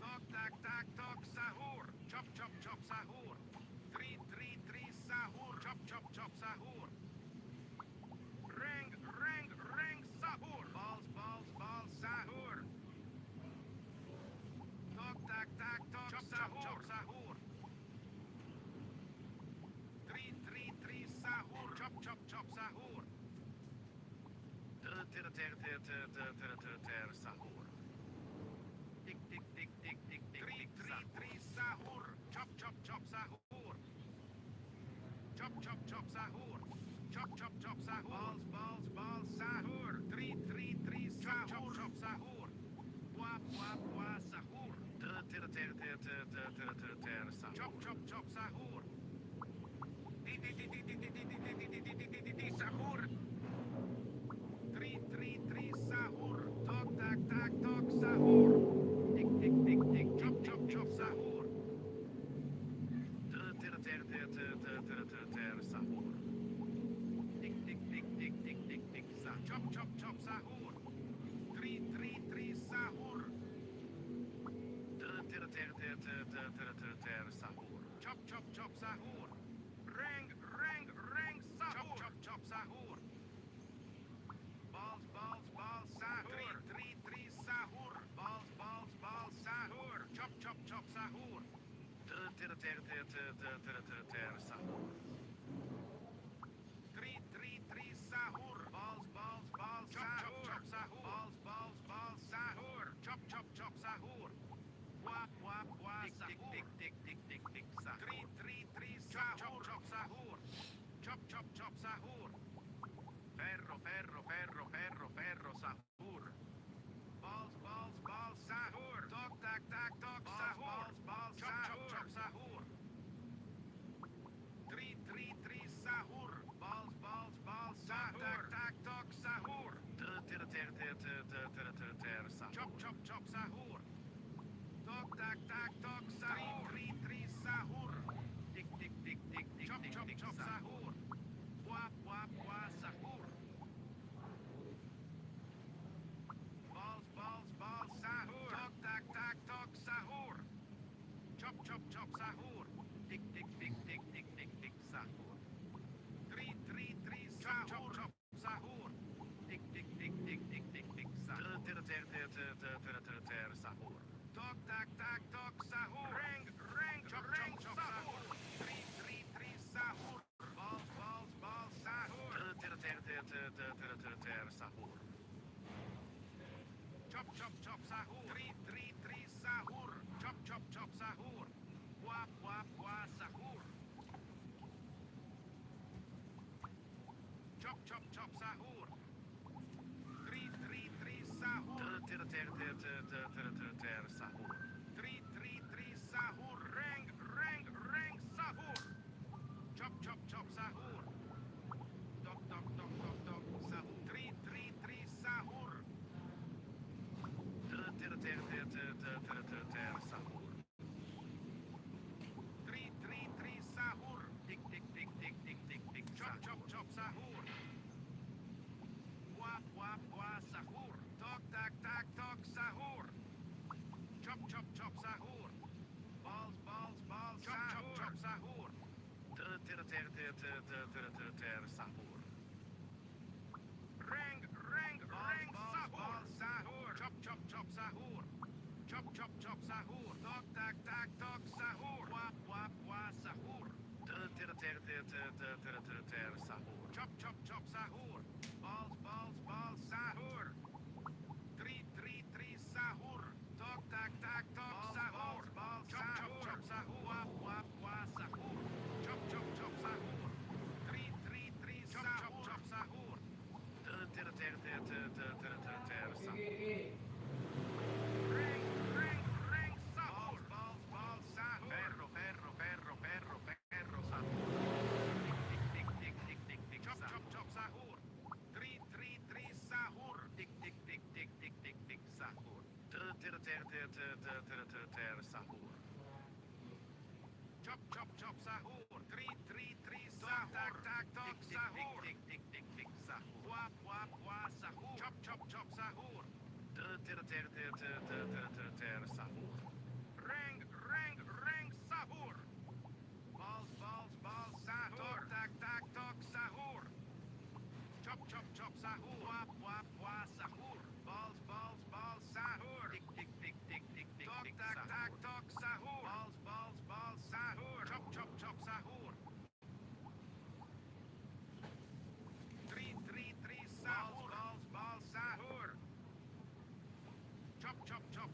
Tok tak tok sahur. Chop sahur. Tri sahur. Chop sahur. Ring sahur. Balls sahur. Tok tak tok sahur. Sahur. Tri sahur. Chop sahur. Sahur. Tik Tri sahur. Chop sahur. Chop sahur. Chop sahur. Balls sahur. Tri sahur. Chop sahur. Buah sahur. Chop, chop, chop, sahur. Sahur. Tri, sahur. Tok, tak, tok, sahur. Chop, chop, chop, sahur. Sahur. Chop, chop, chop, sahur. Tri, sahur. Sahur. Chop, chop, chop, sahur. Rang, sahur. Chop, chop, chop, sahur. Balls, sahur. Tri, sahur. Balls, sahur. Chop, chop, chop, sahur. Sahur. Tri, sahur. Balls, sahur. Chop, sahur. Balls, sahur. Chop, chop, sahur. Wap, sahur. Sahur. Tri, sahur. Chop, sahur. Chop, chop, sahur. Ferro, sahur. Balls, sahur. Tok, tak, tok, sahur. Balls, Chop, chop, sahur. Tri, sahur. Balls, sahur. Tak, tok, sahur. Chop, chop, sahur. Tok, tak, tok, sahur. Tri, sahur. Chop, chop, sahur. Wap, sahur. Balls, sahur. Tok, tak, tok, sahur. Chop, chop, sahur. Sahur. Tri, sahur. Chop, sahur. Sahur. Tok, tak, tok, sahur. Rang, chop, sahur. Tri, sahur. Balls, sahur. Sahur. Chop, sahur. Tri, sahur. Chop, sahur. Wap, sahur. Chop, sahur. Tri, sahur. Sahur. Tri, sahur. Rang, sahur. Chop, sahur. Tok, sahur. Tri, sahur. Sahur. Tri, sahur. Chop, sahur. Wap, sahur. Tok, tak, tok, sahur. Chop, sahur. Balls, sahur. Chop, sahur. Sahur. Rang, sahur. Sahur. Chop, sahur. Chop, sahur. Tok, tak, tok, sahur. Wap, sahur. Sahur. Chop, sahur. Balls, sahur. Tri, sahur. Tok, tak, tok, sahur. Chop, sahur. Wap, sahur. Chop, sahur. Tri, sahur. Sahur. Rang, sahur. Balls, sahur. Ferro, sahur. Chop, sahur. Tri, sahur. Sahur. Sahur. Chop, sahur. Tri, sahur. Tak, tok, sahur. Sahur. Wap, sahur. Chop, sahur. Sahur. Rang, sahur. Balls, sahur. Tak, tok, sahur. Chop, sahur. Wap, sahur. Balls, sahur. Tok, tak, tok, sahur. Balls, sahur. Chop, sahur. Tri, sahur. Balls, sahur. Chop,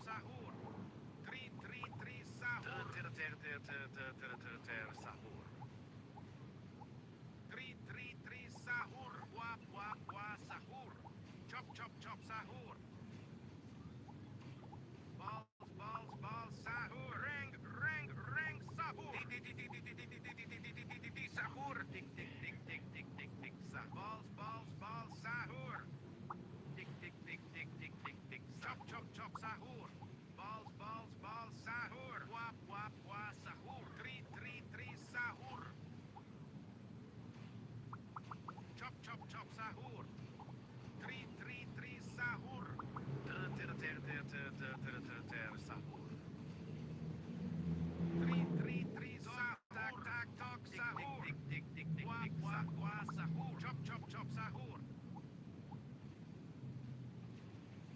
sahur. Tri, sahur. Sahur. Tri, sahur. Wap, sahur. Chop, sahur. Balls, sahur. chop chop sahur. Tri sahur. Sahur. Tri sahur. Tak tak tok sahur. Wa sahur. Chop chop chop sahur.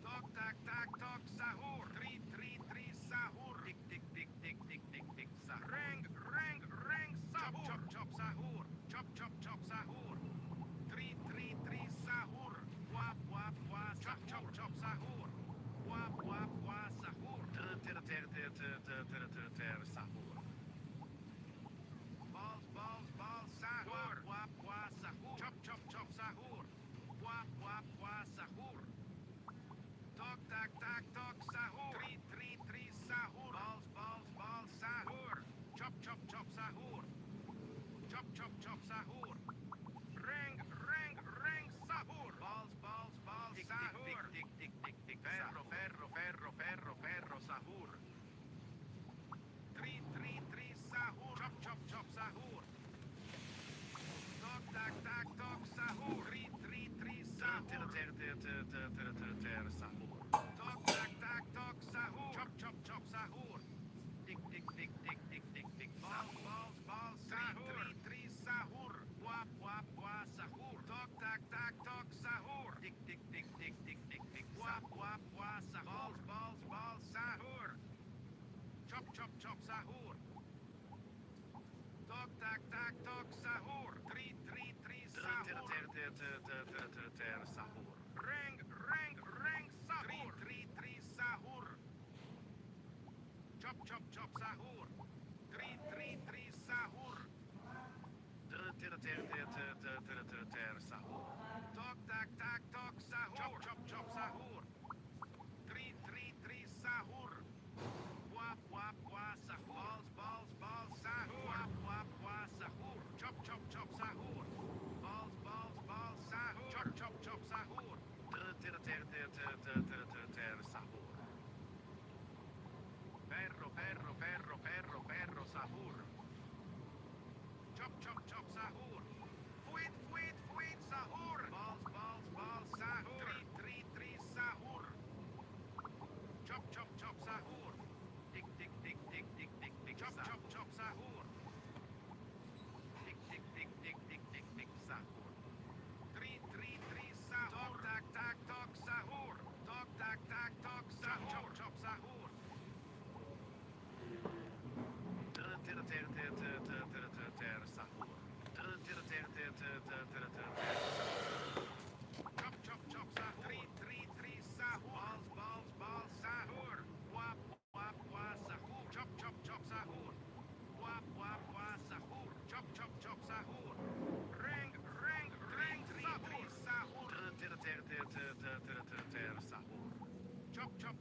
Tok tak tak tok sahur. Tri sahur. Tik sahur. Reng sahur. Chop chop sahur. Chop chop sahur. Tri sahur. Wa chop chop sahur. Wa sahur. Sahur. Balls sahur. Wa sahur. Chop chop sahur. Wa sahur. Tok tak tak tok sahur. Tri sahur. Balls sahur. Chop chop sahur. Chop sahur. Reng sahur. Balls sahur. Ferro, sahur. Tri sahur. Chop sahur. Tok tak tak tok sahur. Tri sahur. Sahur. Tok tak tak tok sahur. Chop sahur. Tik Balls sahur. Tri sahur. Wa sahur. Tok tak tak tok sahur. Wa sahur. Balls sahur. Chop sahur. Tok tak tak tok sahur. Tri sahur. Sahur. Reng sahur. Tri sahur. Chop sahur. Tri sahur. Sahur. Tok tak tak tok sahur. Chop sahur. Tri sahur. Wa sahur. Balls sahur. Wa sahur. Chop sahur. Balls sahur. Chop sahur. Sahur. Ferro, sahur. Chop sahur. Fuit sahur. Balls sahur. Tri sahur. Chop sahur. Tik Chop sahur. sahur. Tri sahur. Tok tak tak tok sahur. Tok tak tak tok sahur. Chop sahur. Sahur. Chop sahur. Tri sahur. Balls sahur. Wa sahur. Chop sahur. Wa sahur. Chop sahur. Reng sahur. Sahur. Sahur.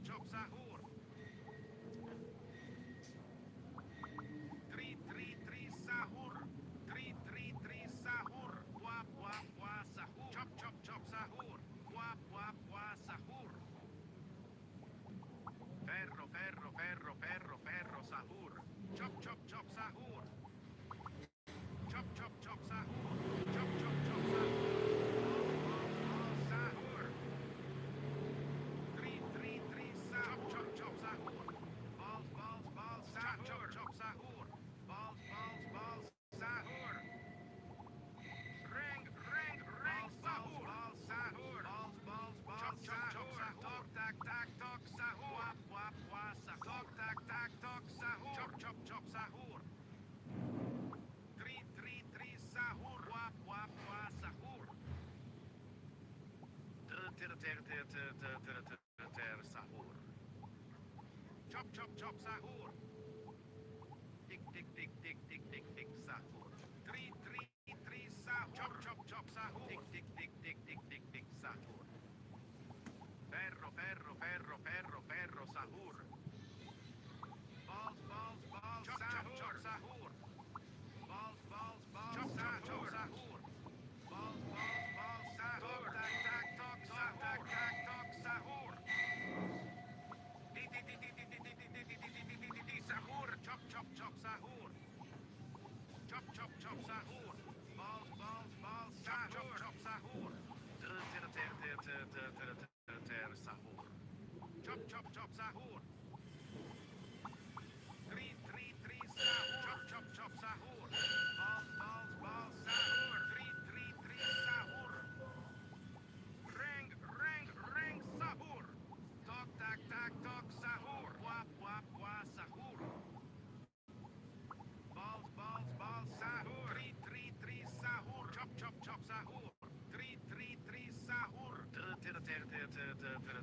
Chop sahur. Tri sahur. Tri sahur. Wa sahur. Chop sahur. Wa sahur. Ferro, sahur. Chop sahur. Chop sahur. Chop sahur. Sahur. Tri sahur. Chop sahur. Balls sahur. Chop sahur. Balls sahur. Reng sahur. Balls sahur. Chop sahur. Tok tak tak tok sahur. Wa sahur. Tok tak tak tok sahur. Chop sahur. Tri sahur. Wa sahur. Sahur. Chop sahur. Tik sahur. Tri sahur. Chop sahur. Tik sahur. Ferro, sahur. Balls sahur. Sahur. Chop sahur. Balls sahur. Tak tak tok sahur. Sahur. Chop sahur.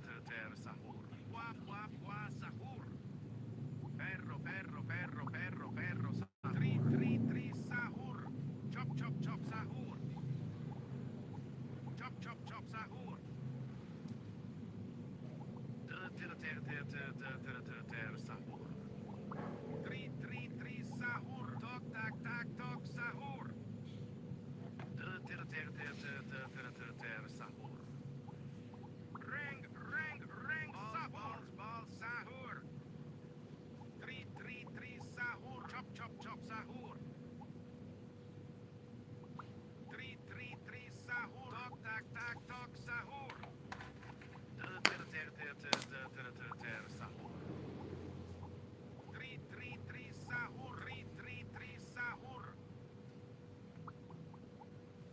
sahur. Wap, wap, wa, sahur. Perro, perro, perro, perro, perro, sahur. Tri, sahur. Chop, chop, chop, sahur. Chop, chop, chop, sahur. Sahur. Tri, sahur. Tok, tak, tak, tok, sahur. Sahur. Ring, ring, ring, sahur. Ball, sahur. Tri, sahur. Chop, chop, chop, sahur. Tri, sahur. Tok, tak, tak, tok, sahur. Sahur. Tri, sahur. Tri, sahur.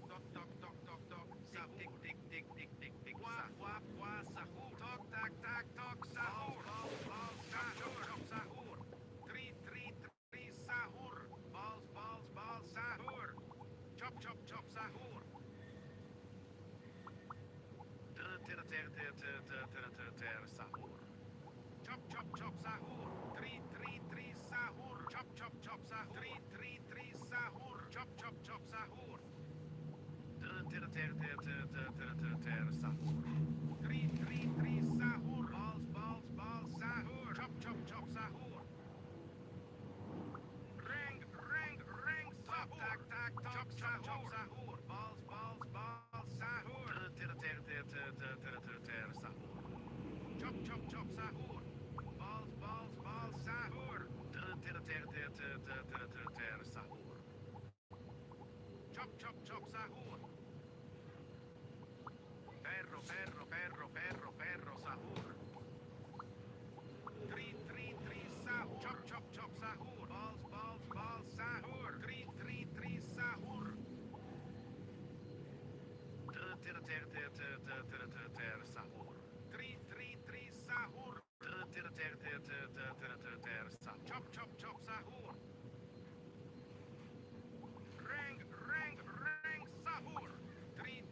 Tok, tok, tok, tok, tok. Sahur. Tik, tik, tik, tik, tik. Wap, wap, wa, sahur. Tok, tak, tak, tok, sahur. Ball, sahur. Chop, sahur. Tri, sahur. Balls, sahur. Chop, chop, chop, sahur. Sahur. Chop, chop, chop, sahur. Tri, sahur. Chop, chop, chop, sahur. Tri, sahur. Chop, chop, chop, sahur. Sahur. Tri, sahur. Balls, sahur. Chop, chop, chop, sahur. Ring, sahur. Tak, tak, tak, chop, sahur. Balls, sahur. Sahur. Chop, chop, chop, sahur. Balls, sahur. Sahur. Chop, chop, chop, sahur. Perro, perro, perro, perro, perro, sahur. Tri, sahur. Chop, chop, chop, sahur. Balls, sahur. Tri, sahur. Sahur. Tri, sahur. Chop, chop, chop, sahur. Ring, sahur. Tri,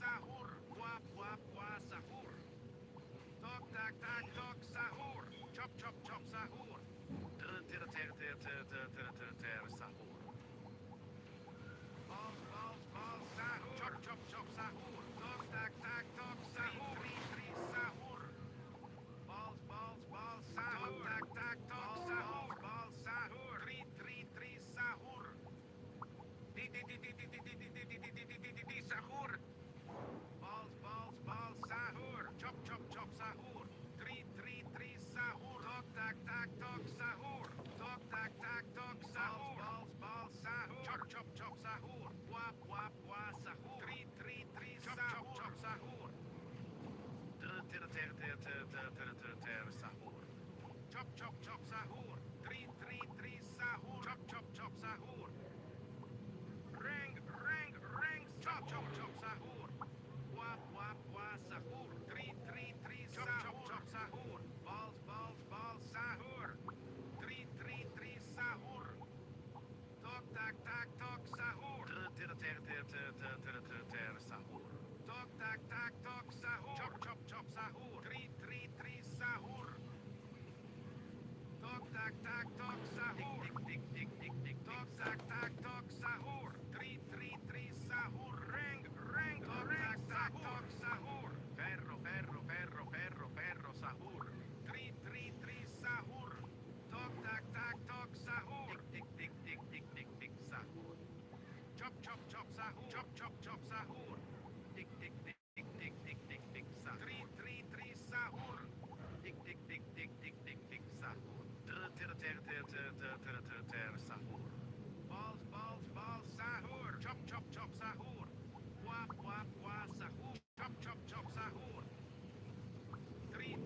sahur. Wap, wap, wa, sahur. Tok, tak, tak, tok, sahur. Chop, chop, chop, sahur. Sahur. Balls, sahur. Chop, chop, chop, sahur. Tok, tak, tak, tok, sahur. Tri, sahur. Balls, sahur. Tok, tak, tak, tok, sahur. Balls, sahur. Tri, sahur. Di, sahur. Balls, sahur. Chop, chop, chop, sahur. Tri, sahur. Tok, tak, tak, tok, sahur. Tok, tak, tak, tok, sahur. Balls, sahur. Chop, chop, chop, sahur. Wap, wap, wa, sahur. Tri, chop, chop, chop, sahur. Sahur. Chop, chop, chop, sahur. Tri, sahur. Chop, chop, chop, sahur. Ring, chop, chop, chop, sahur. Wap, wap, wa, sahur. Tri, chop, chop, chop, sahur. Balls, sahur. Tri, sahur. Tok, tak, tak, tok, sahur. Sahur. Tok, tak, tak, tok, sahur. Chop, chop, chop, sahur. Tri, sahur. Tok, tak, tak, tok, sahur. Tik, tok, tak, tak, tok, sahur. Tri, sahur. Ring, tok, tak, tak, tok, sahur. Perro, perro, perro, perro, perro, sahur. Tri, sahur. Tok, tak, tak, tok, sahur. Tik, sahur. Chop, chop, chop, sahur. Chop, chop, chop, sahur. Tik, sahur. Tri, sahur. Tik, sahur. Sahur. Balls, sahur. Chop, chop, chop, sahur. Wap, wap, wa, sahur. Chop, chop, chop, sahur. Tri,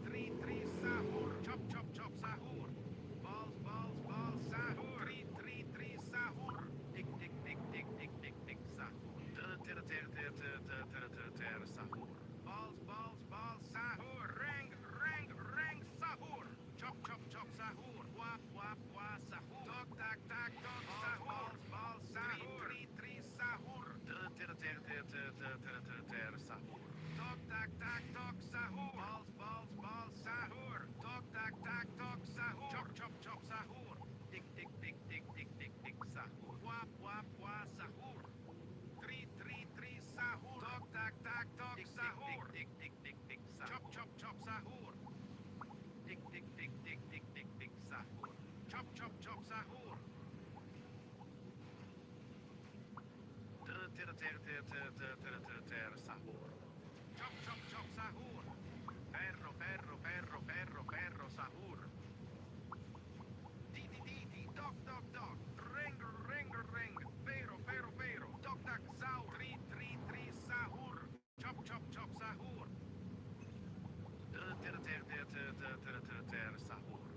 sahur. Chop, chop, chop, sahur. Balls, sahur. Tri, sahur. Tik, sahur. Sahur. Balls, sahur. Ring, sahur. Chop, chop, chop, sahur. Wap, wap, wa, sahur. Tok, tak, tak, tok, sahur. Balls, sahur. Tri, sahur. Sahur. Tok, tak, tak, tok, sahur. tak, tok, sahur. Chop, chop, chop, sahur. Tik, tik, tik, tik, tik, tik, tik, sahur. Wap, wap, wap, sahur. Tri, tri, tri, sahur. Tok, tak, tok, sahur. Tik, tik, tik, tik, tik, sahur. Chop, chop, chop, sahur. Tik, tik, tik, tik, tik, tik, tik, sahur. Chop, chop, chop, sahur. Sahur. Chop, chop, chop, sahur. Perro, perro, perro, perro, perro, sahur. Di, di, di, di, dog, dog, dog. Ring, ring, ring. Pero, pero, pero. Dog, dog, saur. Tri, tri, tri, sahur. Chop, chop, chop, sahur. Sahur.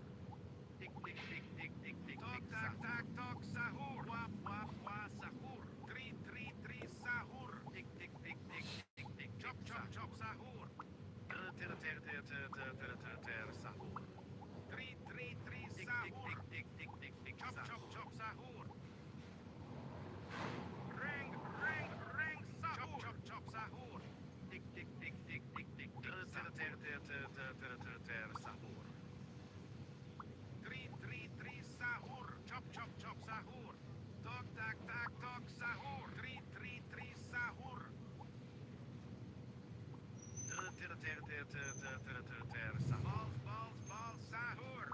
Tik, tik, tik, tik, tik, tik, tok, tak, tok, sahur. Wap, wap, wap, sahur. Tri, tri, tri, sahur. Tik, tik, tik, tik, tik, tik, chop, chop, chop, sahur. Sahur. Tri, tri, tri, sahur. Tik, tik, tik, tik, tik, chop, chop, chop, sahur. Ring, ring, ring, sahur. Chop, chop, chop, sahur. Tik, tik, tik, tik, tik, tik, tik, sahur. Tri, tri, tri, sahur. Chop, chop, chop, sahur. Tok, tok, sahur. Tri, tri, tri, sahur. Balls, balls, balls, sahur.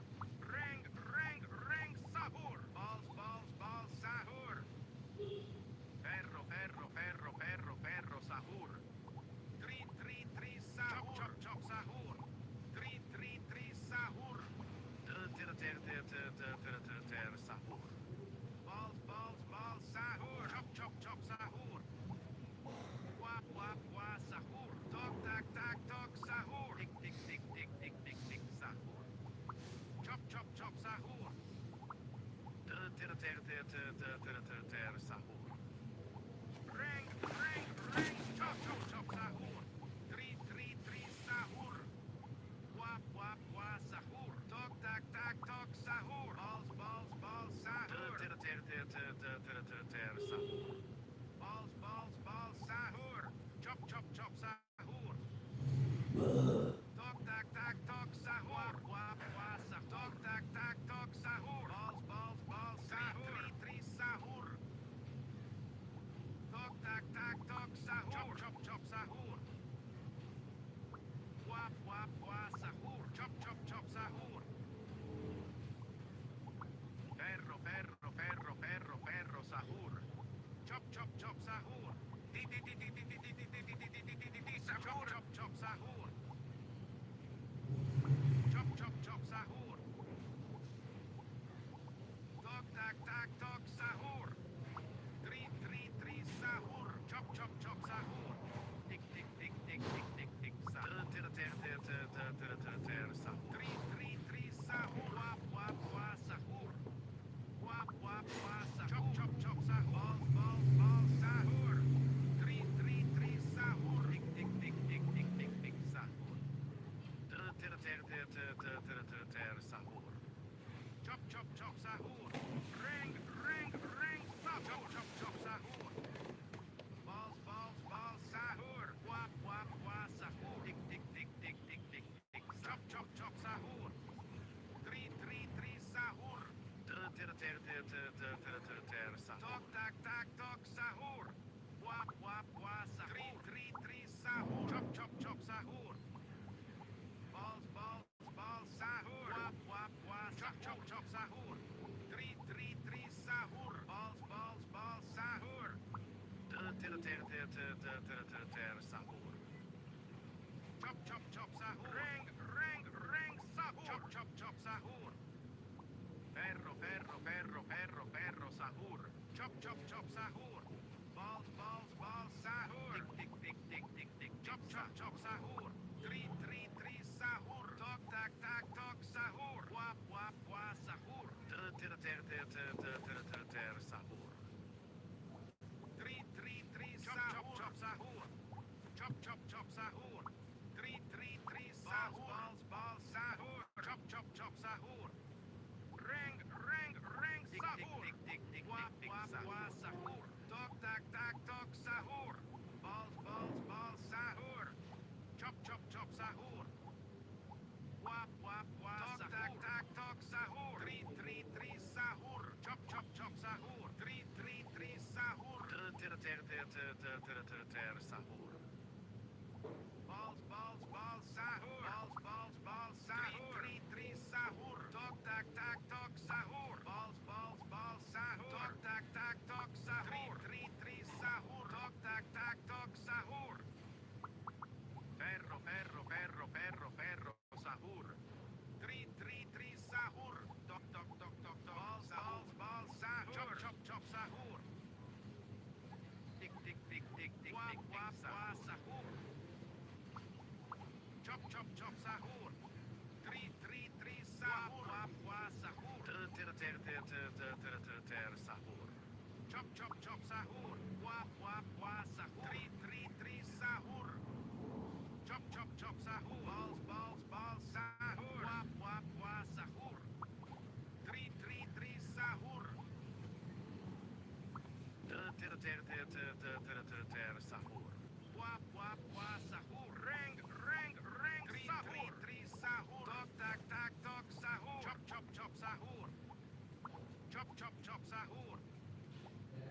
Ring, ring, ring, sahur. Balls, balls, balls, sahur. Ferro, ferro, ferro, ferro, ferro, sahur. Tri, tri, tri, sahur. Chop, chop, chop, sahur. Tri, tri, tri, sahur. Sahur. Balls, balls, balls, sahur. Chop, chop, chop, sahur. Wap, wap, wap, sahur. Tok, tok, sahur. Tik, tik, tik, tik, tik, tik, tik, sahur. Chop, chop, chop, sahur. Sahur. Ring, ring, ring. Chop, chop, chop, sahur. Tri, tri, tri, sahur. Wap, wap, wap, sahur. Tok, tok, sahur. Balls, balls, balls, sahur. Sahur. Balls, balls, balls, sahur. Chop, chop, chop, sahur. Tok, tok, sahur. Wap, wap, sahur. Tok, tok, sahur. Balls, balls, balls, sahur. Tri, tri, sahur. Tok, tok, sahur. Chop, chop, chop, sahur. Wap, wap, wap, sahur. Chop, chop, chop, sahur. Ferro, ferro, ferro, ferro, ferro, sahur. Chop, chop, chop, sahur. Di, di, di, di, di, di, di, di, di, di, di, di, di, di, di, sahur. Chop, chop, sahur. Chop, chop, chop, sahur. Tok, tok, sahur. Tri, tri, tri, sahur. Chop, chop, chop, sahur. Tik, tik, tik, tik, tik, tik, tik, sahur. Tri, tri, tri, sahur. Wap, wap, wap, sahur. Wap, wap, wap, sahur. Chop, chop, chop, sahur. Balls, balls, balls, sahur. Tri, tri, tri, sahur. Tik, tik, tik, tik, tik, tik, tik, sahur. Sahur. Chop, chop, chop, sahur. Ring, ring, ring, sahur. Chop, chop, chop, sahur. Balls, balls, balls, sahur. Wap, wap, wap, sahur. Tik, tik, tik, tik, tik, tik, tik, chop, chop, chop, sahur. Tri, tri, tri, sahur. Tok, tok, sahur. Wap, wap, wap, sahur. Tri, tri, tri, sahur. Chop, chop, chop, sahur. Balls, balls, balls, sahur. Wap, wap, wap, chop, chop, chop, sahur. Tri, tri, tri, sahur. Balls, balls, balls, sahur. Sahur. Chop, chop, chop, sahur. Ring, ring, ring, sahur. Chop, chop, chop, sahur. Ferro, ferro, ferro, ferro, ferro, sahur. Chop, chop, chop, sahur. Balls, balls, balls, sahur. Tik, tik, tik, tik, tik, tik. Chop, chop, chop, sahur. Tri, tri, tri, sahur. Tok, tok, sahur. Wap, wap, wap, sahur. Sahur. Tri, tri, tri, sahur. Chop, chop, chop, sahur. Chop, chop, chop, sahur. Tri, tri, tri, sahur. Balls, balls, sahur. Chop, chop, chop, sahur. Ring, ring, ring, sahur. Tik, tik, tik, tik, wap, wap, wap, sahur. Tok, tok, sahur. Balls, balls, balls, sahur. Chop, chop, chop, sahur. Wap, wap, wap, sahur. chop chop sahur.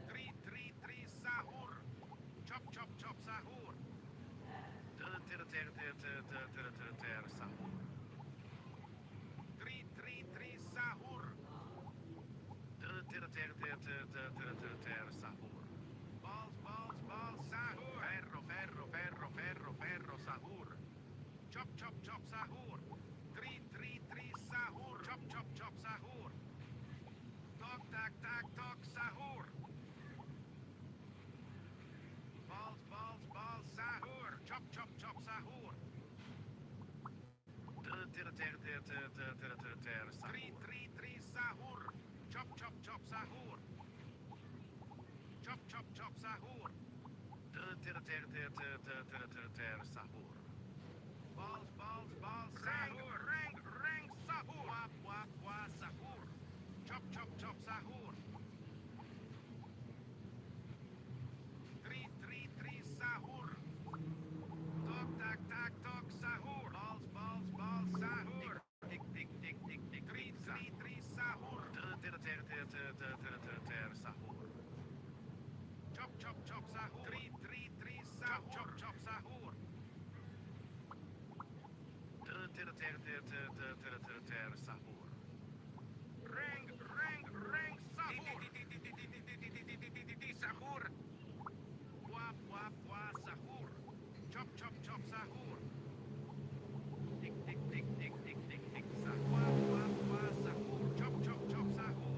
3 sahur. Chop chop chop sahur. Sahur. 3 sahur. Sahur. Balls sahur. Ferro sahur. Chop chop chop sahur. 3 sahur. Chop chop chop sahur. Tok tak sahur. Balls sahur. Chop chop chop sahur. 3 sahur. Chop chop chop sahur. Chop chop chop sahur. Sahur. Balls sahur. Rang sahur. Wa sahur. Chop chop chop sahur. 3 sahur. Tok tak sahur. Balls sahur. Tik 3 sahur. Sahur. Chop chop chop sahur. 3 sahur. Chop sahur. Sahur. Rang sahur. Sahur. Wa sahur. Chop chop chop sahur. Tik sahur. Wa sahur. Chop chop chop sahur.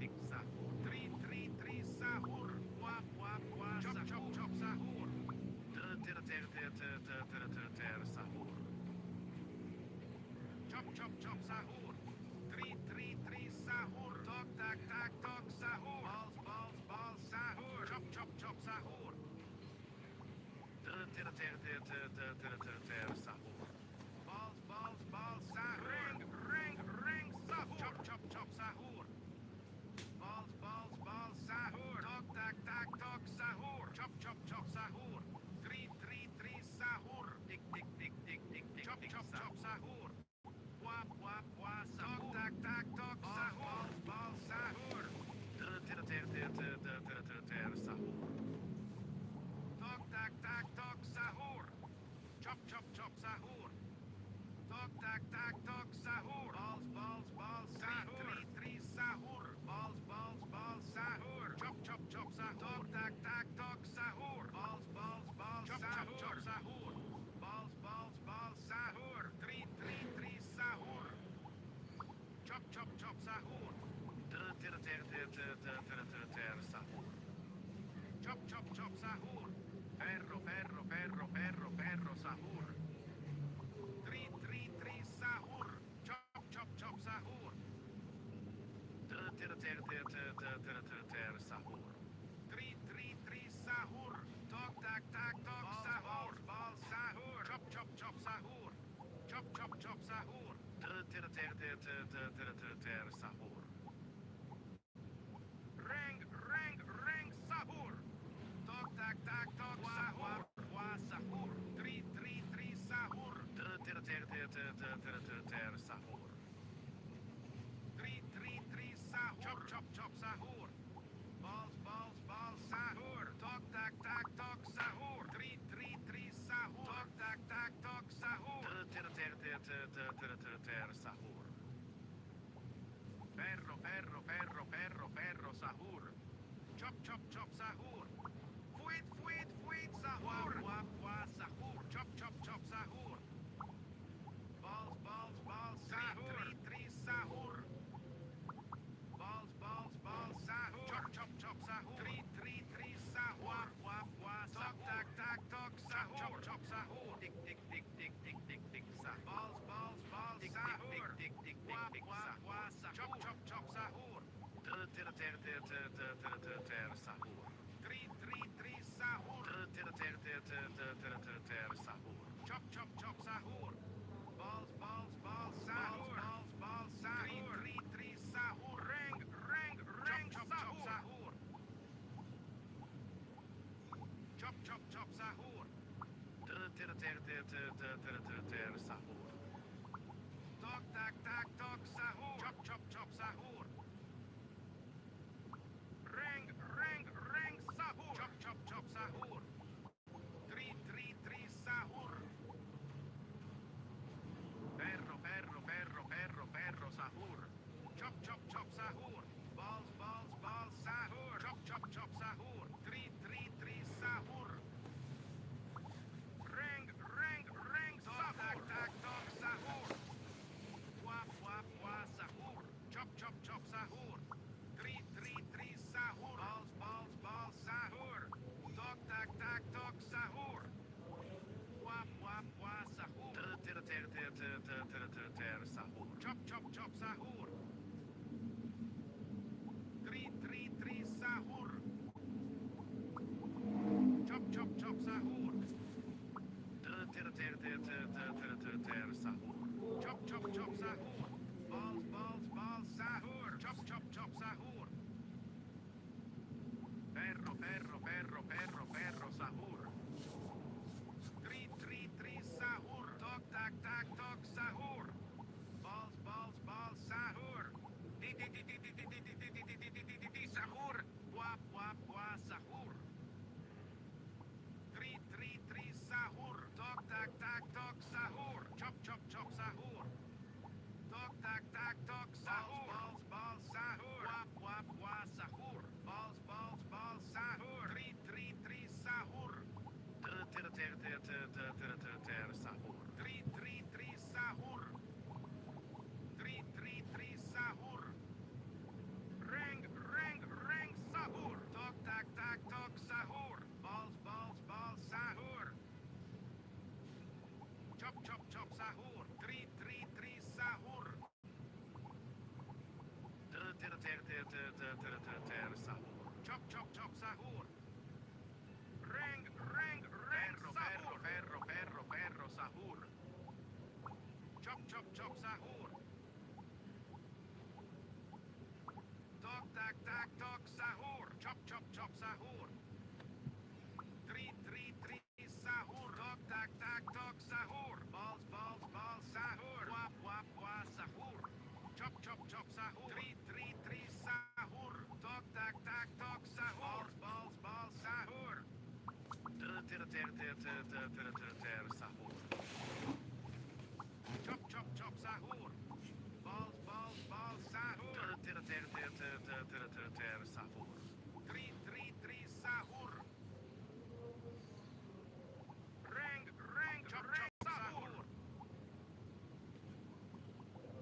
Tik sahur. 3 sahur. Wa chop chop chop sahur. Sahur. Chop chop chop sahur. 3 sahur. Tok tak sahur. Balls sahur. Chop chop chop sahur. Sahur. Balls sahur. Rang sahur. Chop chop chop sahur. Balls sahur. Tok tak sahur. Chop chop chop sahur. 3 sahur. Tik chop chop chop sahur. Wa sahur. Tok sahur. Balls sahur. Sahur. Tok tak sahur. Chop chop chop sahur. Tok tak sahur. Balls sahur. 3 sahur. Balls sahur. Chop chop chop sahur. Tok tak sahur. Balls chop chop chop sahur. Balls sahur. 3 sahur. Chop chop chop sahur. Sahur. Chop chop chop sahur. Ferro sahur. 3 sahur. Chop chop chop sahur. Sahur. 3 sahur. Tok tak sahur. Balls sahur. Chop chop chop sahur. Chop chop chop sahur. Sahur. Rang sahur. Tok tak sahur. Wa sahur. 3 sahur. Sahur. 3 sahur. Chop chop sahur. Balls sahur. Tok tak sahur. 3 sahur. Tok tak sahur. Sahur. Ferro sahur. Chop chop chop sahur. Fuit sahur. Wa sahur. Chop chop chop sahur. Balls sahur. 3 sahur. Balls sahur. Chop chop sahur. 3 sahur. Wa tok tak sahur. Chop chop sahur. Tik sahur. Balls sahur. Wa sahur. Chop chop sahur. Sahur. 3 sahur. Sahur. Chop chop chop sahur. Balls sahur. Balls sahur. 3 sahur. Rang chop chop sahur. Chop chop chop sahur. Sahur. Tok tak sahur. Chop chop chop sahur. Rang rang rang sahur. Chop chop chop sahur. Tri tri tri sahur. Perro perro perro perro perro sahur. Chop chop chop sahur. Balls balls balls sahur. Chop chop chop sahur. Tri tri tri sahur. Rang rang rang sahur. Tak tak tak sahur. Wap wap wap sahur. Chop chop chop sahur. Tri tri tri sahur. Balls balls balls sahur. Tok tak tak tok sahur. Wap wap wap sahur. Sahur. Chop chop chop sahur. Tri tri tri sahur. Chop chop chop sahur. Sahur. Chop chop chop sahur. Balls balls balls sahur. Chop chop chop sahur. Perro perro perro perro perro sahur. Tri tri tri sahur. Tok tak tak tok sahur. Balls balls balls sahur. Di di di di di di di di di di di di di di di sahur. Wap wap wap sahur. Tri tri tri sahur. Tok tak tak tok sahur. Chop chop chop sahur. Tok tak tak tok sahur. Balls balls sahur. Wap wap wap sahur. Balls balls balls sahur. Tri tri tri sahur. Sahur. Tri tri tri sahur. Tri tri tri sahur. Rang rang rang sahur. Tok tak tak tok sahur. Balls balls balls sahur. Chop chop chop sahur. Tri tri tri sahur. Sahur. Chop chop chop sahur. Rang rang rang sahur. Perro perro perro sahur. Chop chop chop sahur. Tok tak tak tok sahur. Chop chop chop sahur. Tri tri tri sahur. Tok tak tak tok sahur. Balls balls balls sahur. Wap wap wap sahur. Chop chop chop sahur. Tri tri tri sahur. Tok tak tak tok sahur. Balls balls sahur. Sahur. Chop chop chop sahur. Balls balls balls sahur. Sahur. Tri tri tri sahur. Rang rang chop chop sahur.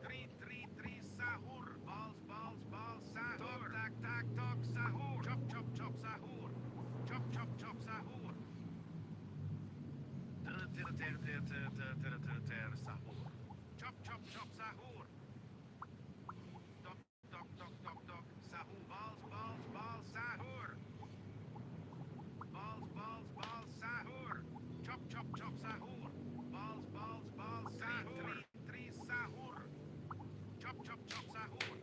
Tri tri tri sahur. Balls balls balls sahur. Tok tak tak tok sahur. Chop chop chop sahur. Chop chop chop sahur. Sahur. Chop chop chop sahur. Tok tok tok tok tok sahur. Balls balls balls sahur. Balls balls balls sahur. Chop chop chop sahur. Balls balls balls sahur. Tri tri sahur. Chop chop chop sahur.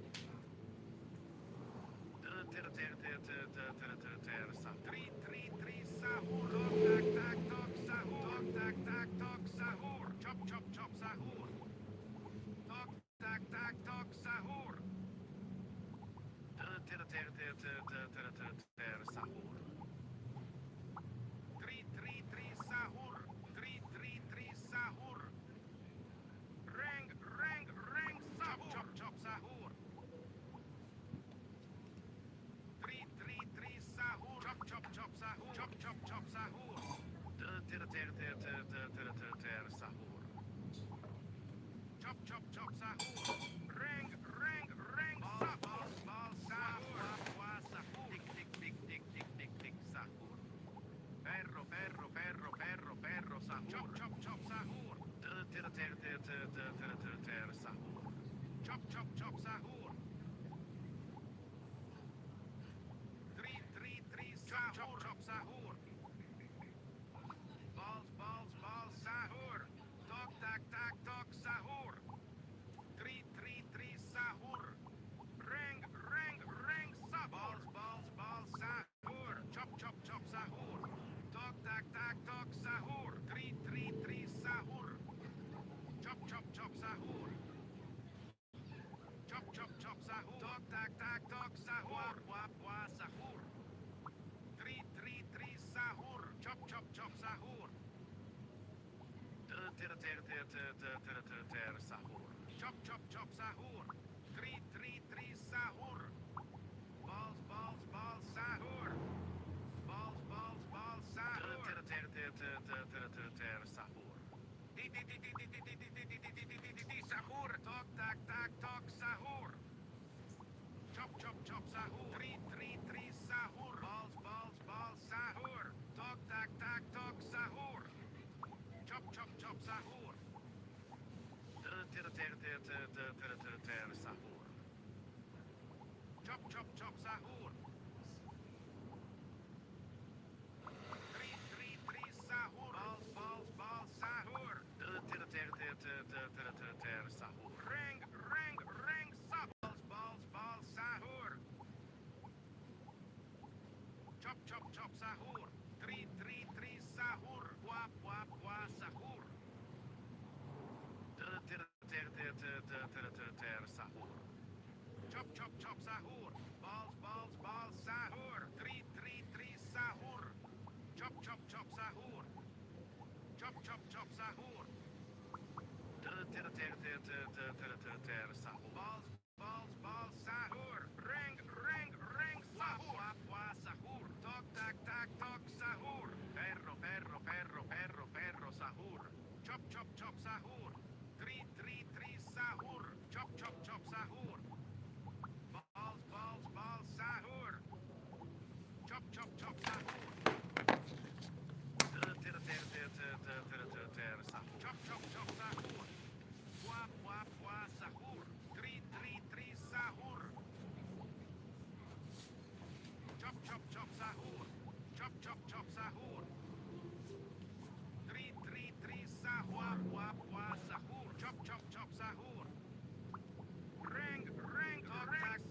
Tri tri tri sahur. Tok tak tak tok sahur. Tok tak tak tok sahur. Chop chop chop sahur. Tok tak tak tok sahur. Sahur. Tri tri tri sahur. Tri tri tri sahur. Rang rang rang sahur. Chop chop sahur. Tri tri tri sahur. Chop chop chop sahur. Chop chop chop sahur. Sahur. Chop chop chop sahur. Rang rang rang sahur. Ball sahur. Wa sahur. Tik tik tik tik tik tik tik sahur. Perro perro perro perro perro sahur. Chop chop chop sahur. Sahur. Chop chop chop sahur. Tri tri tri sahur. Chop chop sahur. Balls balls balls sahur. Tok tak tak tok sahur. Tri tri Sahur. Chop, chop, chop, sahur. Three, sahur. Balls, balls, balls, sahur. Balls, balls, balls, sahur. Sahur. Di, sahur. Tok, tak, tok, sahur. Chop, chop, chop, sahur. Three, sahur. Balls, balls, balls, sahur. Tok, tak, tok, sahur. Chop, chop, chop, sahur. Sahur. Chop, chop, chop, sahur. Three, sahur. Balls, balls, balls, sahur. Sahur. Ring, sahur. Balls, balls, sahur. Chop, chop, chop, sahur. Three, sahur. Wap, sahur. Sahur. Chop, chop, chop, sahur. Balls, balls, balls, sahur. Three, sahur. Chop, chop, chop, sahur. Chop, chop, chop, sahur. Sahur. Balls, balls, balls, sahur. Ring, sahur. Wap, sahur. Tok, tak, tok, sahur. Perro, sahur. Chop, chop, chop, sahur. Three, sahur. Chop, chop, chop, sahur. Balls, balls, balls, sahur. Chop, chop, chop, sahur. Chop, chop, chop, sahur. Wap, sahur. Three, sahur. Chop, chop, chop, sahur. Chop, chop, chop, sahur. Three, sahur. Wap, sahur. Chop, chop, chop, sahur. Ring,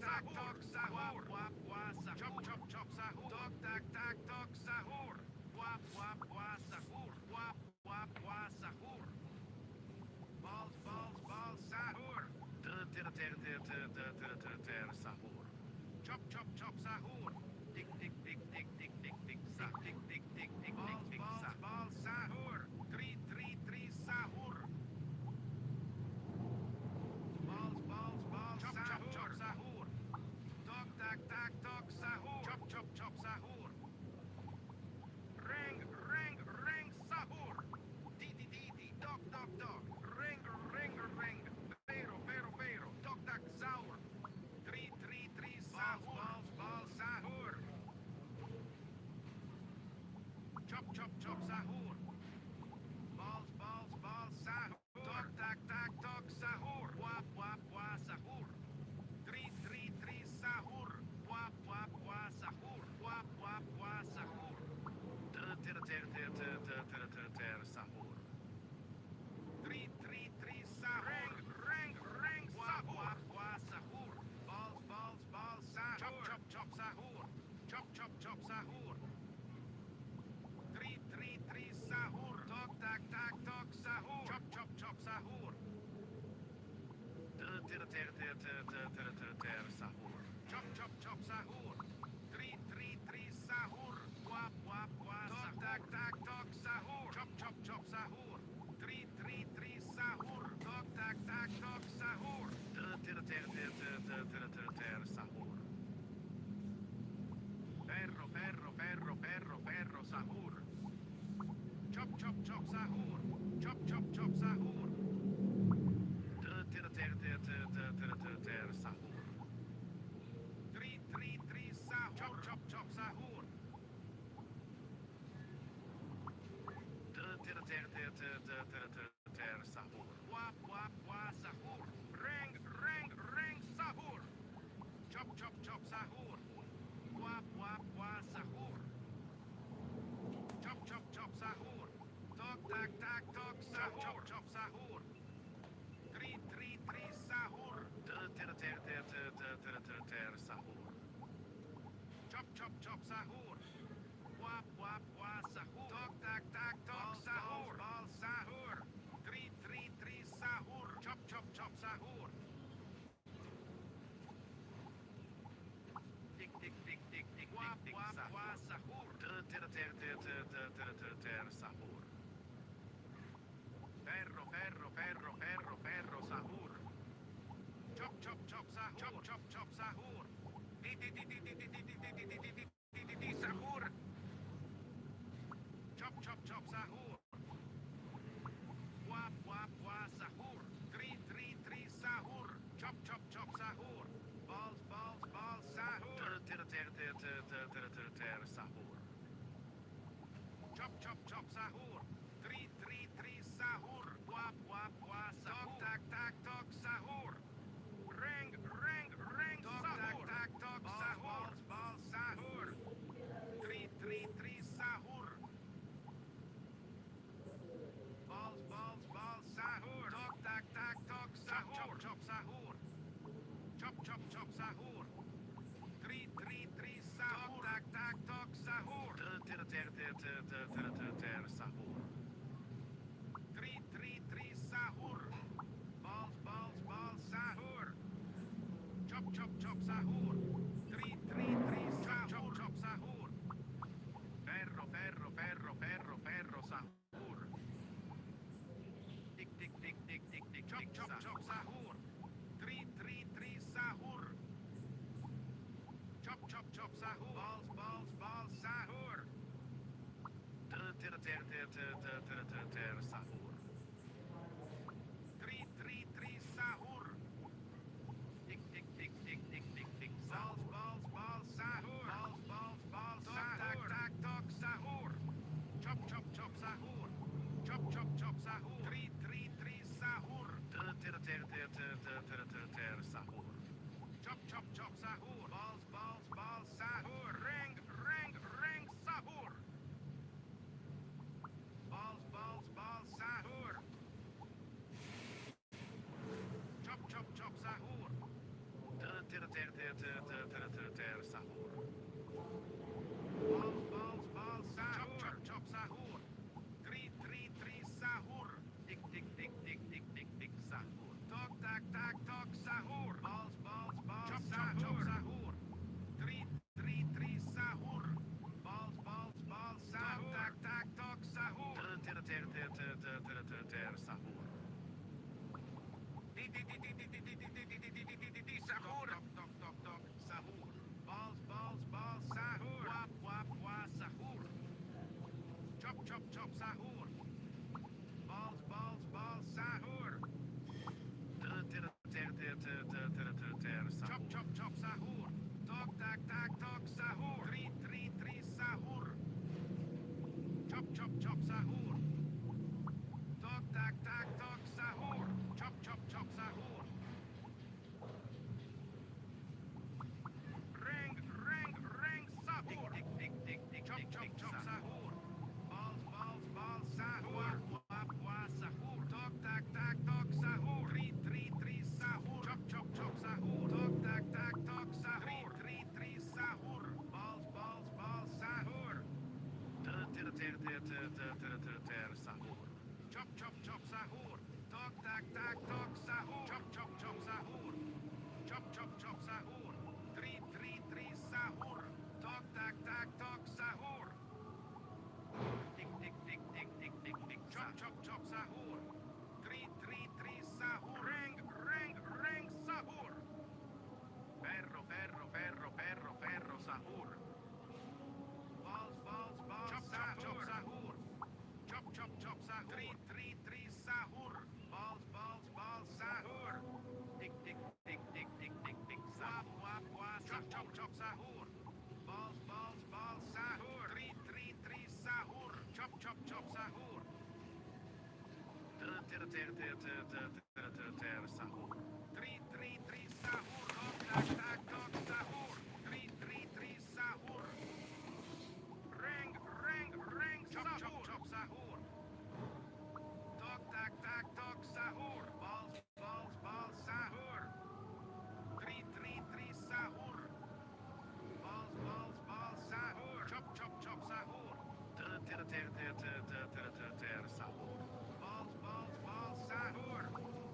tok, tok, sahur. Wap, sahur. Chop, chop, chop, sahur. Tok, tok, sahur. Wap, sahur. Wap, sahur. Balls, balls, balls, sahur. Sahur. Chop, chop, chop, sahur. Dik, balls, sahur. Three, sahur. Balls, chop, sahur. Chop, sahur. Tok, tok, sahur. Chop, chop, sahur. Ring, sahur. Di, dok, ring, pero, tok, sahur. Three, sahur. Balls, sahur. Chop, chop, sahur. Balls, sahur. Tok, tok, sahur. Wap, sahur. Three, sahur. Wap, sahur. Wap, sahur. Sahur. Three, sahur. Ring, sahur. Sahur. Balls, sahur. Chop, sahur. Chop, sahur. Three, sahur. Tok, tok, sahur. Chop, sahur. Sahur. Chop, sahur. Three, sahur. Wap, sahur. Tok, sahur. Chop, sahur. Three, sahur. Tok, tok, sahur. Sahur. Perro, sahur. Chop, sahur. Chop, sahur. Sahur. Three, sahur. Chop, sahur. Sahur. Wap, sahur. Ring, sahur. Chop, sahur. Wap, sahur. Chop, sahur. Tok, tok, sahur. Chop, sahur. Three, sahur. Sahur. Chop, sahur. Wap, sahur. Tok, tok, sahur. Balls, sahur. Three, sahur. Chop, sahur. Dik, wap, sahur. Sahur. chop sahur. Wap wap wa sahur. Three sahur. Chop chop chop sahur. Balls sahur. Sahur. Chop chop chop sahur. Three sahur. Wap wap wa sahur. Tok tak tok sahur. Ring tok Sahur. tak tok sahur. Balls sahur. Three sahur. Balls sahur. Tok tak tok sahur. Chop chop sahur. Chop chop chop sahur. Three sahur. Tok tak tok sahur. Sahur. Three sahur. Balls sahur. Chop chop chop sahur. Three sahur. Chop sahur. Ferro sahur. Tik chop chop sahur. Three sahur. Chop chop chop sahur. Balls sahur. Sahur. Three sahur. Tik balls sahur. Balls sahur. Tak sahur. Chop chop sahur. Chop sahur. Three sahur. Sahur. Chop sahur. Balls sahur. Ring sahur. Balls sahur. Chop sahur. Sahur. Balls sahur. Chop sahur. Three sahur. Tik sahur. Tok tak sahur. Balls chop sahur. Three sahur. Balls sahur. Tak tok sahur. Sahur. Sahur. Tok sahur. Balls sahur. Wap wa sahur. Chop sahur. Balls sahur. Chop sahur. Tok tak tok sahur. Three sahur. Chop sahur. Tok tak tok sahur. Chop sahur. Ring sahur. Chop sahur. Balls sahur. Wap wa sahur. Tok tak tok sahur. Three sahur. Chop sahur. Tok tak tok sahur. Three sahur. Balls sahur. Sahur. Chop sahur. Tok tak tok sahur. Chop sahur. Chop sahur. Three sahur. Tok tak tok sahur. Tik chop sahur. Three sahur. Ring sahur. Ferro sahur. Balls chop sahur. Chop sahur. Three sahur. Balls sahur. Tik wap wa chop sahur. Balls sahur. Three sahur. Chop sahur. Sahur. Three sahur. Tok sahur. Three sahur. Ring chop sahur. Tok tak tok sahur. Balls sahur. Three sahur. Balls sahur. Chop sahur. Sahur. Balls sahur.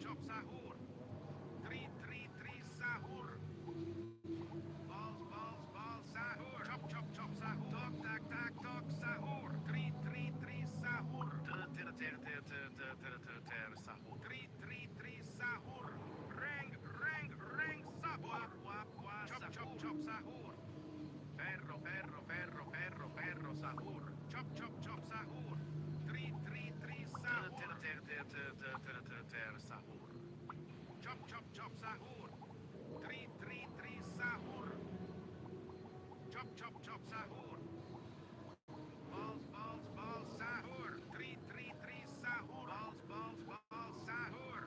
chop sahur. 3 sahur. Balls sahur. Chop sahur. Tok sahur. 3 sahur. Ter sahur. 3 sahur. Reng sahur. Chop sahur. Ferro sahur. Chop sahur. 3 sahur. Ter sahur. Chop sahur. 3 sahur. Chop sahur. Balls sahur. 3 sahur. Balls sahur.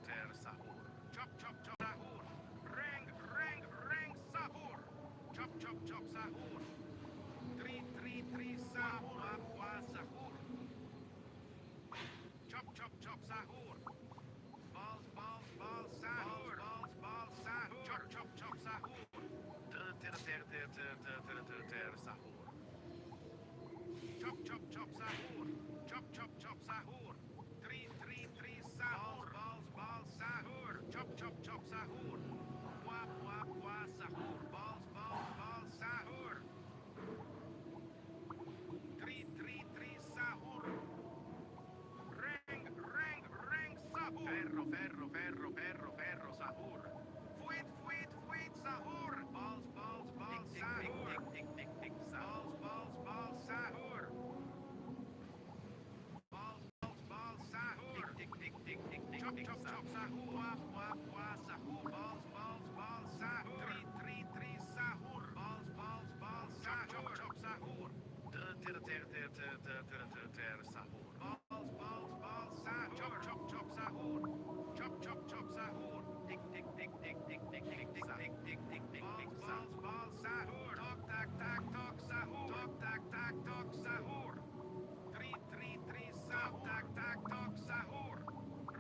Ter sahur. Chop sahur. Reng sahur. Chop sahur. 3 sahur. Sahur. Chop sahur. Balls sahur. Balls sahur. Chop sahur. Ter sahur. Chop sahur. Chop sahur. 3 sahur. Balls sahur. Chop sahur. Wa sahur. Balls sahur. 3 sahur. Reng sahur. Ferro sahur. Fuit sahur. Balls sahur. Balls sahur. Balls sahur. Chop sahur. Wa sahur. Balls sahur. 3 sahur. Balls sahur. Chop sahur. Ter sahur. Balls sahur. Chop sahur. Chop sahur. Tik balls sahur. Tok sahur. Tok sahur. 3 sahur. Tok sahur.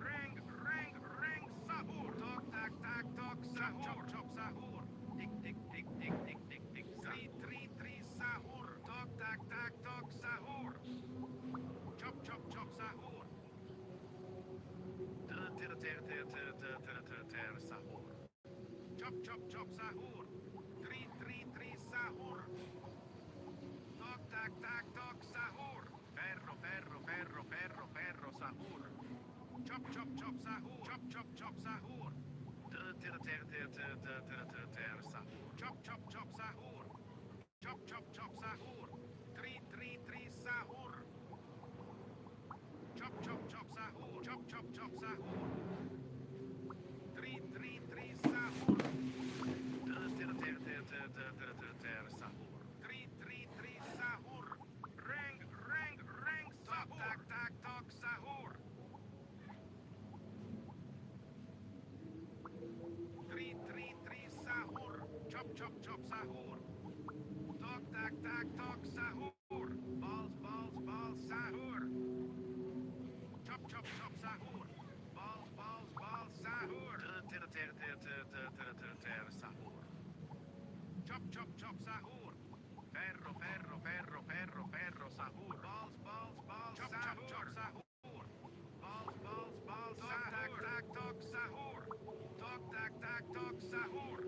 Reng sahur. Tok sahur. Chop sahur. Tik 3 sahur. Tok sahur. Chop sahur. Ter sahur. Chop sahur. 3 sahur. Tok sahur. Ferro sahur. Chop sahur. Chop sahur. Ter sahur. Chop sahur. Chop sahur. 3 sahur. Chop sahur. Chop sahur. 3 sahur. Ter sahur. 3 sahur. Reng sahur. Tok sahur. 3 sahur. Chop sahur. Tok sahur. Balls sahur. Chop sahur. Balls sahur. Ter sahur. Chop sahur. Ferro sahur. Balls sahur. Balls sahur. Tok sahur. Tok sahur.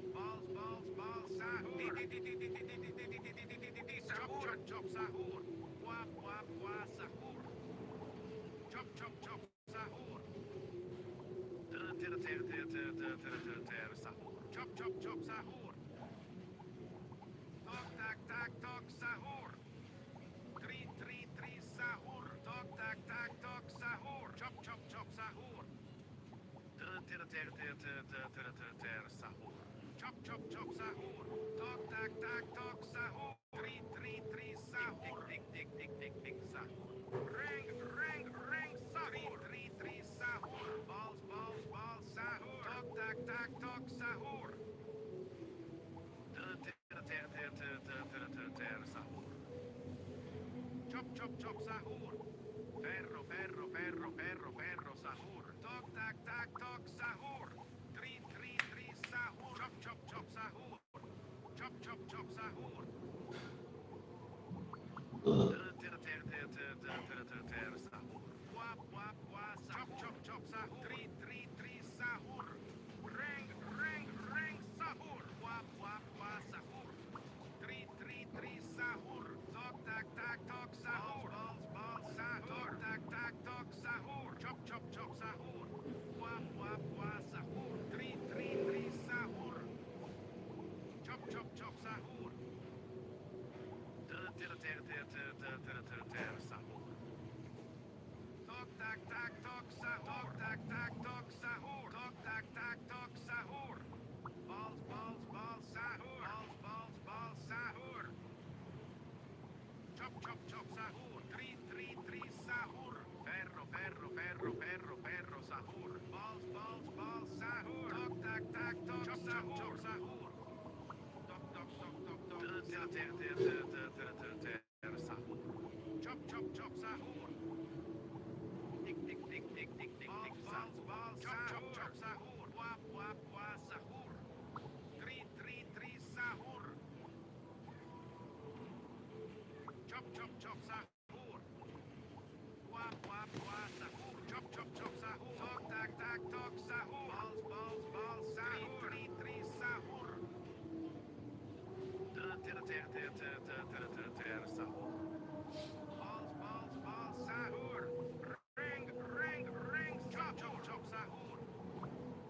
Balls sahur. Chop sahur. Wa sahur. Chop sahur. Ter sahur. Chop sahur. Tok sahur. 3 sahur. Tok sahur. Chop sahur. Ter sahur. Chop sahur. Tok sahur. 3 sahur. Tik sahur. Reng sahur. 3 sahur. Balls sahur. Tok sahur. Ter sahur. Chop sahur. Ferro sahur. Tok sahur. 3 sahur. Chop sahur. Chop sahur. Ter sahur. tac, toc, sahur, sahur. Toc, toc, toc, toc, toc. Sahur. Chop, chop, chop, sahur. Tik, tik, tik, tik, tik, tik, tik, sahur. Chop, chop, chop, sahur. Wap, wap, wap, sahur. Tri, tri, tri, sahur. Chop, chop, chop, sahur. Wap, wap, wap, sahur. Chop, chop, chop, sahur. Tok, tak, tak, tok, sahur. Balls, balls, balls, sahur. Tri, tri, tri, sahur. Sahur. Balls, balls, balls, sahur. Ring, ring, ring, chop, chop, chop, sahur.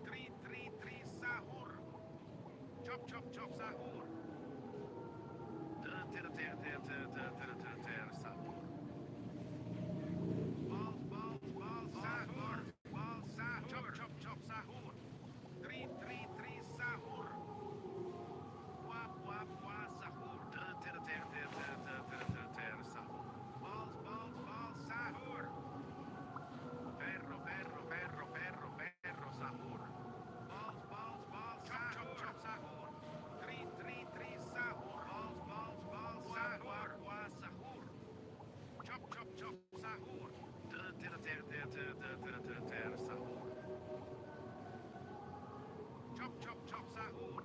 Tri, tri, tri, sahur. Chop, chop, chop, sahur. Sahur. Balls, balls, balls, sahur. Balls, sahur. Chop, chop, chop, sahur. Tri, tri, tri, sahur. Wap, wap, wap, sahur. Sahur. Balls, balls, balls, sahur. Perro, perro, perro, perro, perro, sahur. Balls, balls, balls, chop, chop, chop, sahur. Tri, tri, tri, sahur. Balls, balls, balls, sahur. Wa, sahur. Chop, chop, chop, sahur. Sahur. Chop, chop, chop, sahur.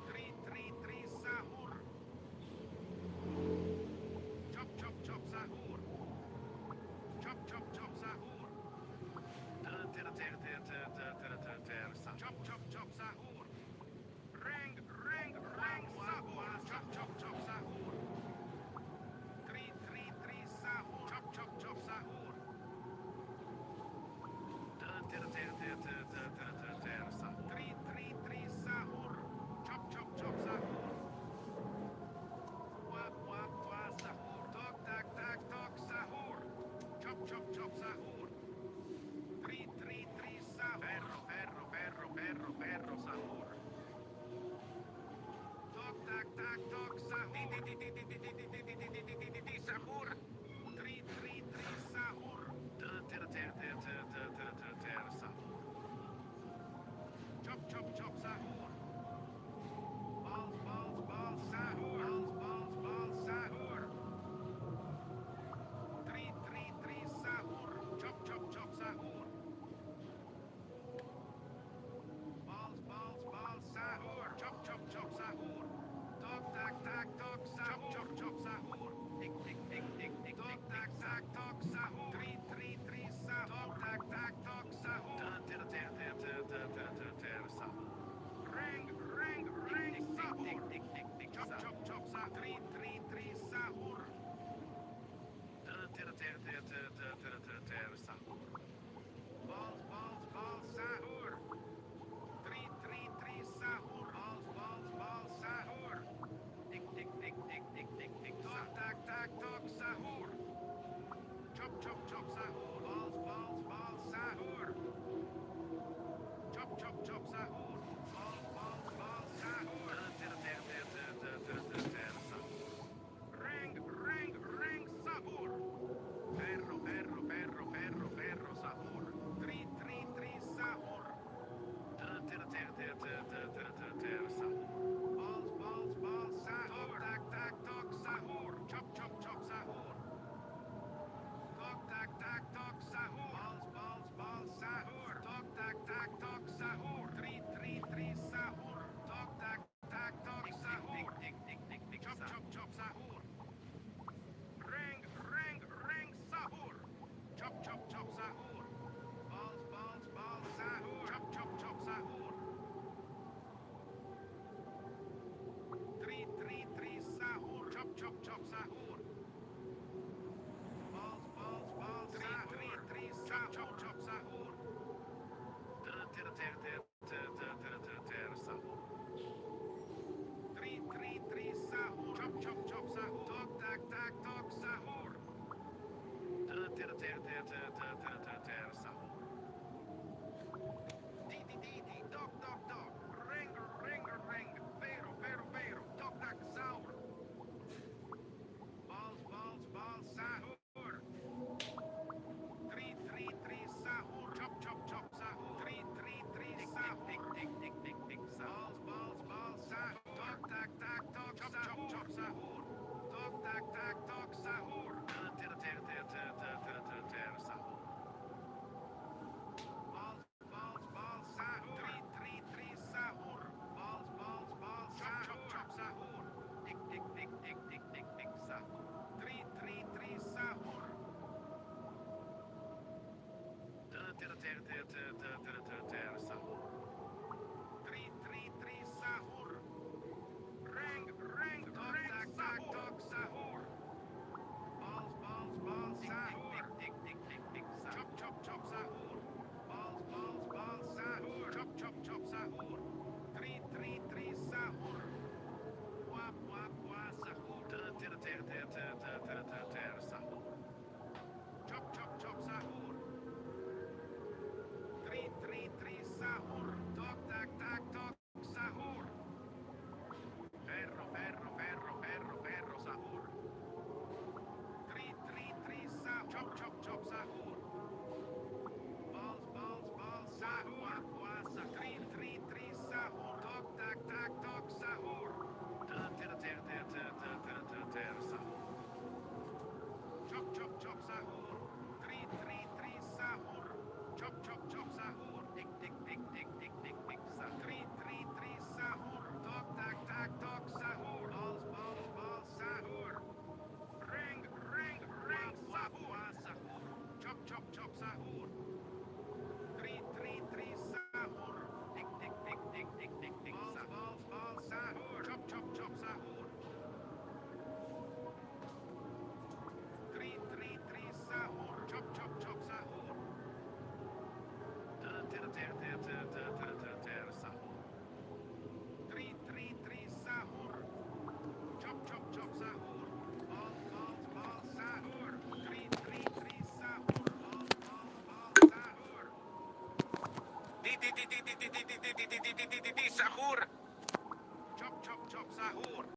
Tri, tri, tri, sahur. Chop, chop, chop, sahur. Chop, chop, chop, sahur. Chop, chop, chop, sahur. Ring, ring, ring, sahur. Chop, chop, chop, sahur. Tri, tri, tri, sahur. Chop, chop, chop, sahur. Tri, tri, tri, sahur. Chop, chop, chop, sahur. Wap, wap, wap, sahur. Tok, tak, tak, tok, sahur. Chop, chop, chop, sahur. Tri, tri, tri, sahur. Perro, perro, perro, perro, perro, sahur. Tok, tak, tak, tok, sahur. Sahur. Tri, tri, tri, sahur. Sahur. Chop, chop, chop, sahur. Balls, balls, balls, sahur. Balls, balls, balls, sahur. Tri, tri, tri, sahur. Chop, chop, chop, sahur. Balls, balls, balls, sahur. Chop, chop, chop, sahur. Tok, tak, tak, tok, sahur. Chop, chop, chop, sahur. Tik, tik, tik, tik, tik, tok, tak, tak, tok, sahur. Tri, tri, tri, sahur. Tok, tak, tak, tok, sahur. Sahur. Ring, ring, ring, sahur. Tik, tik, tik, tik, chop, chop, chop, sahur. Tri, tri, tri, sahur. Sahur. Balls, balls, balls, sahur. Tri, tri, tri, sahur. Balls, balls, balls, sahur. Tik, tik, tik, tik, tik, tik, tik, tok, tak, tak, tok, sahur. Chop, chop, chop, sahur. Balls, balls, balls, sahur. Chop, chop, chop, sahur. Balls, balls, balls, sahur. Ring, ring, ring, sahur. Perro, perro, perro, perro, perro, sahur. Tri, tri, tri, sahur. Sahur. Balls, balls, balls, sahur. Tak, tak, tok, sahur. Chop, chop, chop, sahur. Tok, tak, tak, tok, sahur. Balls, balls, balls, sahur. Tok, tak, tak, tok, sahur. Tri, tri, tri, sahur. Tok, tak, tak, tok, sahur. Tik, tik, tik, tik, chop, chop, chop, sahur. Ring, ring, ring, sahur. Chop, chop, chop, sahur. Balls, balls, balls, sahur. Chop, chop, chop, sahur. Tri, tri, tri, sahur. Chop, chop, chop, sahur. Balls, balls, balls, tri, tri, tri, sahur. Chop, chop, sahur. Sahur. Tri, tri, tri, sahur. Chop, chop, chop, sahur. Tok, tak, tak, tok, sahur. Sahur. Di, di, di, di, dok, dok, dok. Ring, ring, ring. Pero, pero, pero. Tok, tak, sahur. Di sahur. Chop chop chop sahur.